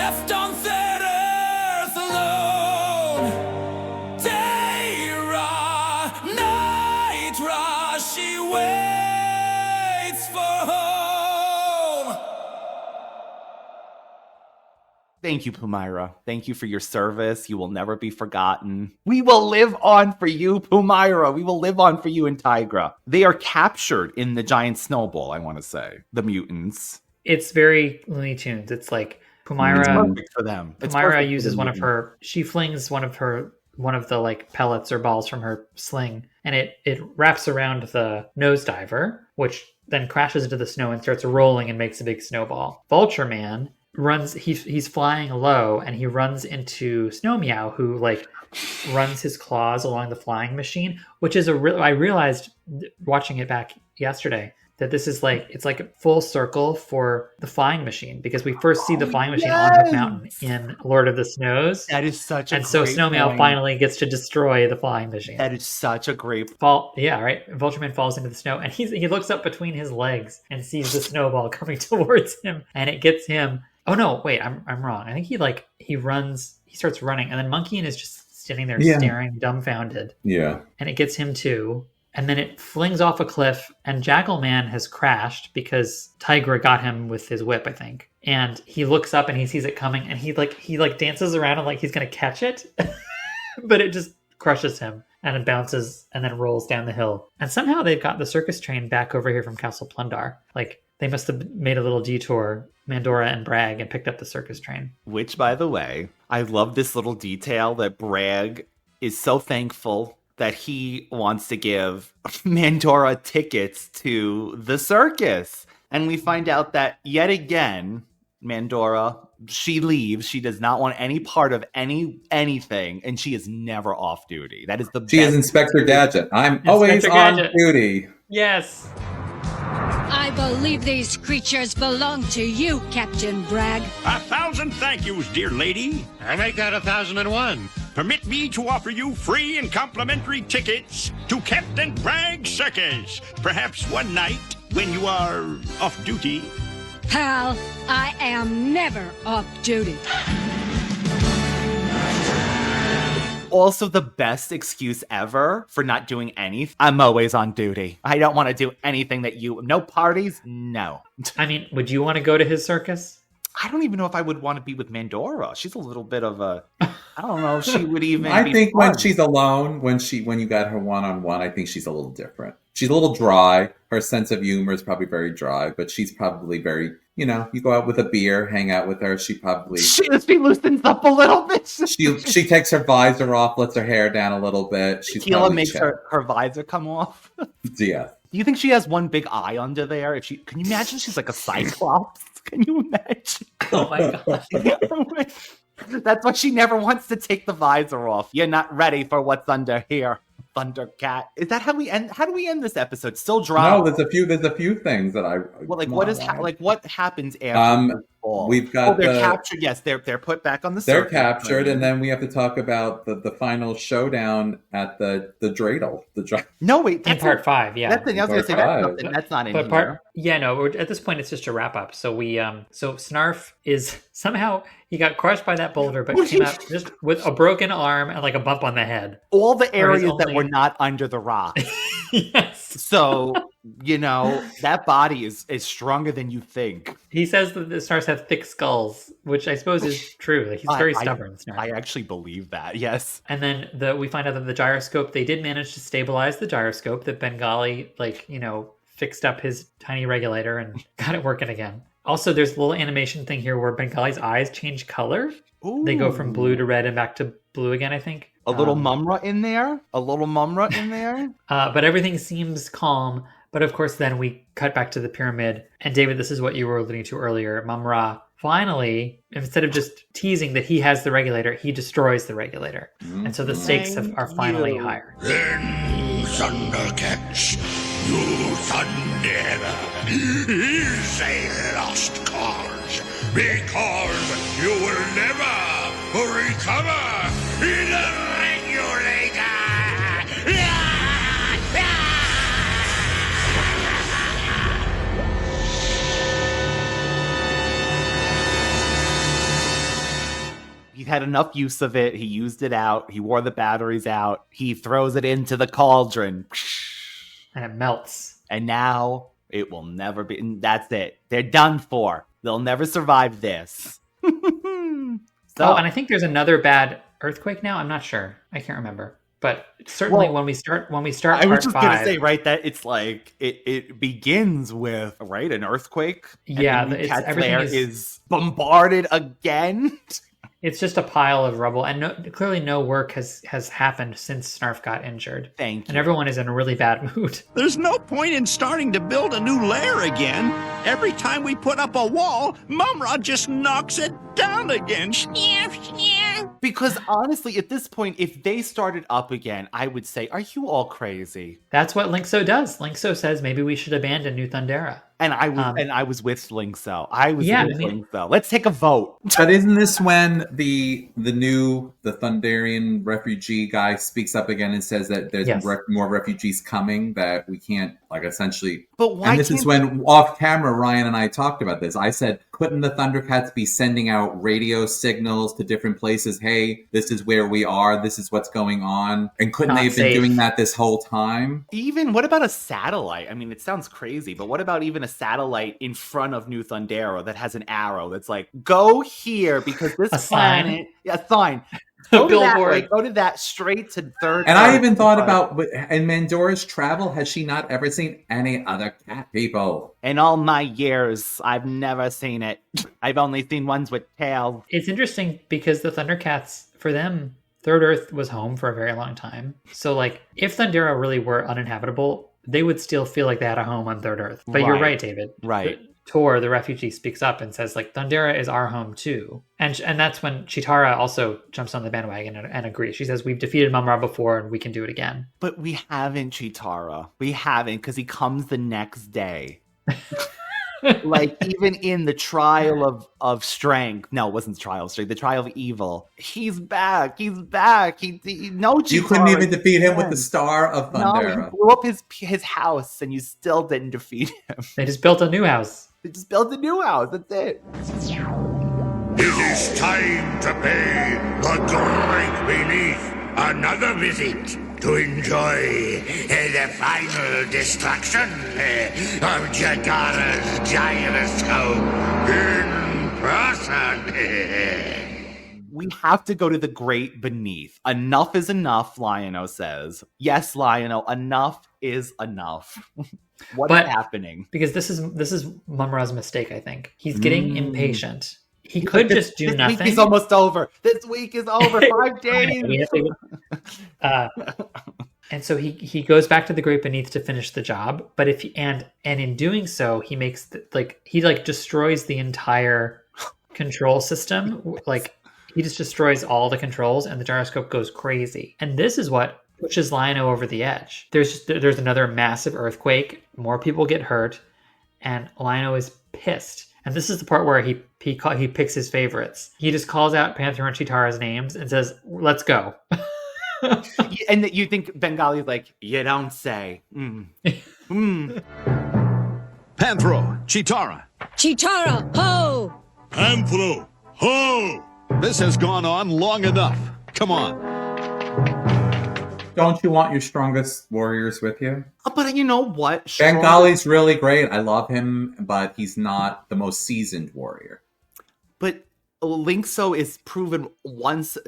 left on third earth alone. Day-Ra, Night-Ra, she waits for home. Thank you, Pumyra. Thank you for your service. You will never be forgotten. We will live on for you, Pumyra. We will live on for you and Tygra. They are captured in the giant snowball, I want to say. The mutants. It's very Looney Tunes. It's like Pumyra. It's perfect for them. Pumyra uses one of her. She flings one of the like pellets or balls from her sling, and it wraps around the nosediver, which then crashes into the snow and starts rolling and makes a big snowball. Vulture Man runs. He's flying low, and he runs into Snow Meow, who like runs his claws along the flying machine, which is I realized watching it back yesterday that this is like, it's like a full circle for the flying machine, because we first see the flying machine on Hook Mountain in Lord of the Snows. That is such a And so great Snow Meow point. finally gets to destroy the flying machine. That is such a great Yeah, right? Vultureman falls into the snow, and he looks up between his legs and sees the snowball coming towards him, and it gets him. Oh no, wait, I'm wrong. I think he starts running, and then Monkey is just standing there staring, dumbfounded. Yeah. And it gets him too. And then it flings off a cliff, and Jackal-Man has crashed because Tygra got him with his whip, I think. And he looks up and he sees it coming, and he dances around and like he's gonna catch it, but it just crushes him, and it bounces and then rolls down the hill. And somehow they've got the circus train back over here from Castle Plundar. Like they must have made a little detour, Mandora and Bragg, and picked up the circus train. Which, by the way, I love this little detail that Bragg is so thankful that he wants to give Mandora tickets to the circus. And we find out that yet again, Mandora, she leaves. She does not want any part of anything, and she is never off duty. That is the best. She is Inspector Gadget. I'm always on duty. Yes. I believe these creatures belong to you, Captain Bragg. 1,000 thank yous, dear lady. I make that 1,001. Permit me to offer you free and complimentary tickets to Captain Bragg's Circus. Perhaps one night when you are off duty. Pal, I am never off duty. Also, the best excuse ever for not doing anything. I'm always on duty. I don't want to do anything that no parties, no. I mean, would you want to go to his circus? I don't even know if I would want to be with Mandora. She's a little bit of a, I don't know if she would even I be think fun. when she's alone, when you got her one-on-one, I think she's a little different. She's a little dry. Her sense of humor is probably very dry, but she's probably very, you go out with a beer, hang out with her. She loosens up a little bit. she takes her visor off, lets her hair down a little bit. Tequila makes her visor come off. Yeah. Do you think she has one big eye under there? Can you imagine she's like a cyclops? Can you imagine? Oh my god. That's why she never wants to take the visor off. You're not ready for what's under here, Thundercat. Is that how we end? How do we end this episode? Still drama? No, there's a few things that I. Well, like what happens after? We've got. They're captured. Yes, they're put back on the. They're captured, and then we have to talk about the final showdown at the dreidel. No, wait, in part 5. Yeah, I was going to say that's not in here. Yeah, no. At this point, it's just a wrap up. So so Snarf is somehow he got crushed by that boulder, but came out just with a broken arm and like a bump on the head. All the areas that were not under the rock. Yes. So that body is stronger than you think. He says that the Snarfs have thick skulls, which I suppose is true. Like he's very stubborn. Snarf. I actually believe that. Yes. And then we find out that the gyroscope, they did manage to stabilize the gyroscope. That Bengali, fixed up his tiny regulator and got it working again. Also, there's a little animation thing here where Bengali's eyes change color. Ooh. They go from blue to red and back to blue again, I think. A little Mumm-Ra in there. But everything seems calm. But of course, then we cut back to the pyramid. And David, this is what you were alluding to earlier. Mumm-Ra finally, instead of just teasing that he has the regulator, he destroys the regulator. And so the stakes are finally higher. Then, Thundercats, you Thundera is a lost cause, because you will never recover in the Regulator. had enough use of it. He used it out. He wore the batteries out. He throws it into the cauldron. And it melts. And now it will never be. And that's it. They're done for. They'll never survive this. And I think there's another bad earthquake now. I'm not sure. I can't remember. But certainly when we start I was part just 5, gonna say, right, that it's like it begins with, right, an earthquake. Yeah, and everything lair is bombarded again. It's just a pile of rubble, and clearly no work has happened since Snarf got injured. Thank you. And everyone is in a really bad mood. There's no point in starting to build a new lair again. Every time we put up a wall, Mumm-Ra just knocks it down again. Because honestly, at this point, if they started up again, I would say, are you all crazy? That's what Linkso does. Linkso says maybe we should abandon New Thundera. And I was with Linkso. I was with Linkso. Let's take a vote. But isn't this when the Thunderian refugee guy speaks up again and says that there's more refugees coming, that we can't, like, essentially... But why? And this is when, off camera, Ryan and I talked about this. I said, couldn't the Thundercats be sending out radio signals to different places? Hey, this is where we are. This is what's going on. And couldn't they have been doing that this whole time? Even, what about a satellite? I mean, it sounds crazy, but what about even a satellite in front of New Thundera that has an arrow that's like, go here because this planet... A sign. Go to that straight to third. And I even thought about, in Mandora's travel, has she not ever seen any other cat people? In all my years, I've never seen it. I've only seen ones with tails. It's interesting because the Thundercats, for them, Third Earth was home for a very long time. So, like, if Thundera really were uninhabitable, they would still feel like they had a home on Third Earth. But you're right, David. Right. Tor, the refugee, speaks up and says, like, Thundera is our home too. And that's when Chitara also jumps on the bandwagon and agrees. She says, we've defeated Mumm-Ra before and we can do it again. But we haven't, Chitara. We haven't, because he comes the next day. Like, even in the trial of strength. No, it wasn't the trial of strength. The trial of evil. He's back. He's back. No, Chitara. You couldn't even defeat him with the Star of Thundera. No, you blew up his house and you still didn't defeat him. They just built a new house. That's it. It is time to pay the drink beneath another visit to enjoy the final destruction of Jagara's gyroscope in person. We have to go to the great beneath. Enough is enough, Lion-O says. Yes, Lion-O, enough is enough. What is happening? Because this is Mumm-Ra's mistake, I think. He's getting impatient. He could just do nothing. This week is almost over. This week is over. 5 days. And so he goes back to the Great Beneath to finish the job. But and in doing so, he makes he destroys the entire control system. Like, he just destroys all the controls, and the gyroscope goes crazy. And this is what pushes Lion-O over the edge. There's another massive earthquake. More people get hurt, and Lion-O is pissed. And this is the part where he picks his favorites. He just calls out Panther and Chitara's names and says, "Let's go." And that you think Bengali is like, you don't say. Panthro, Chitara. Chitara, ho! Panthro, ho! This has gone on long enough. Come on. Don't you want your strongest warriors with you? But you know what? Bengali's really great. I love him, but he's not the most seasoned warrior. But Linkso is proven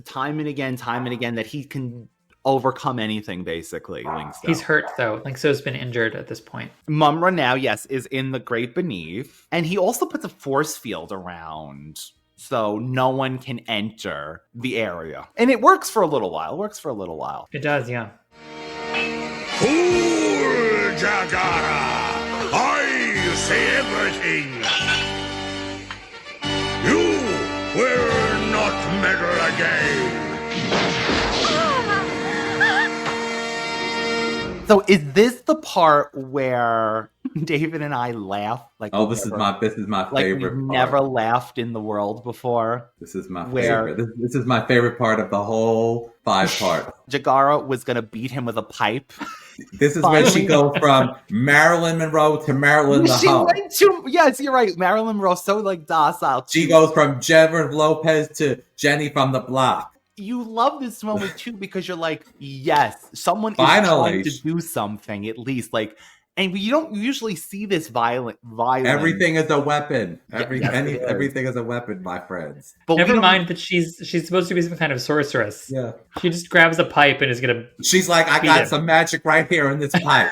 time and again that he can overcome anything, basically. Linkso. He's hurt, though. Linkso's been injured at this point. Mumm-Ra now, yes, is in the Great Beneath. And he also puts a force field around, so no one can enter the area. And it works for a little while. It does, yeah. Fool Jagara! I see everything! You will not meddle again! So is this the part where David and I laugh? Like, this is my favorite we've part. Never laughed in the world before. This is my favorite. This is my favorite part of the whole 5 parts. Jagara was gonna beat him with a pipe. This is when she goes from Marilyn Monroe to Marilyn the Hoe. Yes, you're right. Marilyn Monroe, so like docile. She goes from Jennifer Lopez to Jenny from the Block. You love this moment too because you're like, yes, someone Finally. is trying to do something at least. Like, and you don't usually see this violence. Everything is a weapon. Everything is a weapon, my friends. But never mind that she's supposed to be some kind of sorceress. Yeah. She just grabs a pipe and is gonna. She's like, I got some magic right here in this pipe.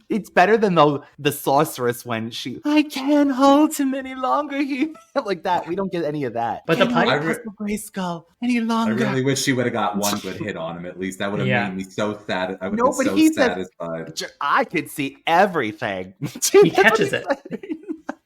It's better than the sorceress when I can't hold him any longer. He like that. We don't get any of that. But the pipe, Grayskull any longer. I really wish she would have got one good hit on him. At least that would have made me so sad. I would have been so satisfied. I could see everything. He catches it.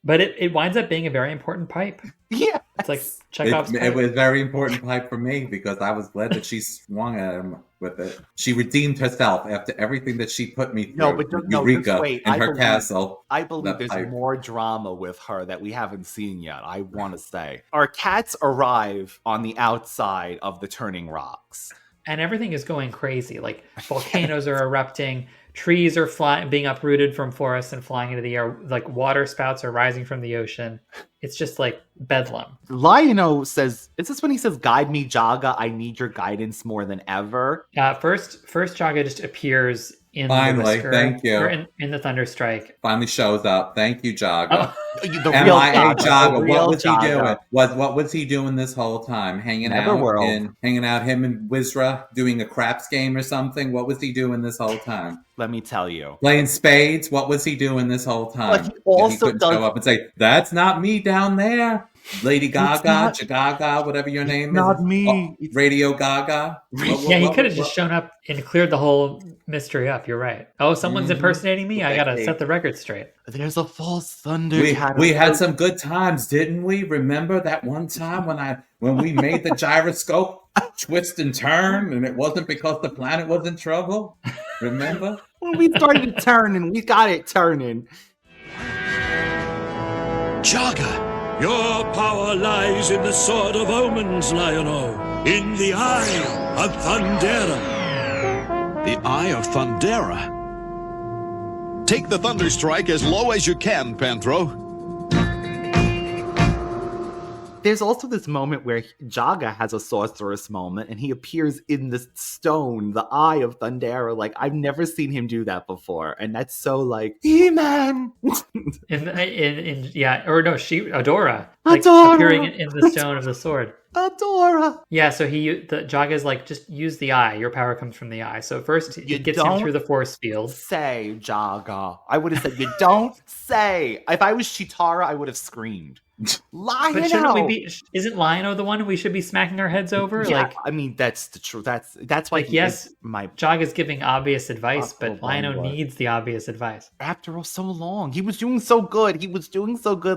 But it winds up being a very important pipe. Yeah. It's like Chekhov's pipe. It was a very important pipe for me because I was glad that she swung at him with it. She redeemed herself after everything that she put me through. Eureka in her castle. I believe there's more drama with her that we haven't seen yet, I want to say. Our cats arrive on the outside of the Turning Rocks. And everything is going crazy. Like volcanoes are erupting. Trees are being uprooted from forests and flying into the air. Like water spouts are rising from the ocean. It's just like bedlam. Lion-O says, is this when he says, guide me, Jaga, I need your guidance more than ever? First Jaga just appears in the Whisker, thank you. Or in the Thunderstrike. Finally shows up. Thank you, Jaga. The real Jaga. What was he doing? What was he doing this whole time? Hanging out, him and Wizra doing a craps game or something? What was he doing this whole time? Let me tell you. Playing spades? What was he doing this whole time? But he also he couldn't show up and say, that's not me down there. Lady Gaga, Jagaga, whatever your name is. Not me. Radio Gaga. He could have just shown up and cleared the whole mystery up. You're right. Oh, someone's impersonating me? I gotta set the record straight. There's a false Thundercat. We had some good times, didn't we? Remember that one time when we made the gyroscope twist and turn and it wasn't because the planet was in trouble? Remember? When we started turning, we got it turning. Jaga! Your power lies in the Sword of Omens, Lion-O. In the Eye of Thundera. The Eye of Thundera? Take the Thunderstrike as low as you can, Panthro. There's also this moment where Jaga has a sorceress moment and he appears in the stone, the Eye of Thundera. Like, I've never seen him do that before. And that's so like, He-Man! Adora. Adora! Appearing in the stone of the sword. Adora! Yeah, so Jaga's like, just use the eye. Your power comes from the eye. So first, it gets him through the force field. Say, Jaga. I would have said, you don't say. If I was Chitara, I would have screamed. Lion-O! But shouldn't we be? Isn't Lion-O the one we should be smacking our heads over? Yeah, I mean that's the truth. That's why. Jaga's giving obvious advice, but Lion-O needs the obvious advice. After all, so long, he was doing so good.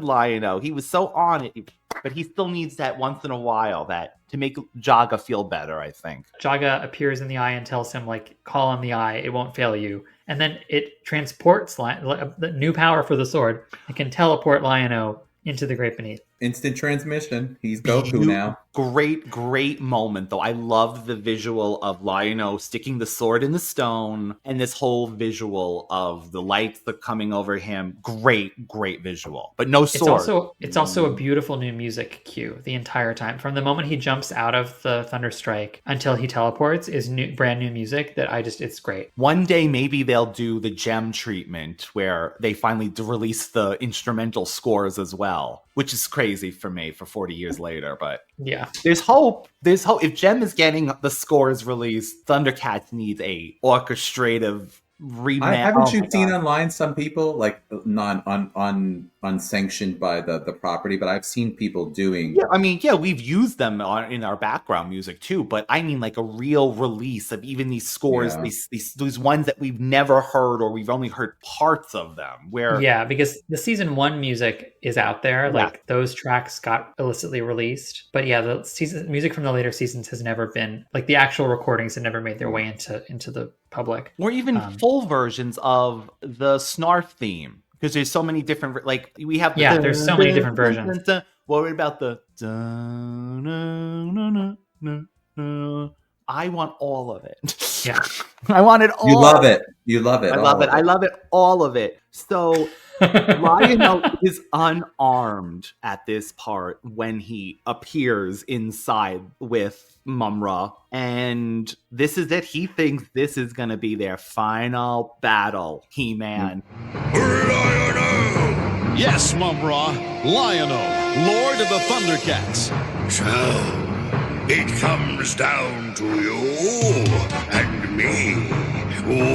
Lion-O. He was so on it, but he still needs that once in a while to make Jaga feel better. I think Jaga appears in the eye and tells him call on the eye. It won't fail you. And then it transports the new power for the sword. It can teleport Lion-O into the Great Beneath. Instant transmission. He's Goku now. Great moment, though. I love the visual of Lion-O sticking the sword in the stone and this whole visual of the lights that coming over him. Great visual. But no sword. It's also a beautiful new music cue the entire time. From the moment he jumps out of the Thunderstrike until he teleports is brand new music that it's great. One day maybe they'll do the gem treatment where they finally release the instrumental scores as well, which is crazy for me for 40 years later, but yeah, there's hope. If Gem is getting the scores released, Thundercats needs a orchestrative Haven't you seen online some people like unsanctioned by the property, but I've seen people doing. Yeah, I mean, yeah, we've used them in our background music too, but I mean like a real release of even these scores, these ones that we've never heard or we've only heard parts of them. Yeah, because the season 1 music is out there, like those tracks got illicitly released, but yeah, the season music from the later seasons has never been like the actual recordings have never made their way into the public, or even full versions of the Snarf theme, because there's so many different, like we have there's so many different versions. What about the I want all of it. Yeah, I want it all. You love it. You love it. I love it. I love it. All of it. So Lionel is unarmed at this part when he appears inside with Mumm-Ra, and this is it. He thinks this is going to be their final battle. He-Man. Yes, Mumm-Ra. Lionel, Lord of the Thundercats. So, it comes down to you and me,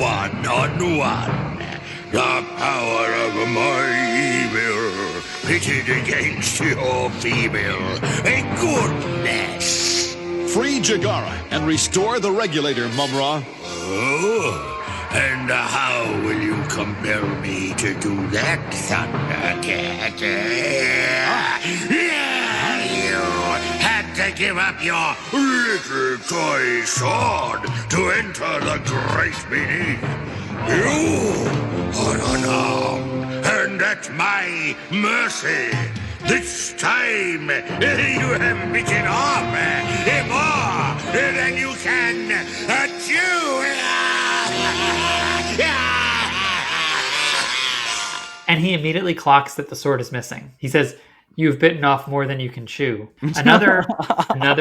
one-on-one. The power of my evil pitted against your female goodness. Free Jagara and restore the Regulator, Mumm-Ra. Oh, and how will you compel me to do that, Thundercat? You had to give up your little toy sword to enter the great beneath. You are unarmed and at my mercy. This time, you have bitten off more than you can chew. And he immediately clocks that the sword is missing. He says, "You've bitten off more than you can chew." Another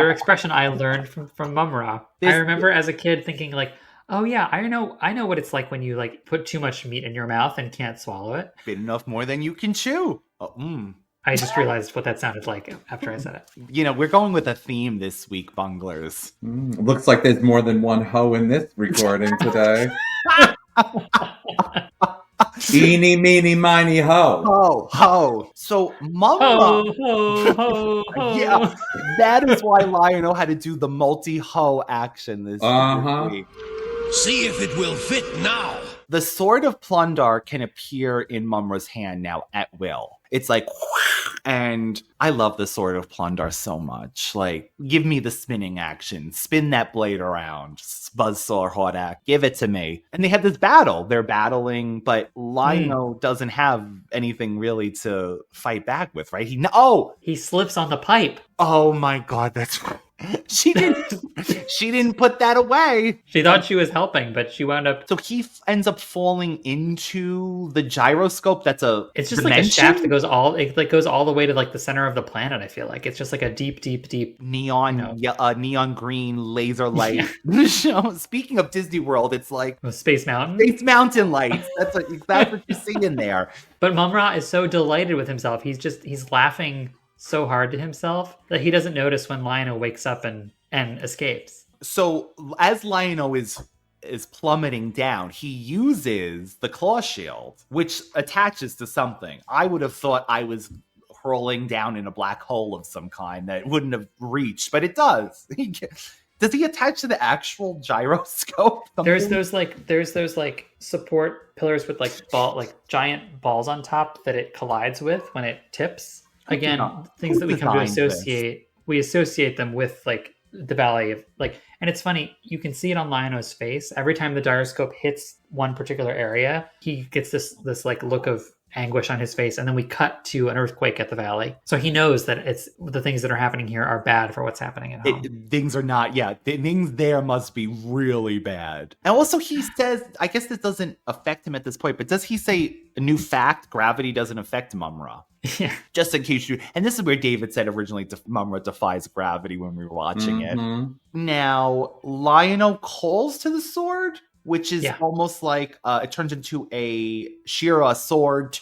expression I learned from Mumm-Ra. I remember as a kid thinking like, oh yeah, I know what it's like when you like put too much meat in your mouth and can't swallow it. Bitten off more than you can chew. I just realized what that sounded like after I said it. You know, we're going with a theme this week, Bunglers. Looks like there's more than one hoe in this recording today. Eeny, meeny, miny, ho. Ho, ho. So, Mumm-Ra. Ho, ho, ho, ho. Yeah, that is why Lionel had to do the multi-ho action this week. See if it will fit now. The Sword of Plunder can appear in Mumm-Ra's hand now at will. It's like, and I love the Sword of Plunder so much. Like, give me the spinning action. Spin that blade around. Buzzsaw Hordak. Give it to me. And they have this battle. They're battling, but Lionel doesn't have anything really to fight back with, right? He slips on the pipe. Oh my God, that's... She didn't put that away. She thought she was helping, but she wound up. So he ends up falling into the gyroscope. It's just dimension? like a shaft that goes all the way to like the center of the planet. I feel like it's just like a deep neon, neon green laser light. Speaking of Disney World, it's like Space Mountain. Space Mountain lights. That's what you see in there. But Mumm-Ra is so delighted with himself. He's laughing so hard to himself that he doesn't notice when Lionel wakes up and escapes. So as Lionel is plummeting down, he uses the claw shield, which attaches to something. I would have thought I was hurling down in a black hole of some kind that wouldn't have reached, but it does. Does he attach to the actual gyroscope? There's those support pillars with giant balls on top that it collides with when it tips. Again, things that we come to associate, we associate them with like the ballet of like, and it's funny, you can see it on Lionel's face. Every time the gyroscope hits one particular area, he gets this like look of anguish on his face, and then we cut to an earthquake at the valley. So he knows that it's the things that are happening here are bad for what's happening at home. Things are not, things there must be really bad. And also he says, I guess this doesn't affect him at this point, but does he say a new fact? Gravity doesn't affect Mumm-Ra. Yeah. Just in case and this is where David said originally Mumm-Ra defies gravity when we were watching it. Now, Lionel calls to the sword, which is almost like it turns into a She-Ra sword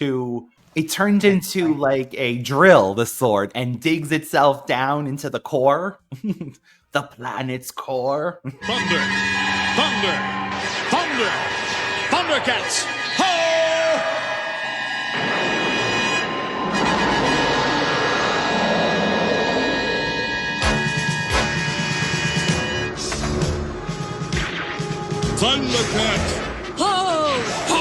it turned into like a drill, the sword, and digs itself down into the core, the planet's core. Thunder! Thunder! Thunder! Thundercats! Ho! Thundercats! Ho! Ho!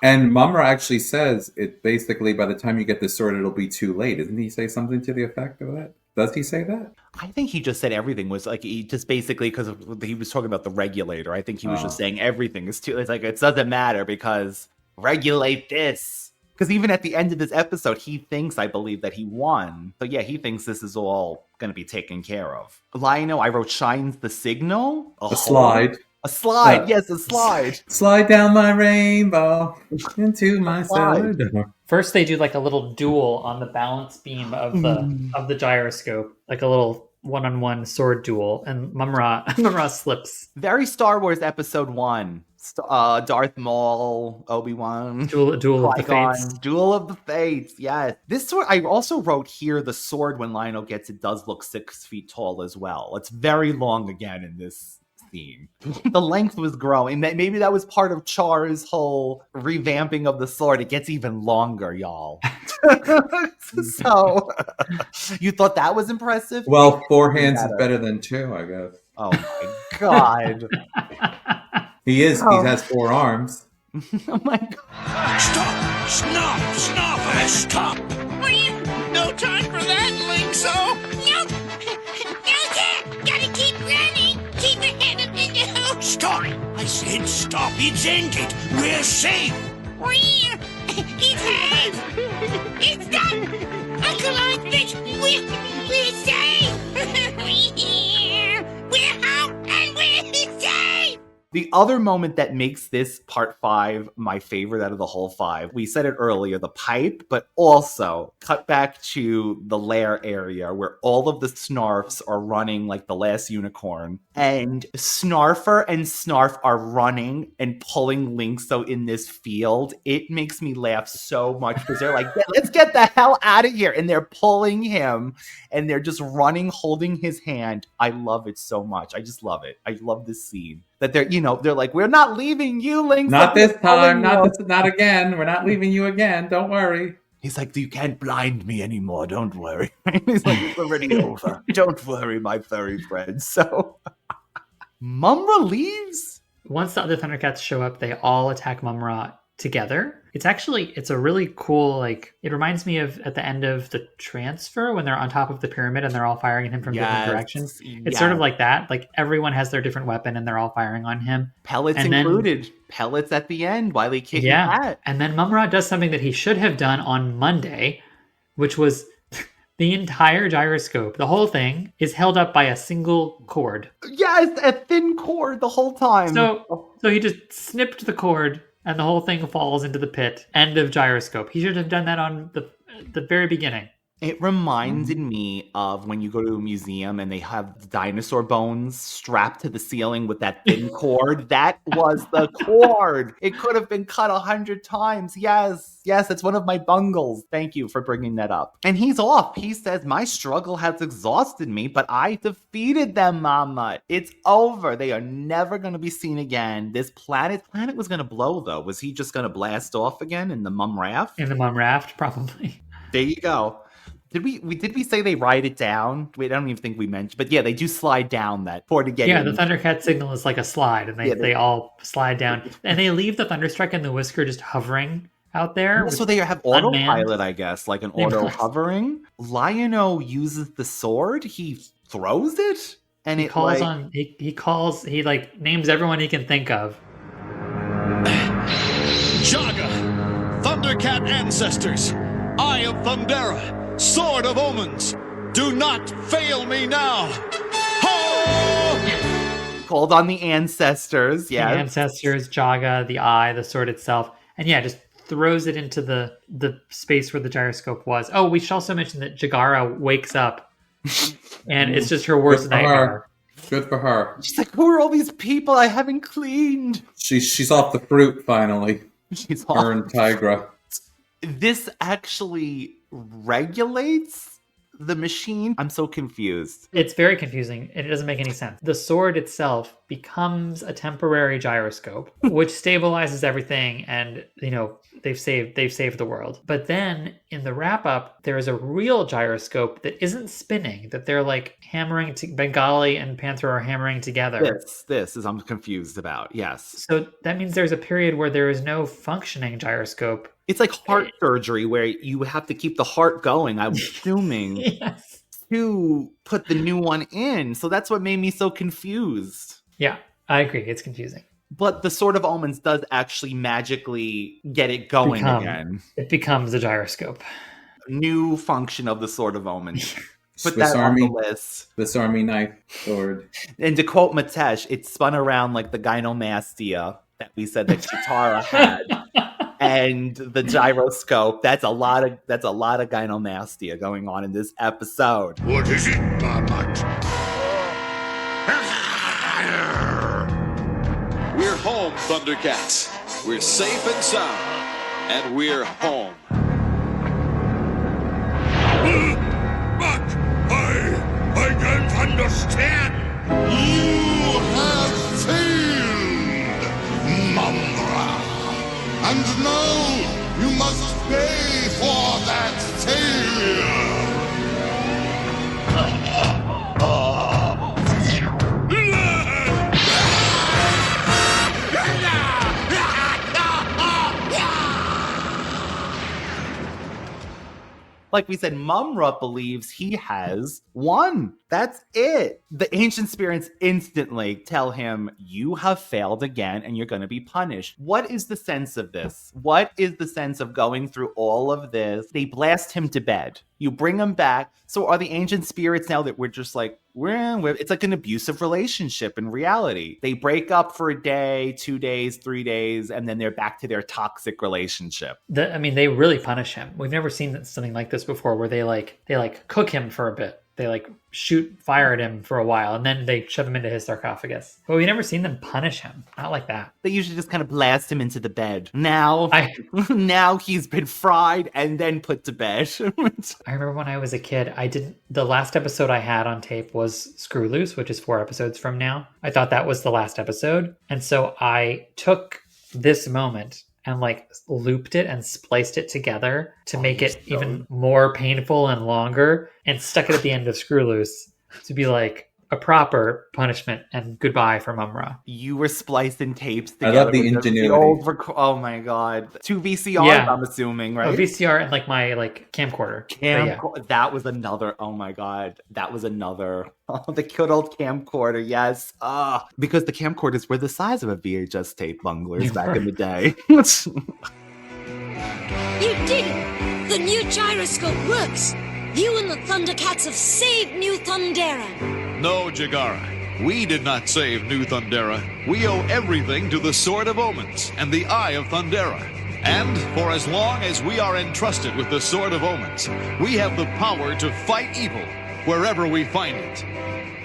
And Mumm-Ra actually says it basically by the time you get the sword, it'll be too late. Doesn't he say something to the effect of that? Does he say that? I think he just said everything was like, he just basically, because he was talking about the regulator. I think he was just saying everything is too, it's like, it doesn't matter because regulate this. Because even at the end of this episode, he thinks, I believe, that he won. So yeah, he thinks this is all going to be taken care of. Lionel, I wrote shines the signal. A slide. A slide, yes, a slide. Slide down my rainbow into my cellar door. First, they do like a little duel on the balance beam of the gyroscope, like a little one-on-one sword duel, and Mumm-Ra slips. Very Star Wars Episode 1. Darth Maul, Obi-Wan. Duel of the Fates. Duel of the Fates, yes. This sword, I also wrote here, the sword, when Lionel gets it, does look 6 feet tall as well. It's very long again in this scene. The length was growing. Maybe that was part of Char's whole revamping of the sword. It gets even longer, y'all. So, you thought that was impressive? Well, 4 hands is better than 2, I guess. Oh my god. He is. He has 4 arms. Oh my god. Stop! Stop! No time for that, Linkso! Nope! No, sir! Gotta keep running! Keep your head up in the hole! Stop! I said stop! It's ended! We're safe! It's safe! It's done! Uncle Arthfish, we're safe! We're out and we're safe! The other moment that makes this part 5 my favorite out of the whole 5, we said it earlier, the pipe, but also cut back to the lair area where all of the Snarfs are running like the last unicorn. And Snarfer and Snarf are running and pulling Linkso in this field. It makes me laugh so much because they're like, let's get the hell out of here. And they're pulling him and they're just running, holding his hand. I love it so much. I just love it. I love this scene. That they're like, we're not leaving you, Linkso. Not this time. Not again. We're not leaving you again. Don't worry. He's like, you can't blind me anymore. Don't worry. He's like, it's already over. Don't worry, my furry friend. So, Mumm-Ra leaves. Once the other Thundercats show up, they all attack Mumm-Ra together. It's a really cool, like, it reminds me of at the end of the transfer when they're on top of the pyramid and they're all firing at him from different directions. It's sort of like that. Like, everyone has their different weapon and they're all firing on him. Pellets included. Pellets at the end while he kicked that. And then Mumm-Ra does something that he should have done on Monday, which was the entire gyroscope, the whole thing, is held up by a single cord. Yes, a thin cord the whole time. So he just snipped the cord and the whole thing falls into the pit. End of gyroscope. He should have done that on the very beginning. It reminded me of when you go to a museum and they have dinosaur bones strapped to the ceiling with that thin cord. That was the cord. It could have been cut 100 times. Yes, it's one of my bungles. Thank you for bringing that up. And he's off. He says, my struggle has exhausted me, but I defeated them, Mama. It's over. They are never going to be seen again. This planet was going to blow, though. Was he just going to blast off again in the Mumm-Raft? In the Mumm-Raft, probably. There you go. Did we say they ride it down? I don't even think we mentioned, but yeah, they do slide down that for to get in. The Thundercat signal is like a slide, and they all slide down, and they leave the Thunderstruck and the Whisker just hovering out there. So they have autopilot, I guess, like an auto hovering. Lion-O uses the sword. He throws it, and he he names everyone he can think of. Jaga, Thundercat ancestors, Eye of Thundera, Sword of Omens, do not fail me now. Ho! Called on the ancestors, yeah. The ancestors, Jaga, the eye, the sword itself. And just throws it into the space where the gyroscope was. Oh, we should also mention that Jagara wakes up and it's just her worst nightmare. Good for her. She's like, who are all these people I haven't cleaned? She's off the fruit finally. She's off. Her and Tygra. This actually regulates the machine? I'm so confused. It's very confusing. It doesn't make any sense. The sword itself becomes a temporary gyroscope, which stabilizes everything, and they've saved the world. But then in the wrap up, there is a real gyroscope that isn't spinning, that they're like hammering to Bengali and Panther are hammering together. This is I'm confused about. Yes. So that means there's a period where there is no functioning gyroscope. It's like heart surgery where you have to keep the heart going, I'm assuming, yes, to put the new one in. So that's what made me so confused. Yeah, I agree. It's confusing. But the Sword of Omens does actually magically get it going again. It becomes a gyroscope. New function of the Sword of Omens. Put Swiss that Army, on the list. Swiss Army knife sword. And to quote Matesh, it spun around like the gynomastia that we said that Chitara had. And the gyroscope, that's a lot of gynomastia going on in this episode. What is it, Marmot? We're home, Thundercats. We're safe and sound. And we're home. But I don't understand. You have failed, Mumm-Ra. And now you must pay for that failure. Like we said, Mumm-Ra believes he has won. That's it. The ancient spirits instantly tell him, you have failed again and you're going to be punished. What is the sense of this? What is the sense of going through all of this? They blast him to bed. You bring him back. So are the ancient spirits now that we're just like, it's like an abusive relationship in reality. They break up for a day, 2 days, 3 days, and then they're back to their toxic relationship. They really punish him. We've never seen something like this before where they cook him for a bit. They shoot fire at him for a while and then they shove him into his sarcophagus. But we've never seen them punish him. Not like that. They usually just kind of blast him into the bed. Now he's been fried and then put to bed. I remember when I was a kid, the last episode I had on tape was Screw Loose, which is 4 episodes from now. I thought that was the last episode. And so I took this moment and looped it and spliced it together to make it even more painful and longer, and stuck it at the end of Screw Loose to be like a proper punishment and goodbye for Mumm-Ra. You were splicing tapes together. I love the ingenuity. Oh my god. 2 VCRs, yeah. I'm assuming, right? A VCR and my camcorder. That was another, oh my god. That was another, the good old camcorder, yes. Because the camcorders were the size of a VHS tape, Bunglers, back in the day. You did it! The new gyroscope works! You and the Thundercats have saved New Thundera! No, Jagara. We did not save New Thundera. We owe everything to the Sword of Omens and the Eye of Thundera. And for as long as we are entrusted with the Sword of Omens, we have the power to fight evil wherever we find it.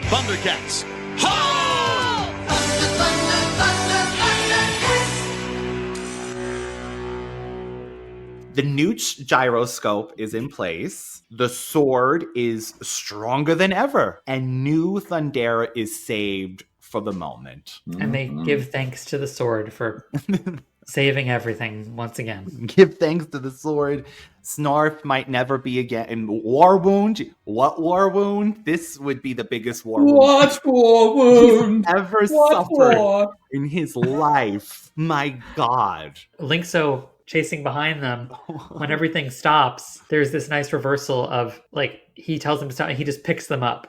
Thundercats! Ho! Thunder, thunder, thunder, The new gyroscope is in place. The sword is stronger than ever. And New Thundera is saved for the moment. And they give thanks to the sword for saving everything once again. Give thanks to the sword. Snarf might never be again. And War Wound? What War Wound? This would be the biggest War Wound. What War Wound? He's ever suffered in his life. My God. Linkso chasing behind them, when everything stops, there's this nice reversal of he tells them to stop and he just picks them up.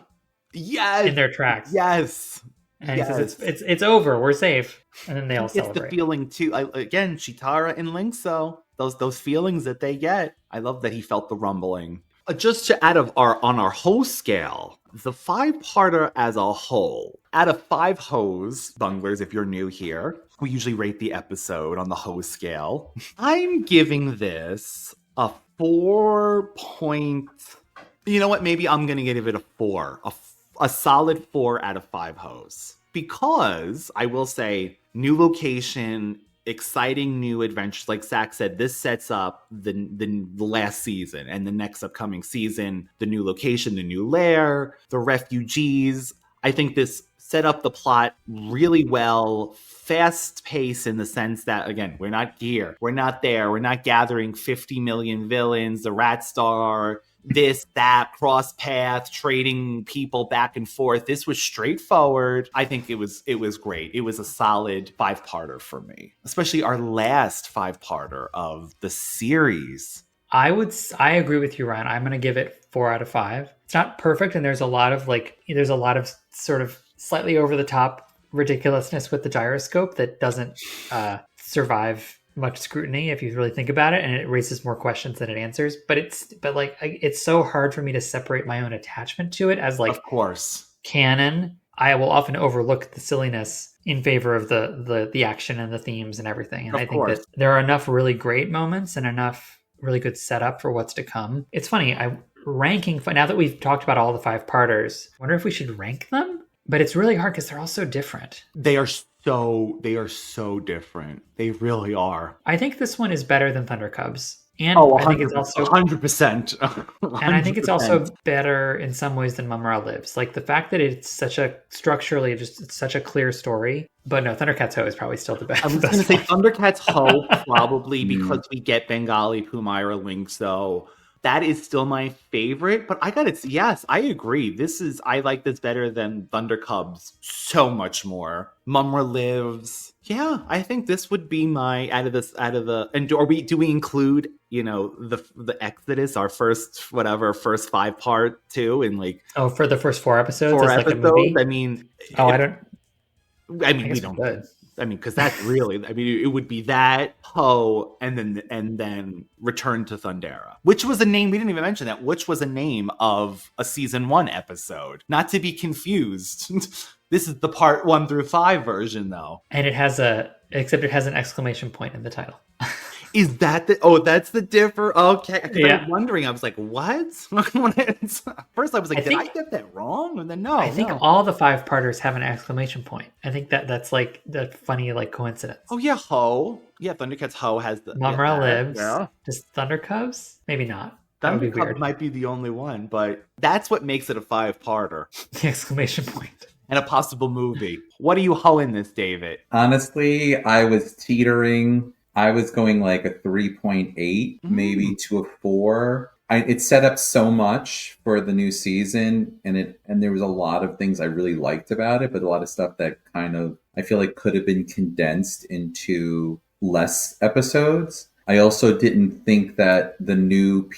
Yes. In their tracks. Yes. And he says, it's over, we're safe. And then they all celebrate. It's the feeling too. Again, Chitara and Linkso, those feelings that they get. I love that he felt the rumbling. Just to on our host scale, the 5-parter as a whole, out of 5 hoes, Bunglers, if you're new here, we usually rate the episode on the host scale. I'm giving this a 4 point. You know what? Maybe I'm going to give it a 4. A solid 4 out of 5 hoes. Because I will say, new location, exciting new adventures. Like Zack said, this sets up the last season and the next upcoming season, the new location, the new lair, the refugees. I think this set up the plot really well, fast pace in the sense that, again, we're not here, we're not there, we're not gathering 50 million villains, the Rat Star, this, that, cross path, trading people back and forth. This was straightforward. I think it was great. It was a solid 5-parter for me, especially our last 5-parter of the series. I agree with you, Ryan. I'm going to give it 4 out of 5. It's not perfect, and there's a lot of sort of slightly over the top ridiculousness with the gyroscope that doesn't survive much scrutiny if you really think about it, and it raises more questions than it answers. But it's so hard for me to separate my own attachment to it as like, of course, canon. I will often overlook the silliness in favor of the action and the themes and everything. And I think that there are enough really great moments and enough really good setup for what's to come. It's funny, now that we've talked about all the 5-parters, I wonder if we should rank them? But it's really hard because they're all so different. They are so different. They really are. I think this one is better than Thunder Cubs. And I think it's also 100%. And I think it's also better in some ways than Mumm-Ra Lives. Like the fact that it's such a structurally it's such a clear story. But no, ThunderCats Ho is probably still the best. I was going to say ThunderCats Ho probably because we get Bengali Pumyra links though. That is still my favorite, but yes, I agree. I like this better than Thunder Cubs so much more. Mumm-Ra Lives. Yeah, I think this would be my do we include, the Exodus, our first 5-part too, and like for the first 4 episodes? 4 episodes? Like a movie? I mean, we don't. Good. I mean, because that's really, it would be that, Ho, and then Return to Thundera, which was a name, we didn't even mention that, which was a name of a season 1 episode. Not to be confused. This is the part 1 through 5 version, though. And it has an exclamation point in the title. Is that that's the differ? Okay. I was wondering, I was like, what? First I was like, did I get that wrong? And then no. I think all the 5-parters have an exclamation point. I think that's like the funny coincidence. Oh yeah, Ho. Yeah, ThunderCats Ho has the Mumm-Ra Lives. Yeah. Does Thunder Cubs? Maybe not. Thunder Cubs might be the only one, but that's what makes it a 5-parter. The exclamation point. And a possible movie. What are you hoeing this, David? Honestly, I was teetering. I was going like a 3.8, maybe to a 4. It set up so much for the new season, and there was a lot of things I really liked about it, but a lot of stuff that kind of I feel like could have been condensed into less episodes. I also didn't think that the new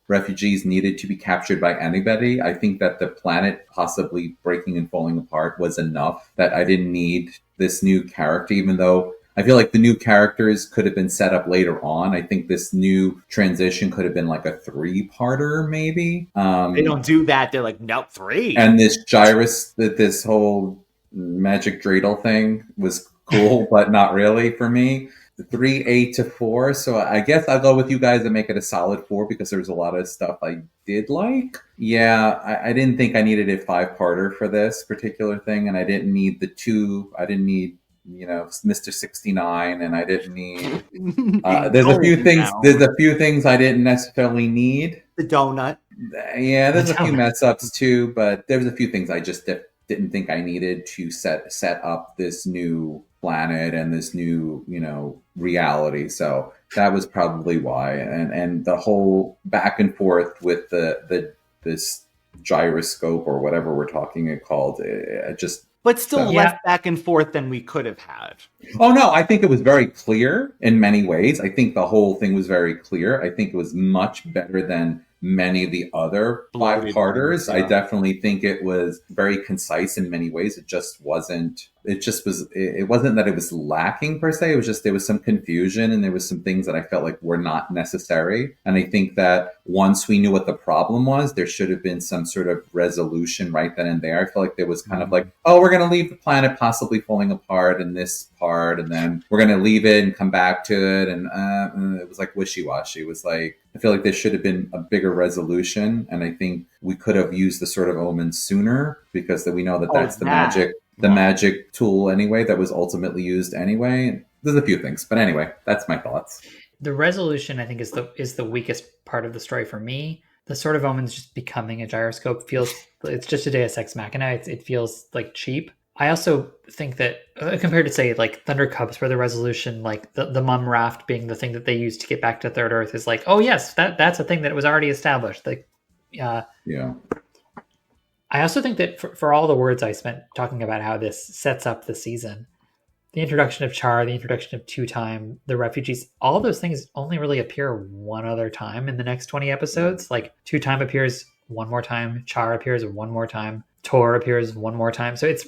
refugees needed to be captured by anybody. I think that the planet possibly breaking and falling apart was enough, that I didn't need this new character, even though I feel like the new characters could have been set up later on. I think this new transition could have been like a 3-parter, maybe. They don't do that. They're like, nope, 3. And this this whole magic dreidel thing was cool, but not really for me. 3.8 to 4. So I guess I'll go with you guys and make it a solid 4 because there was a lot of stuff I did like. Yeah, I didn't think I needed a 5-parter for this particular thing, and I didn't need the 2. I didn't need Mr. 69, and I didn't need there's a few things I didn't necessarily need. The donut. Yeah, there's a few mess ups too, but there was a few things I just didn't think I needed to set up this new planet and this new reality. So that was probably why, and the whole back and forth with this gyroscope or whatever we're talking it called, it just. But still less back and forth than we could have had. Oh, no, I think it was very clear in many ways. I think the whole thing was very clear. I think it was much better than many of the other 5-parters. Yeah. I definitely think it was very concise in many ways. It wasn't that it was lacking per se. It was just there was some confusion and there was some things that I felt like were not necessary. And I think that once we knew what the problem was, there should have been some sort of resolution right then and there. I feel like there was kind of like, oh, we're going to leave the planet possibly falling apart in this part, and then we're going to leave it and come back to it. And it was like wishy-washy. It was like, I feel like there should have been a bigger resolution. And I think we could have used the Sword of Omens sooner because we know that's the magic tool anyway that was ultimately used anyway. There's a few things, but anyway, that's my thoughts. The resolution, I think, is the weakest part of the story for me. The Sword of Omens just becoming a gyroscope it's just a Deus Ex Machina. It feels like cheap. I also think that compared to, say, like Thunder Cubs, where the resolution, like the Mumm-Ra being the thing that they use to get back to Third Earth, is like, oh yes, that's a thing that was already established. Like, yeah. I also think that for all the words I spent talking about how this sets up the season, the introduction of Char, the introduction of Two Time, the refugees, all those things only really appear one other time in the next 20 episodes. Like Two Time appears one more time, Char appears one more time, Tor appears one more time. So it's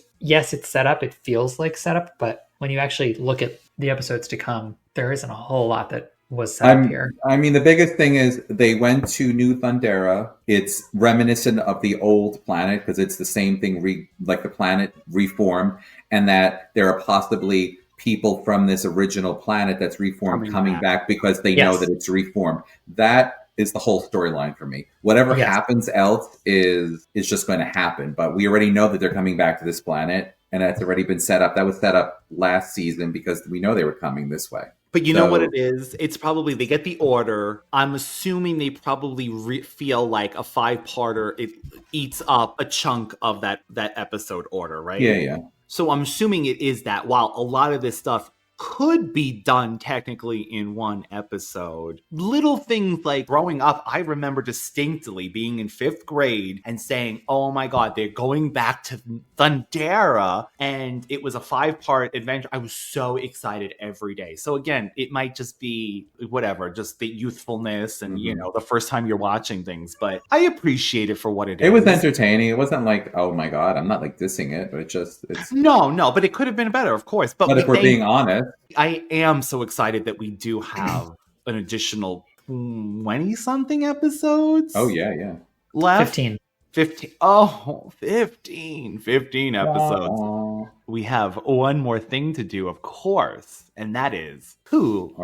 set up, it feels like setup, but when you actually look at the episodes to come, there isn't a whole lot that was set up here. I mean, the biggest thing is they went to New Thundera. It's reminiscent of the old planet because it's the same thing, like the planet reformed, and that there are possibly people from this original planet that's reformed coming back because they know that it's reformed. That is the whole storyline for me. Whatever happens else is just going to happen, but we already know that they're coming back to this planet, and that's already been set up. That was set up last season because we know they were coming this way. But you know what it is? It's probably they get the order. I'm assuming they probably feel like a 5-parter. It eats up a chunk of that episode order, right? Yeah. So I'm assuming it is that. While a lot of this stuff could be done technically in one episode. Little things like growing up, I remember distinctly being in 5th grade and saying, oh my God, they're going back to Thundera. And it was a 5-part adventure. I was so excited every day. So again, it might just be whatever, just the youthfulness and, you know, the first time you're watching things. But I appreciate it for what it is. It was entertaining. It wasn't like, oh my God, I'm not like dissing it, but it's... No, but it could have been better, of course. But if we're being honest, I am so excited that we do have an additional 20-something episodes. Oh, yeah. Left? 15. 15. Oh, 15. 15 episodes. Aww. We have one more thing to do, of course, and that is who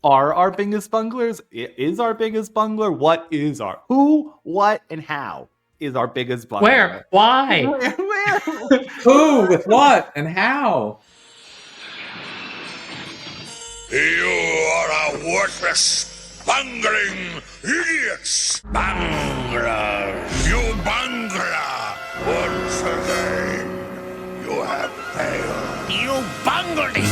are our biggest bunglers? Is our biggest bungler? What is our who, what, and how is our biggest bungler? Where? Why? Where? Who, with what, and how? You are a worthless, bungling idiots! Bunglers! You bungler! Once again, you have failed. You bungled it!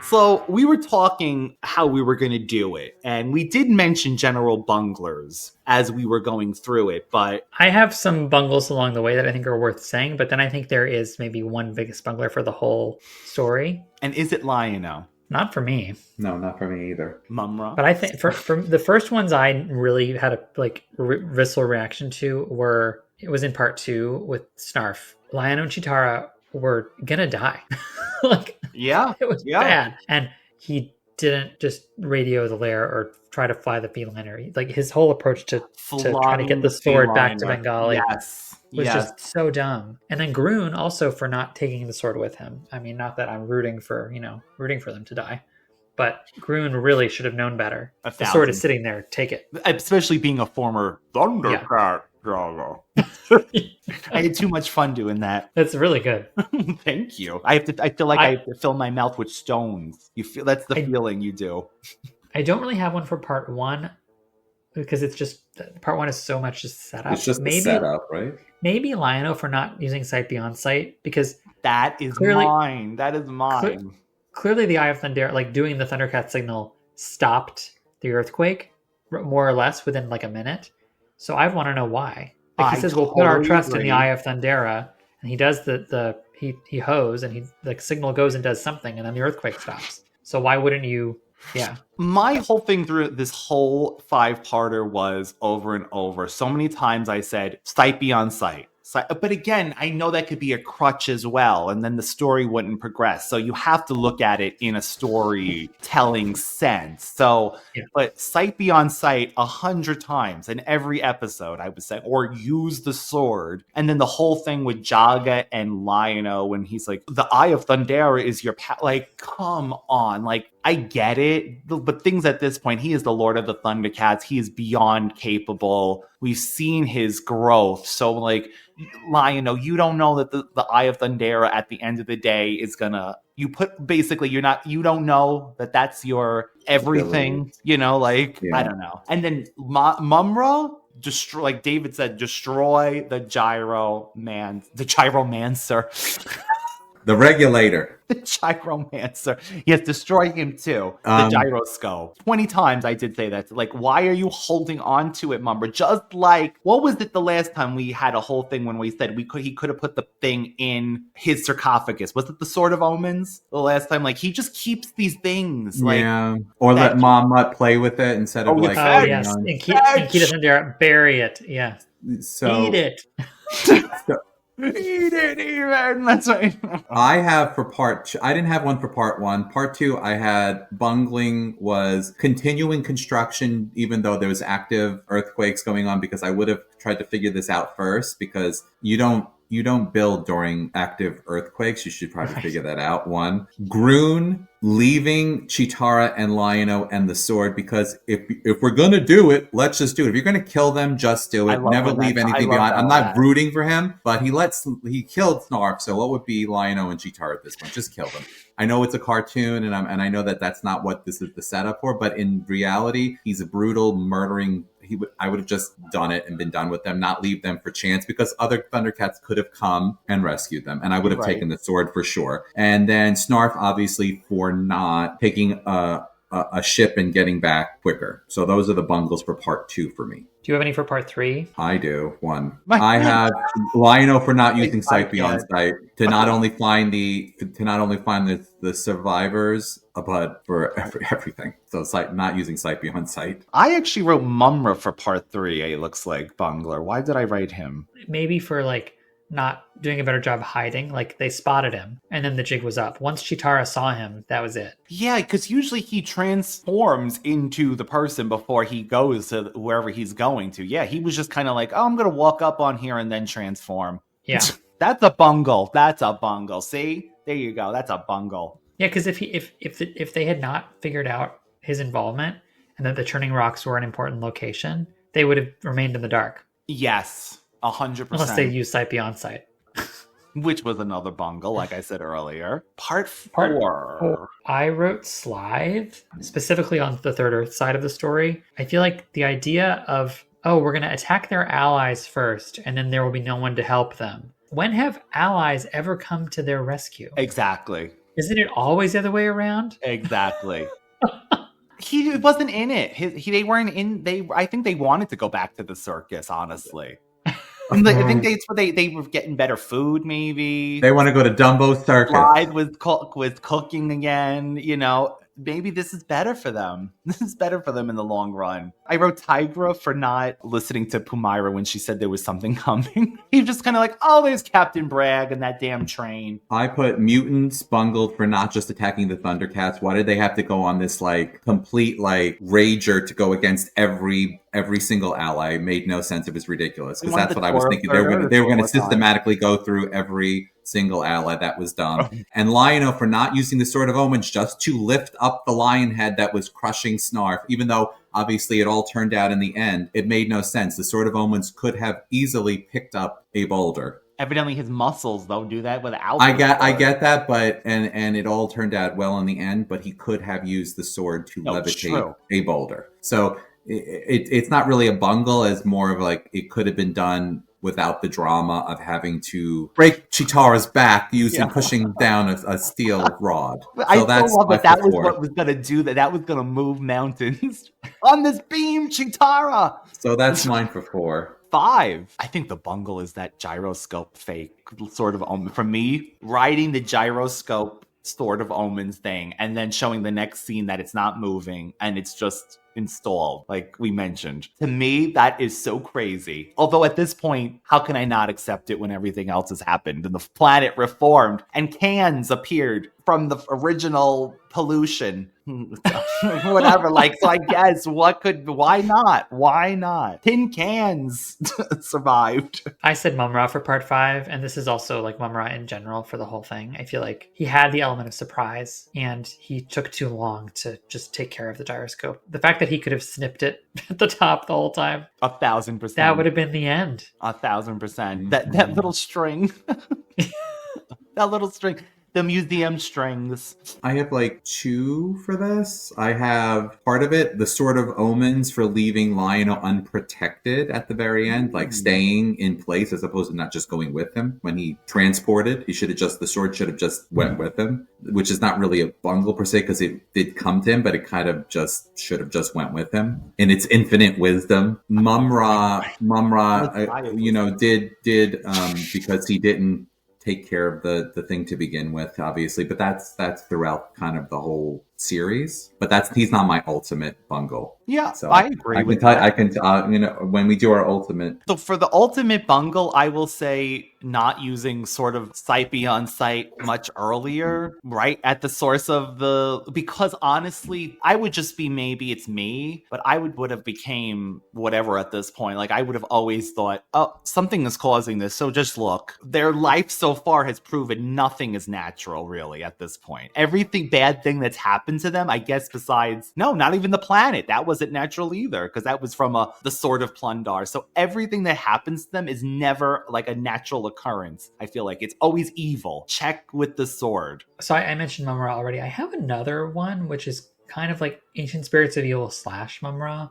So we were talking how we were going to do it, and we did mention general bunglers as we were going through it, but... I have some bungles along the way that I think are worth saying, but then I think there is maybe one biggest bungler for the whole story. And is it Lion-O? Not for me. No, not for me either. Mumm-Ra? But I think for the first ones I really had a visceral reaction to were, it was in part 2 with Snarf. Lion-O and Cheetara were gonna die. It was bad. And he didn't just radio the lair or try to fly the feliner. Like his whole approach to try to get the sword back to Bengali was just so dumb. And then Groon also for not taking the sword with him. I mean, not that I'm rooting for them to die, but Groon really should have known better. The sword is sitting there. Take it. Especially being a former Thundercat. I had too much fun doing that. That's really good. Thank you. I feel like I have to fill my mouth with stones. You feel that's the feeling you do. I don't really have one for part 1 because it's just part 1 is so much just setup. It's just the setup, right? Maybe Lion-O for not using sight beyond sight because that is mine. That is mine. Clearly, the Eye of Thundera, like doing the Thundercat signal, stopped the earthquake more or less within like a minute. So I want to know why. Like he says, we'll put our trust in the Eye of Thundera, and he does he hoes, and the signal goes and does something, and then the earthquake stops. So why wouldn't you? Yeah. My whole thing through this whole 5-parter was over and over. So many times I said, sight beyond sight. But again, I know that could be a crutch as well, and then the story wouldn't progress. So you have to look at it in a storytelling sense. So, but sight beyond sight 100 times in every episode, I would say, or use the sword. And then the whole thing with Jaga and Lion-O when he's like, the Eye of Thundera is your like, come on, like, I get it, but things at this point, he is the Lord of the Thundercats. He is beyond capable. we've seen his growth. So like, Lion-O, you don't know that the Eye of Thundera at the end of the day is gonna, you don't know that that's your everything, you know, like, I don't know. And then Mumm-Ra, destroy, like David said, destroy the gyromancer. The Regulator. The gyromancer. Yes, destroy him too. The gyroscope. 20 times I did say that. Like, why are you holding on to it, Mumm-Ra? Just like, what was it the last time we had a whole thing when we said he could have put the thing in his sarcophagus? Was it the Sword of Omens the last time? Like, he just keeps these things. Like, or let Mumm-Ra play with it instead of like. Oh yes, and keep the Thundera, bury it. Yeah. So eat it. Eat it, even. That's right. I have for part two, I didn't have one for part one. Part two, I had bungling was continuing construction, even though there was active earthquakes going on, because I would have tried to figure this out first, because you don't build during active earthquakes. You should probably figure that out. One, Groon leaving Cheetara and Lion-O and the sword, because if we're gonna do it, let's just do it. If you're gonna kill them, just do it. Never leave anything behind. I'm not rooting for him, but he killed Snarf. So what would be Lion-O and Cheetara at this point? Just kill them. I know it's a cartoon, and I know that that's not what this is the setup for, but in reality, he's a brutal, murdering. I would have just done it and been done with them, not leave them for chance, because other Thundercats could have come and rescued them, and I would have taken the sword for sure. And then Snarf, obviously, for not taking a ship and getting back quicker. So those are the bungles for part two for me. Do you have any for part three? I do. One. I have Lion-O for not using sight beyond sight to not only find the survivors, but for everything. So not using sight beyond sight. I actually wrote Mumm-Ra for part three. It looks like Bungler. Why did I write him? Maybe for like not doing a better job hiding. Like they spotted him, and then the jig was up. Once Cheetara saw him, that was it. Yeah, because usually he transforms into the person before he goes to wherever he's going to. Yeah, he was just kind of like, oh, I'm going to walk up on here and then transform. Yeah. That's a bungle. That's a bungle. See? There you go. That's a bungle. Yeah, because if they had not figured out his involvement and that the Turning Rocks were an important location, they would have remained in the dark. Yes, 100%. Unless they used sight beyond sight. Which was another bungle, like I said earlier. Part four. I wrote Slithe, specifically on the Third Earth side of the story. I feel like the idea of, we're going to attack their allies first, and then there will be no one to help them. When have allies ever come to their rescue? Exactly. Isn't it always the other way around? Exactly. He wasn't in it. They weren't in. I think they wanted to go back to the circus, honestly. I think they were getting better food, maybe. They want to go to Dumbo Circus. Slithe was cooking again, you know. Maybe this is better for them. This is better for them in the long run. I wrote Tygra for not listening to Pumyra when she said there was something coming. He was just kind of like, oh, there's Captain Bragg and that damn train. I put mutants bungled for not just attacking the Thundercats. Why did they have to go on this like complete like rager to go against every single ally? It made no sense. It was ridiculous, because that's what I was thinking. They were going to systematically go through every single ally that was done. And Lion-O for not using the Sword of Omens just to lift up the lion head that was crushing Snarf, even though obviously it all turned out in the end. It made no sense. The Sword of Omens could have easily picked up a boulder. Evidently his muscles though do that without. I get that, but and it all turned out well in the end, but he could have used the sword to levitate a boulder. So it's not really a bungle, as more of like it could have been done without the drama of having to break Cheetara's back pushing down a steel rod. So I love that was what was going to do that. That was going to move mountains on this beam, Cheetara. So that's mine for 4. 5. I think the bungle is that gyroscope fake Sword of Omens. For me, riding the gyroscope Sword of Omens thing and then showing the next scene that it's not moving and it's just installed, like we mentioned. To me, that is so crazy. Although at this point, how can I not accept it when everything else has happened and the planet reformed and cans appeared from the original pollution? Whatever, like, so I guess why not? Tin cans survived. I said Mumm-Ra for part 5, and this is also like Mumm-Ra in general for the whole thing. I feel like he had the element of surprise and he took too long to just take care of the gyroscope. The fact fact that he could have snipped it at the top the whole time. 1,000%. That would have been the end. 1,000%. That little string. That little string. The museum strings. I have like 2 for this. I have part of it, the Sword of Omens, for leaving Lionel unprotected at the very end, like staying in place as opposed to not just going with him. When he transported, the sword should have just went with him, which is not really a bungle per se because it did come to him, but it kind of just should have just went with him. In its infinite wisdom, Mumm-Ra, did because he didn't take care of the thing to begin with, obviously, but that's throughout kind of the whole series. But he's not my ultimate bungle. Yeah, so I agree with that. I can when we do our ultimate. So for the ultimate bungle, I will say not using sort of sight beyond sight much earlier, right at the source of because honestly, I would just be, maybe it's me, but I would have became whatever at this point. Like I would have always thought, oh, something is causing this. So just look, their life so far has proven nothing is natural really at this point. Everything bad thing that's happened to them, I guess, besides, no, not even the planet. That wasn't natural either, because that was from the Sword of Plundar. So everything that happens to them is never like a natural occurrence. I feel like it's always evil. Check with the sword. So I mentioned Mumm-Ra already. I have another one, which is kind of like Ancient Spirits of Evil / Mumm-Ra.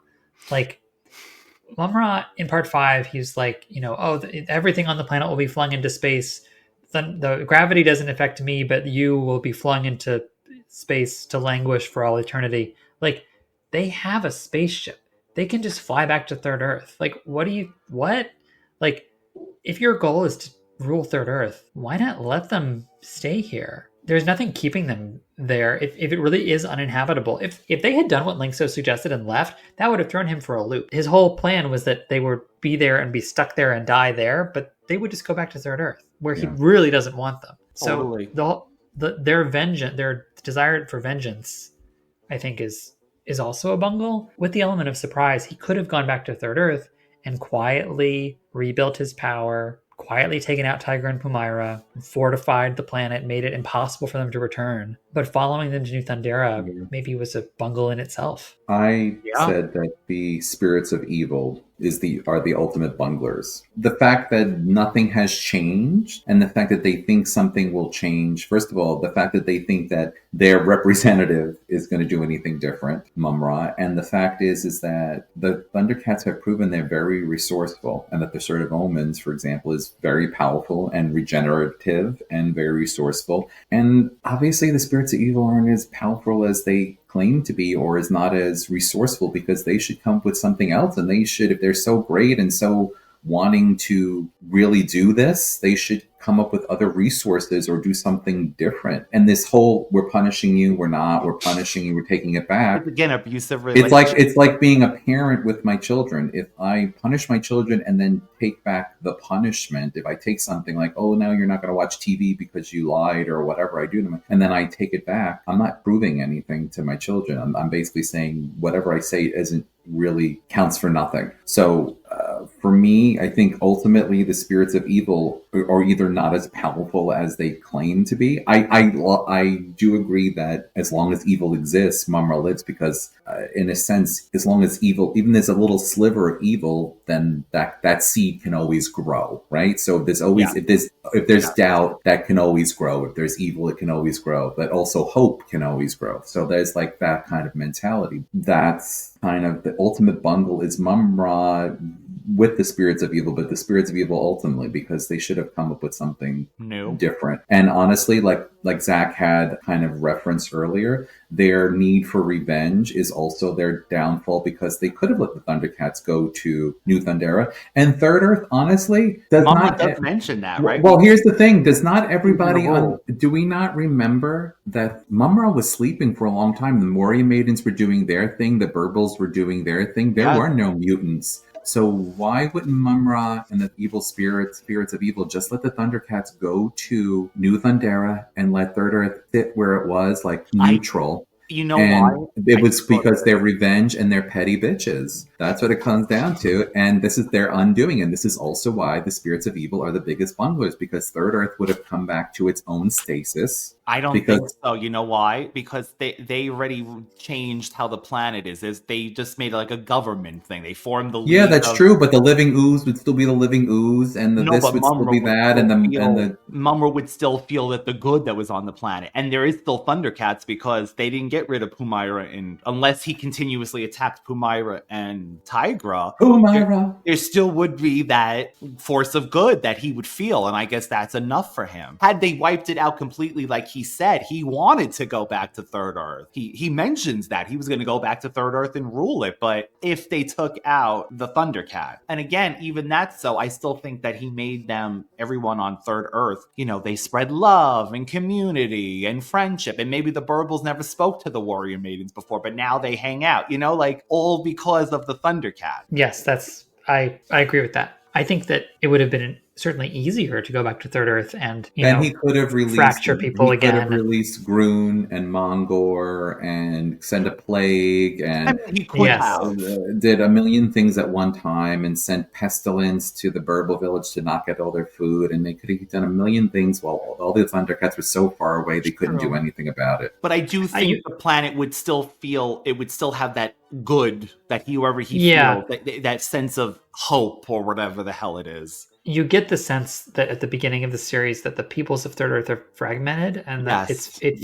Like Mumm-Ra in part 5, he's like, everything on the planet will be flung into space. The gravity doesn't affect me, but you will be flung into space to languish for all eternity. Like, they have a spaceship. They can just fly back to Third Earth. Like, what? Like, if your goal is to rule Third Earth, why not let them stay here? There's nothing keeping them there if it really is uninhabitable. If they had done what Linkso suggested and left, that would have thrown him for a loop. His whole plan was that they would be there and be stuck there and die there, but they would just go back to Third Earth, where he really doesn't want them. Totally. So their vengeance, their desire for vengeance, I think is also a bungle. With the element of surprise, he could have gone back to Third Earth and quietly rebuilt his power, quietly taken out Tygra and Pumyra, fortified the planet, made it impossible for them to return. But following them to New Thundera maybe was a bungle in itself. I said that the spirits of evil are the ultimate bunglers. The fact that nothing has changed, and the fact that they think something will change. First of all, the fact that they think that their representative is going to do anything different, Mumm-Ra, and the fact is that the Thundercats have proven they're very resourceful, and that the Sword of Omens, for example, is very powerful and regenerative and very resourceful. And obviously, the spirits of evil aren't as powerful as they claim to be, or is not as resourceful, because they should come up with something else. And they should, if they're so great and so wanting to really do this, they should come up with other resources or do something different. And this whole, we're punishing you, we're not, we're punishing you, we're taking it back. It's again, abusive relationship. It's like being a parent with my children. If I punish my children and then take back the punishment, if I take something like, oh, now you're not going to watch TV because you lied or whatever I do to them, and then I take it back, I'm not proving anything to my children. I'm basically saying whatever I say isn't really counts for nothing. So for me, I think ultimately the spirits of evil are either not as powerful as they claim to be. I do agree that as long as evil exists, Mumm-Ra lives, because in a sense, as long as evil, even there's a little sliver of evil, then that seed can always grow, right? So there's always, if there's doubt, that can always grow. If there's evil, it can always grow. But also hope can always grow. So there's like that kind of mentality. That's kind of the ultimate bungle is Mumm-Ra with the spirits of evil, but the spirits of evil ultimately, because they should have come up with something new, different. And honestly, like Zack had kind of referenced earlier, their need for revenge is also their downfall, because they could have let the Thundercats go to New Thundera. And Third Earth, honestly, does not mention that, right? Well, here's the thing. Does not everybody do we not remember that Mumm-Ra was sleeping for a long time? The Moria Maidens were doing their thing. The Burbles were doing their thing. There were no mutants. So why wouldn't Mumm-Ra and the evil spirits of evil, just let the Thundercats go to New Thundera and let Third Earth sit where it was, like neutral? Why? It was because they're revenge and they're petty bitches. That's what it comes down to. And this is their undoing. And this is also why the spirits of evil are the biggest bunglers, because Third Earth would have come back to its own stasis. I don't think so. You know why? Because they already changed how the planet is. They just made it like a government thing. They formed the Yeah, League that's of- true. But the living ooze would still be the living ooze, and this would still be that, and the Mumm-Ra would still feel that the good that was on the planet, and there is still Thundercats because they didn't get rid of Pumyra, and unless he continuously attacked Pumyra and Tygra, there still would be that force of good that he would feel, and I guess that's enough for him. Had they wiped it out completely, like he said, he wanted to go back to Third Earth. He mentions that he was going to go back to Third Earth and rule it, but if they took out the Thundercat, and again, even that's so, I still think that he made them, everyone on Third Earth, you know, they spread love and community and friendship, and maybe the Burbles never spoke to the Warrior Maidens before, but now they hang out, you know, like all because of the Thundercat. Yes, I agree with that. I think that it would have been certainly easier to go back to Third Earth and he could have released fracture people again. He could have released Groon and Mongor and send a plague and he could have. Did a million things at one time and sent pestilence to the Burble village to knock out all their food, and they could have done a million things while all the Thundercats were so far away they couldn't do anything about it. But I do think the planet would still have that good that whoever he feels, that sense of hope or whatever the hell it is. You get the sense that at the beginning of the series that the peoples of Third Earth are fragmented, and that it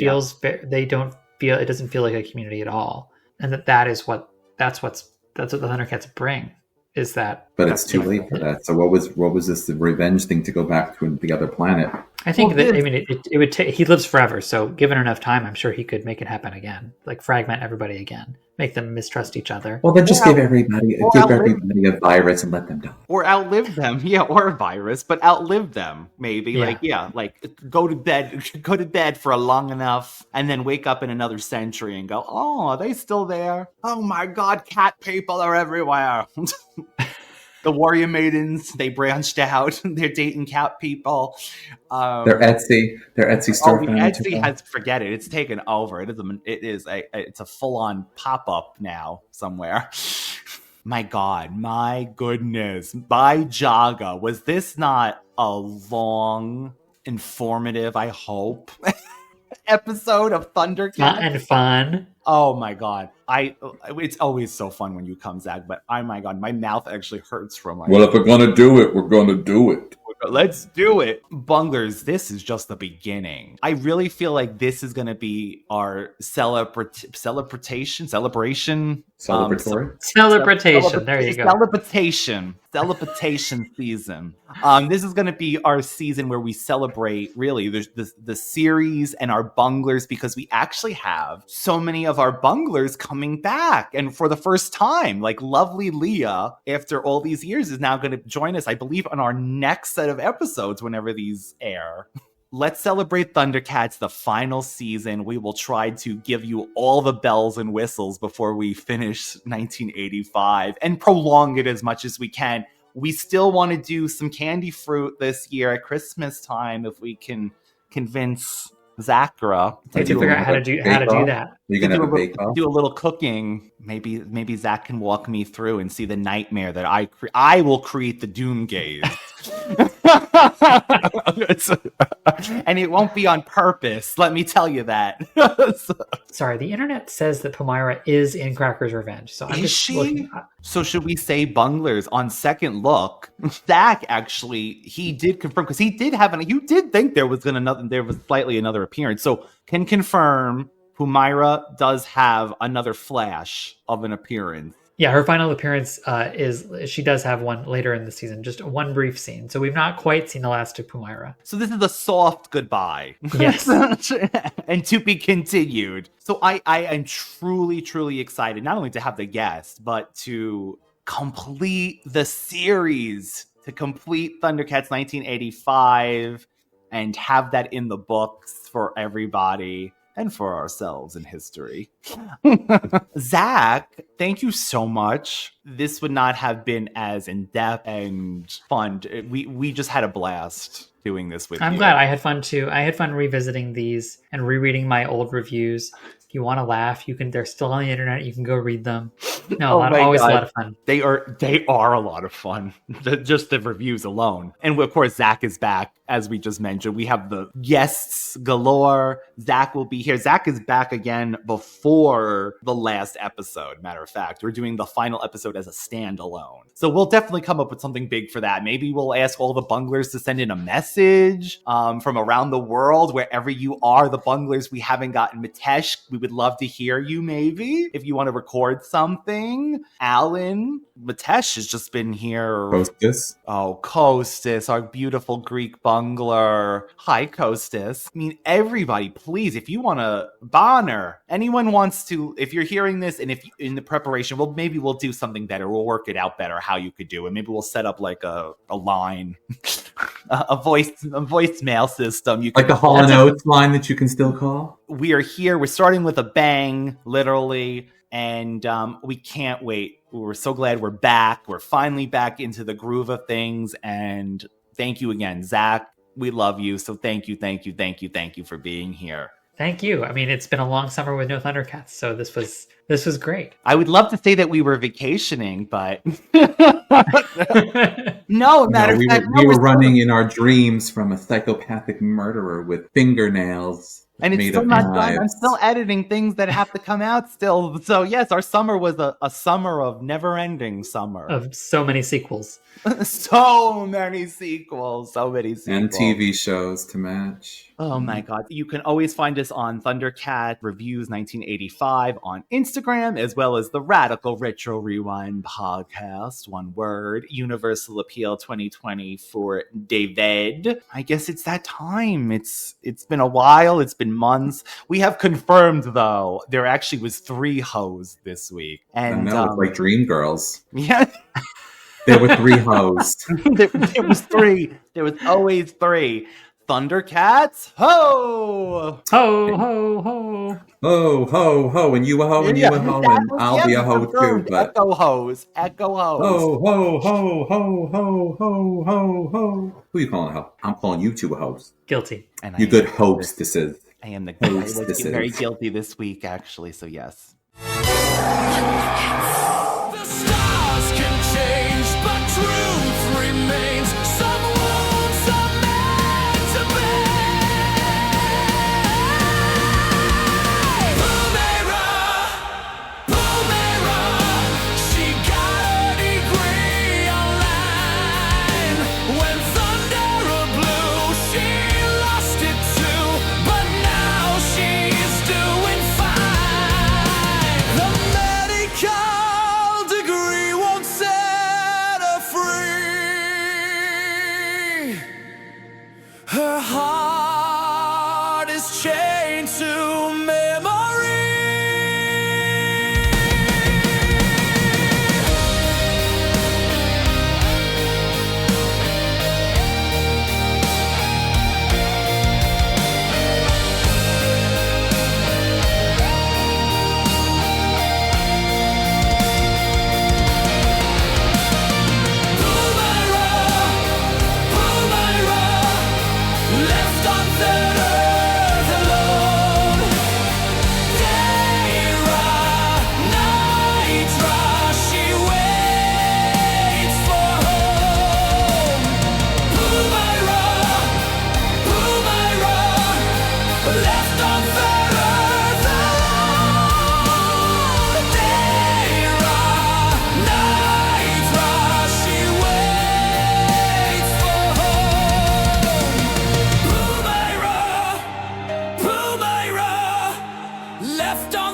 doesn't feel like a community at all, and that's what the Thundercats bring. Is that? But it's too late for that. So what was this revenge thing to go back to the other planet? I think it would take. He lives forever, so given enough time, I'm sure he could make it happen again. Like fragment everybody again, make them mistrust each other. Well, then just give everybody a virus and let them die, or outlive them. Yeah, or a virus, but outlive them. Maybe go to bed for a long enough, and then wake up in another century and go, oh, are they still there? Oh my God, cat people are everywhere. The Warrior Maidens, they branched out. They're dating cat people. Their Etsy store. Etsy has, forget it. It's taken over. It's a full-on pop-up now somewhere. My God, my goodness. By Jaga, was this not a long, informative, I hope, episode of ThunderCats? And fun. Oh my God. It's always so fun when you come, Zack, but oh my God, my mouth actually hurts from Well, if we're going to do it, we're going to do it. Let's do it. Bunglers, this is just the beginning. I really feel like this is going to be our celebration. There you go. Celebration season. This is going to be our season where we celebrate really the series and our bunglers, because we actually have so many of our bunglers coming back, and for the first time, like lovely Leah, after all these years, is now going to join us, I believe, on our next set of episodes whenever these air. Let's celebrate ThunderCats, the final season. We will try to give you all the bells and whistles before we finish 1985 and prolong it as much as we can. We still want to do some candy fruit this year at Christmas time if we can convince Zachra to figure out how to do that. You're gonna have a bake-off? Do a little cooking. Maybe Zack can walk me through and see the nightmare that I will create the doom gaze. And it won't be on purpose, let me tell you that. Sorry, the internet says that Pumyra is in Cracker's Revenge. So I'm just looking. So should we say Bunglers? On second look, Zack actually, he did confirm, because he did you did think there was slightly another appearance. So can confirm Pumyra does have another flash of an appearance. Yeah, her final appearance she does have one later in the season, just one brief scene. So we've not quite seen the last of Pumyra. So this is a soft goodbye. Yes. And to be continued. So I am truly, truly excited, not only to have the guest, but to complete the series, to complete ThunderCats 1985 and have that in the books for everybody. And for ourselves in history. Zack, thank you so much. This would not have been as in-depth and fun. We just had a blast doing this with you. I'm glad. I had fun too. I had fun revisiting these and rereading my old reviews. If you want to laugh, they're still on the internet. You can go read them. No, always a lot of fun. They are a lot of fun. Just the reviews alone. And of course, Zack is back, as we just mentioned. We have the guests galore. Zack will be here. Zack is back again before the last episode. Matter of fact, we're doing the final episode as a standalone. So we'll definitely come up with something big for that. Maybe we'll ask all the bunglers to send in a message from around the world, wherever you are, the bunglers we haven't gotten. Mitesh, we would love to hear you, maybe, if you want to record something. Alan, Mitesh has just been here. Costas. Oh, Costas, our beautiful Greek bungler. Hi, Costas. I mean, everybody, please, if you want to, Bonner, anyone wants to, if you're hearing this and if in the preparation, well, maybe we'll do something better. We'll work it out better how you could do it. Maybe we'll set up like a line, a voicemail system. You like the Hall & Oates line that you can still call. We are here. We're starting with a bang, literally. And we can't wait. We're so glad we're back. We're finally back into the groove of things. And thank you again, Zack. We love you. So thank you for being here. Thank you. I mean, it's been a long summer with no Thundercats, so this was great. I would love to say that we were vacationing, but no. We were running in our dreams from a psychopathic murderer with fingernails. And it's still not done. I'm still editing things that have to come out still. So yes, our summer was a summer of never-ending summer. Of so many sequels. So many sequels. And TV shows to match. Oh my God. You can always find us on ThunderCats Reviews 1985 on Instagram, as well as the Radical Retro Rewind podcast. One word. Universal Appeal 2020 for David. I guess it's that time. It's been a while. It's been months. We have confirmed, though, there actually was 3 hoes this week. And I know, it's like Dream Girls. Yeah. There were 3 hoes. there was 3. There was always 3. Thundercats, ho! Ho, ho, ho. Ho, ho, ho. And you a ho, and you a ho, and I'll be a ho too. But... Echo hoes. Echo hoes. Ho, ho, ho, ho, ho, ho, ho, ho. Who you calling a ho? I'm calling you 2 hoes. Guilty. And you good hostesses. I am the host. I was very guilty this week, actually, so yes. The stars can change, but truth remains. Some wounds are meant to bear. Pumyra, she got a degree online. When Thundera blew, she lost it too, but now she's doing fine. The medical degree won't set her free. Her heart is chained to memory. Left on that earth alone. Nitra, she waits for home. Pumyra, left on that earth alone. Nitra, she waits for home. Pumyra, left on